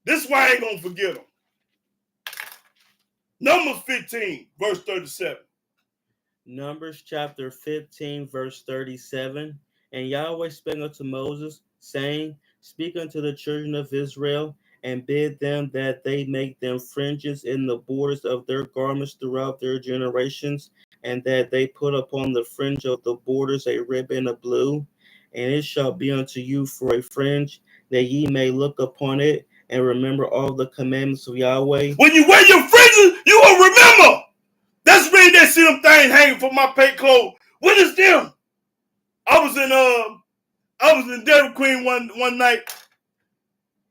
This is why I ain't going to forget them. Numbers 15, verse 37. Numbers chapter 15, verse 37. And Yahweh spake unto Moses, saying, Speak unto the children of Israel, and bid them that they make them fringes in the borders of their garments throughout their generations, and that they put upon the fringe of the borders a ribbon of blue. And it shall be unto you for a fringe, that ye may look upon it, and remember all the commandments of Yahweh. When you wear your fringes, you will remember. That's really that see them things hanging from my pay clothes. What is them? I was in Dairy Queen one night.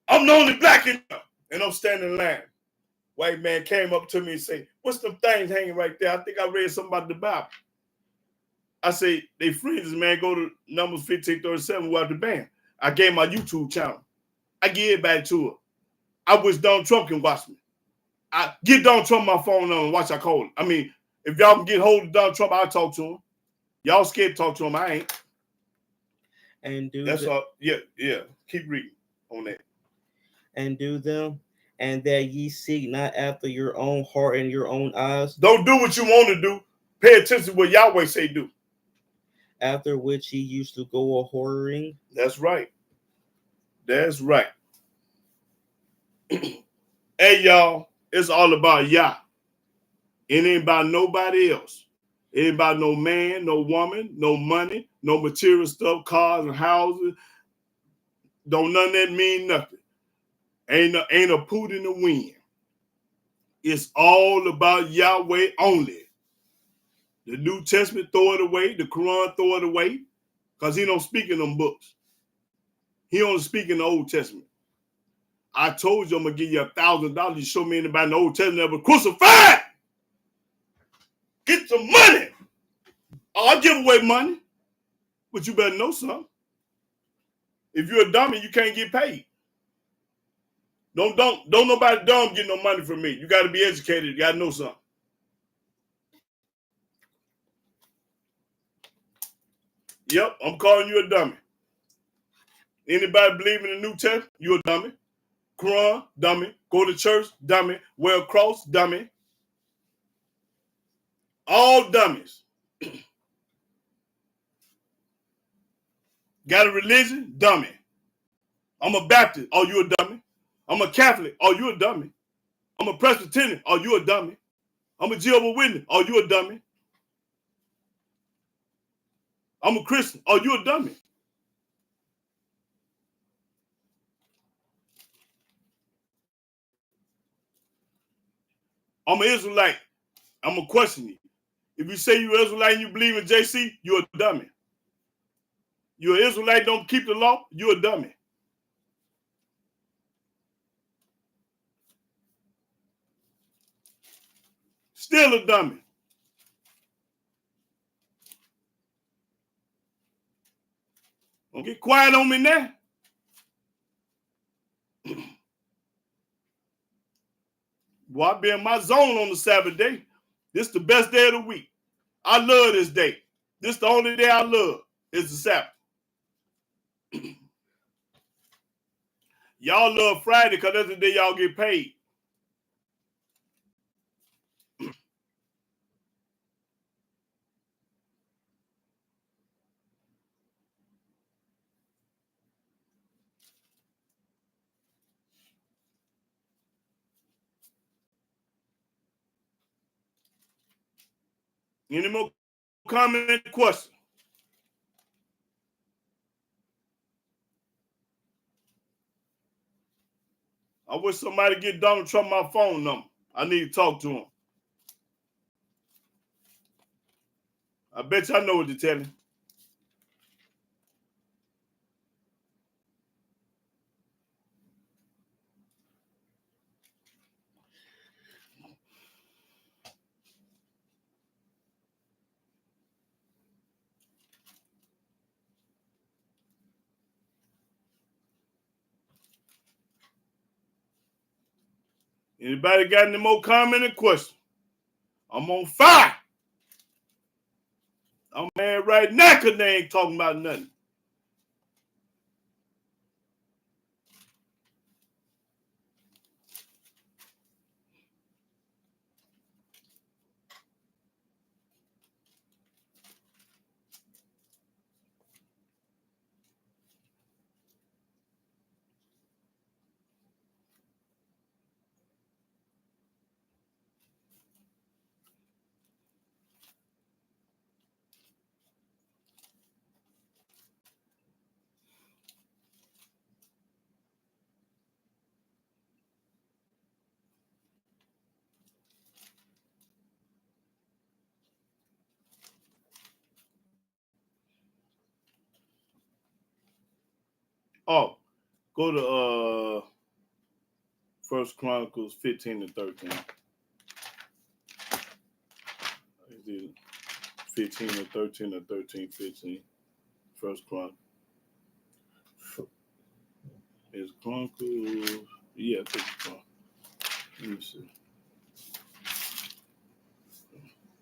I'm the only black in there, and I'm standing in line. White man came up to me and said, "What's them things hanging right there? I think I read something about the Bible." I say, they friends, man, go to Numbers 15:37, watch the band. I gave my YouTube channel. I give it back to her. I wish Donald Trump can watch me. I get Donald Trump my phone number and watch I call him. I mean, if y'all can get hold of Donald Trump, I'll talk to him. Y'all scared to talk to him, I ain't. And do that's all. Yeah. Keep reading on that. And do them, and that ye seek not after your own heart and your own eyes. Don't do what you want to do. Pay attention to what Yahweh say do. After which he used to go a whoring. That's right. That's right. Hey, y'all, it's all about Yah. It ain't about nobody else. It ain't about no man, no woman, no money, no material stuff, cars and houses. Don't none of that mean nothing. Ain't a poot in the wind. It's all about Yahweh only. The New Testament, throw it away. The Quran, throw it away. Because he don't speak in them books. He only speak in the Old Testament. I told you I'm going to give you $1,000. You show me anybody in the Old Testament that was crucified. Get some money. I'll give away money. But you better know something. If you're a dummy, you can't get paid. Don't nobody dumb get no money from me. You got to be educated. You got to know something. Yep, I'm calling you a dummy. Anybody believe in the New Testament, you a dummy. Quran, dummy. Go to church, dummy. Wear a cross, dummy. All dummies. Got a religion, dummy. I'm a Baptist, oh, you a dummy. I'm a Catholic, oh, you a dummy. I'm a Presbyterian, oh, you a dummy. I'm a Jehovah's Witness, oh, you a dummy. I'm a Christian, oh, you a dummy. I'm an Israelite. I'm going to question you. If you say you're Israelite and you believe in JC, you're a dummy. You're an Israelite, don't keep the law, you're a dummy. Still a dummy. Don't get quiet on me now. Boy, I be in my zone on the Sabbath day. This is the best day of the week. I love this day. This is the only day I love. Is the Sabbath. Y'all love Friday because that's the day y'all get paid. Any more comment, question? I wish somebody get Donald Trump my phone number. I need to talk to him. I bet you I know what to tell him. Anybody got any more comment and question? I'm on fire. I'm mad right now because they ain't talking about nothing. Oh, go to First Chronicles 15 and 13. 15 or 13 or 13, 15. First Chronicles. It's Chronicles. Yeah, I think it's Chronicles. Let me see.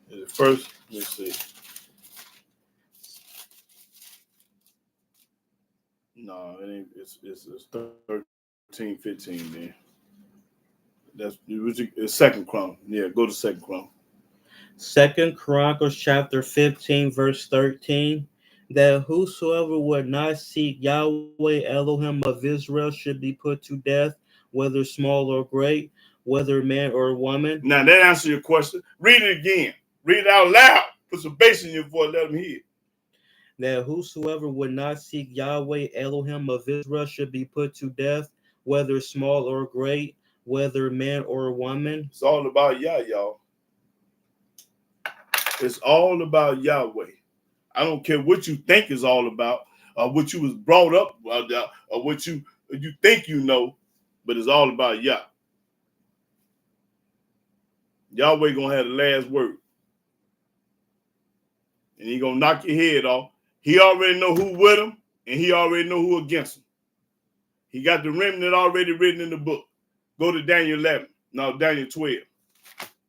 Is it first? Let's see. No, it ain't. It's 13, 15 then. It's Second Chronicle. Yeah, go to Second Chronicle. 2 Chronicles chapter 15, verse 13. That whosoever would not seek Yahweh Elohim of Israel should be put to death, whether small or great, whether man or woman. Now that answers your question. Read it again. Read it out loud. Put some bass in your voice. Let them hear it. That whosoever would not seek Yahweh Elohim of Israel should be put to death, whether small or great, whether man or woman. It's all about Yah, y'all. It's all about Yahweh. I don't care what you think is all about, or what you was brought up, or what you think you know, but it's all about Yah. Yahweh gonna have the last word, and he gonna knock your head off. He already know who with him, and he already know who against him. He got the remnant already written in the book. Go to Daniel 11. No, Daniel 12.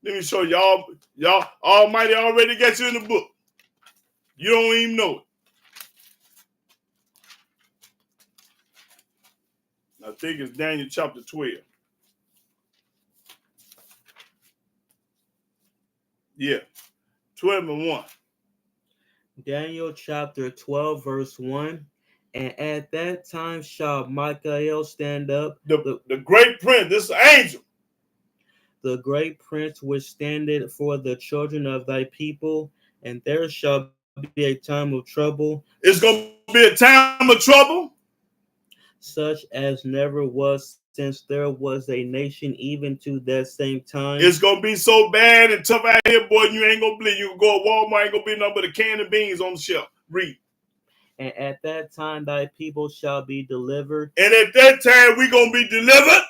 Let me show y'all. Y'all, Almighty already got you in the book. You don't even know it. I think it's Daniel chapter 12. Yeah, 12 and 1. Daniel chapter 12, verse 1. And at that time shall Michael stand up, The great prince, this angel. the great prince which standeth for the children of thy people, and there shall be a time of trouble. It's going to be a time of trouble, such as never was since there was a nation even to that same time. It's going to be so bad and tough out here, boy, you ain't going to believe. You can go to Walmart, ain't going to be nothing but a can of beans on the shelf. Read. And at that time thy people shall be delivered. And at that time we going to be delivered.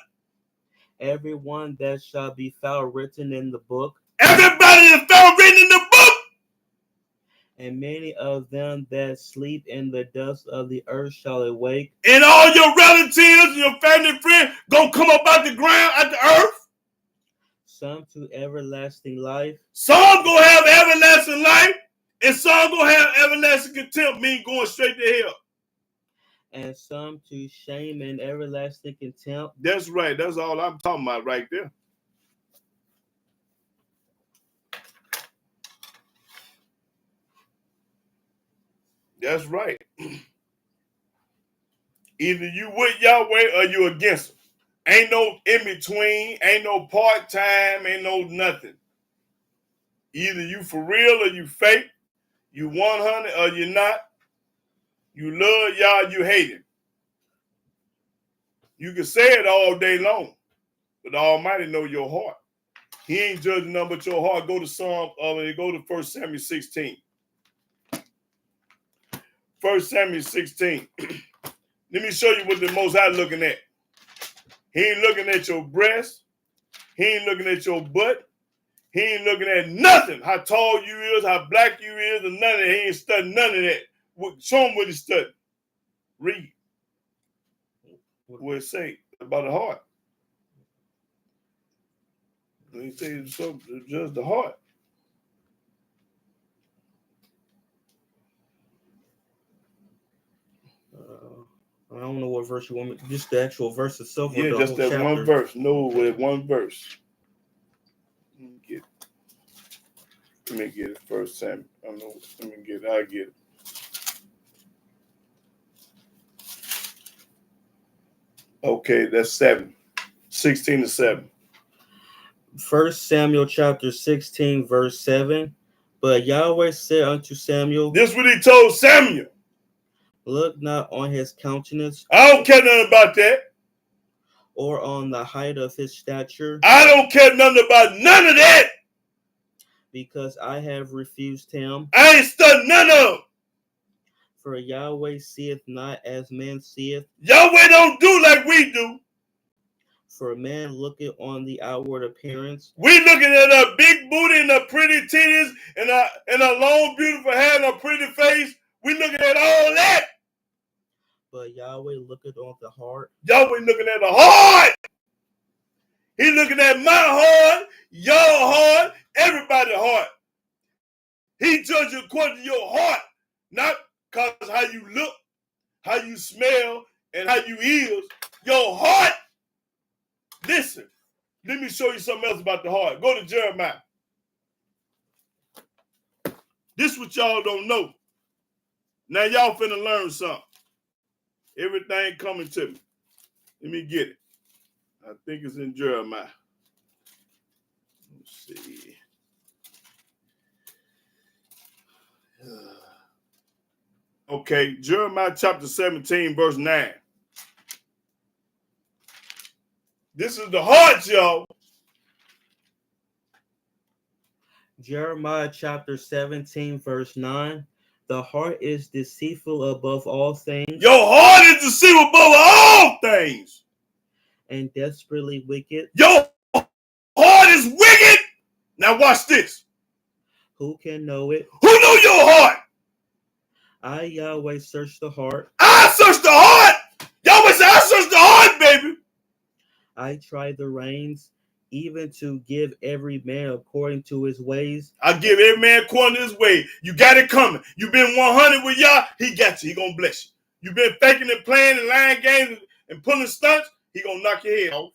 Everyone that shall be found written in the book. Everybody that found written in the book. And many of them that sleep in the dust of the earth shall awake. And all your relatives and your family and friends gonna come up out the ground, out the earth. Some to everlasting life. Some gonna have everlasting life. And some gonna have everlasting contempt, mean going straight to hell. And some to shame and everlasting contempt. That's right. That's all I'm talking about right there. That's right. Either you with Yahweh or you against him. Ain't no in between. Ain't no part time. Ain't no nothing. Either you for real or you fake. You 100 or you're not. You love Yah, you hate him. You can say it all day long, but the Almighty know your heart. He ain't judging nothing but your heart. Go to 1 Samuel 16. 1 Samuel 16. Let me show you what the Most High looking at. He ain't looking at your breast. He ain't looking at your butt. He ain't looking at nothing. How tall you is, how black you is, and none of that. He ain't studying none of that. Show him what he studied. Read. What it say about the heart. He say so just the heart. I don't know what verse you want me. Just the actual verse itself. Yeah, just that chapter? One verse. No, with one verse. Let me get it. 1 Samuel. I don't know. Let me get it. I'll get it. Okay, that's 7. 16 to 7. 1 Samuel chapter 16, verse 7. But Yahweh said unto Samuel, this is what he told Samuel. Look not on his countenance. I don't care nothing about that. Or on the height of his stature. I don't care nothing about none of that. Because I have refused him. I ain't studying none of them. For Yahweh seeth not as man seeth. Yahweh don't do like we do. For man looketh on the outward appearance, We looking at a big booty and a pretty titties and a long, beautiful hair and a pretty face. We looking at all that. but Yahweh looketh on the heart. Yahweh looking at the heart. He looking at my heart, your heart, everybody's heart. He judges according to your heart, not because how you look, how you smell, and how you is. Your heart. Listen, let me show you something else about the heart. Go to Jeremiah. This is what y'all don't know. Now y'all finna learn something. Everything coming to me. Let me get it. I think it's in Jeremiah. Let's see. Okay, Jeremiah chapter 17, verse 9. This is the heart, y'all. Jeremiah chapter 17, verse 9. The heart is deceitful above all things. Your heart is deceitful above all things. And desperately wicked. Your heart is wicked. Now watch this. Who can know it? Who know your heart? I, Yahweh, search the heart. I search the heart. Yahweh said, I search the heart, baby. I try the reins, even to give every man according to his ways. I give every man according to his way. You got it coming. You been 100 with Yah, he got you. He gonna bless you. You been faking and playing and lying games and pulling stunts, he gonna knock your head off.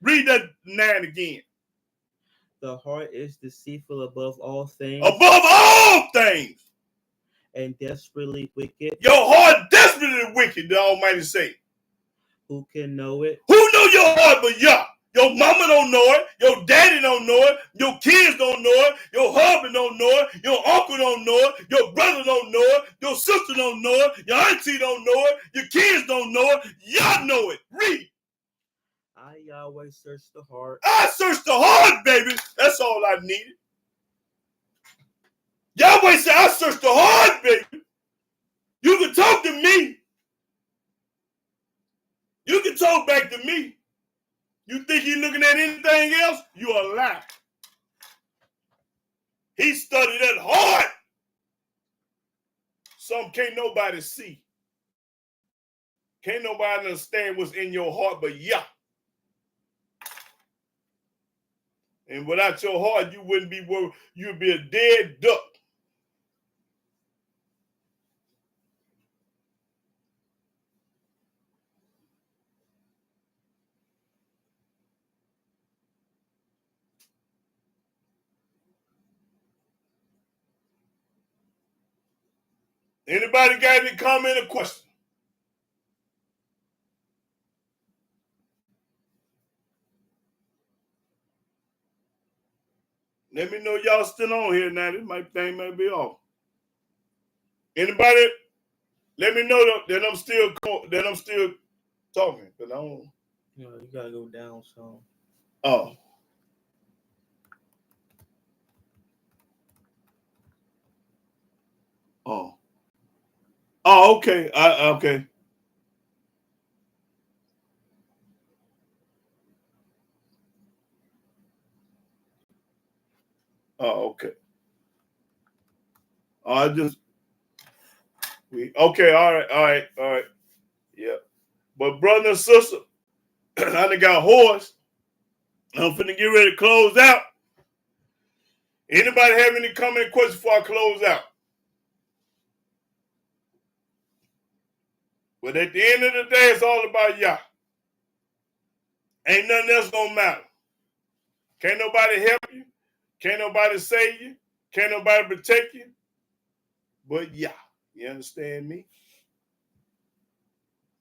Read that 9 again. The heart is deceitful above all things. Above all things. And desperately wicked. Your heart desperately wicked, the Almighty say. Who can know it? Who know your heart but Yah? Your mama don't know it. Your daddy don't know it. Your kids don't know it. Your husband don't know it. Your uncle don't know it. Your brother don't know it. Your sister don't know it. Your auntie don't know it. Your kids don't know it. Y'all know it. Read. I, Yahweh, search the heart. I searched the heart, baby. That's all I needed. Yahweh said, I searched the heart, baby. You can talk to me. You can talk back to me. You think he's looking at anything else? You are lying. He studied that hard. Some can't nobody see. Can't nobody understand what's in your heart but Yah. And without your heart, you wouldn't be worried. You'd be a dead duck. Anybody got any comment or question? Let me know y'all still on here now. This thing might be off. Anybody? Let me know that I'm still talking. Cause I don't. You know, you gotta go down some. Oh. Oh. Oh, okay. Okay. Oh, okay. Okay, all right. Yeah. But brother and sister, I done got hoarse. I'm finna get ready to close out. Anybody have any comment or questions before I close out? But at the end of the day, it's all about Yah. Ain't nothing else gonna matter. Can't nobody help you. Can't nobody save you. Can't nobody protect you. But Yah. You understand me?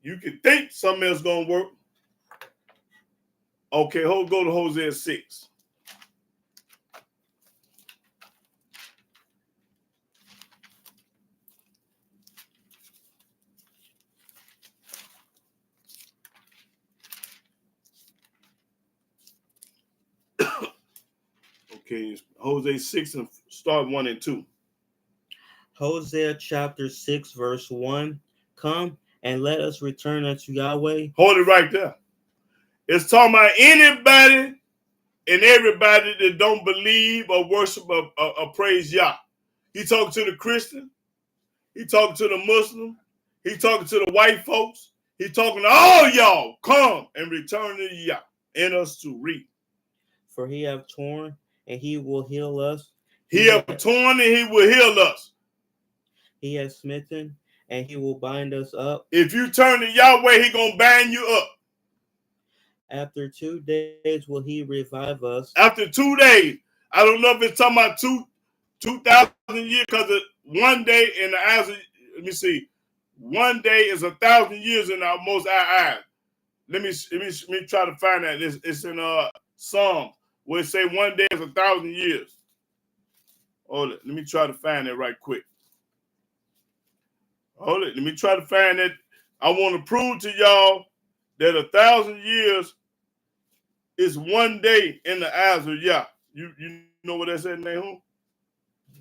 You can think something else gonna work. Okay, go to Hosea 6. Okay, Hosea 6 and start 1 and 2. Hosea chapter 6, verse 1. Come and let us return unto Yahweh. Hold it right there. It's talking about anybody and everybody that don't believe or worship or praise Yah. He talking to the Christian. He talking to the Muslim. He talking to the white folks. He talking to all y'all. Come and return to Yah and us to read. For he have torn, and he will heal us. He have torn, and he will heal us. He has smitten, and he will bind us up. If you turn to Yahweh, he gonna bind you up. After 2 days will he revive us. After 2 days. I don't know if it's talking about 2,000 years, because 1 day in the eyes of, let me see, 1 day is 1,000 years in our most eyes. Let me try to find that. It's in Psalms where it say 1 day is 1,000 years. Hold it. Let me try to find it right quick. Hold it. Let me try to find it. I want to prove to y'all that 1,000 years is 1 day in the eyes of Yah. You know what that said, Nahum?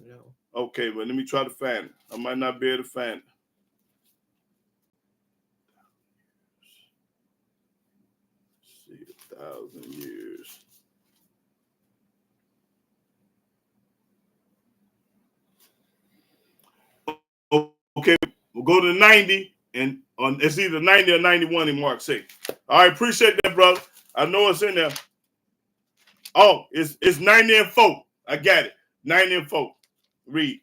No. Okay, but let me try to find it. I might not be able to find it. Let's see, 1,000 years. Okay, we'll go to 90, and it's either 90 or 91 in Mark 6. All right, appreciate that, brother. I know it's in there. Oh, it's 90 and 4. I got it. 90 and 4. Read.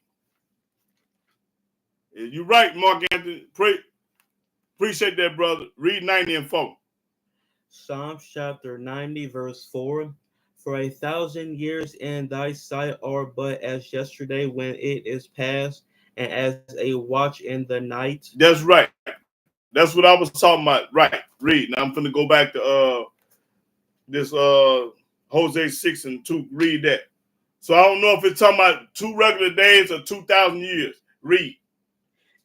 You're right, Mark Anthony. Appreciate that, brother. Read 90 and 4. Psalms chapter 90, verse 4. For 1,000 years in thy sight are but as yesterday when it is past, and as a watch in the night. That's right. That's what I was talking about. Right. Read. Now I'm going to go back to this Hosea 6 and 2. Read that. So I don't know if it's talking about 2 regular days or 2,000 years. Read.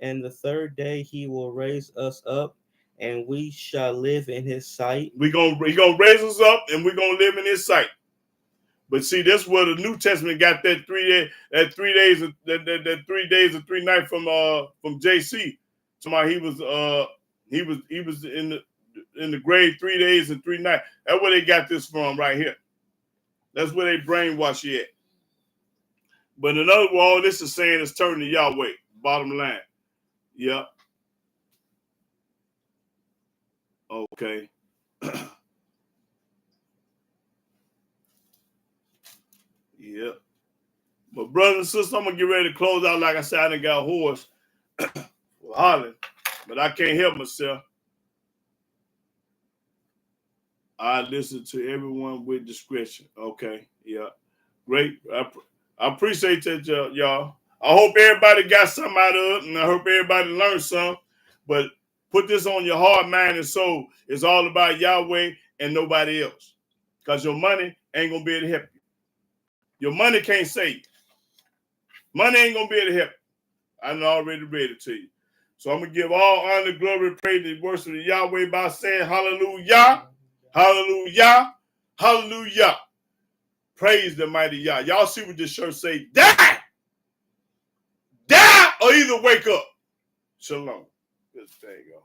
And the third day he will raise us up, and we shall live in his sight. He gonna raise us up, and we're gonna live in his sight. But see, that's where the New Testament got that 3 days, that 3 days, that 3 days and 3 nights from JC. Somebody he was in the grave 3 days and 3 nights. That's where they got this from right here. That's where they brainwash you at. But in other words, all this is saying is turning to Yahweh. Bottom line. Yep. Okay. Yep. But brothers and sisters, I'm gonna get ready to close out. Like I said, I done got hoarse hollering, but I can't help myself. I listen to everyone with discretion. Okay. Yeah. Great. I appreciate that, y'all. I hope everybody got something out of it, and I hope everybody learned some. But put this on your heart, mind, and soul. It's all about Yahweh and nobody else. Because your money ain't going to be able to help you. Your money can't save you. Money ain't going to be able to help you. I already read it to you. So I'm going to give all honor, glory, praise, and worship to Yahweh by saying hallelujah, hallelujah, hallelujah. Praise the mighty Yah. Y'all see what this shirt say? Die! Die or either wake up. Shalom. There you go.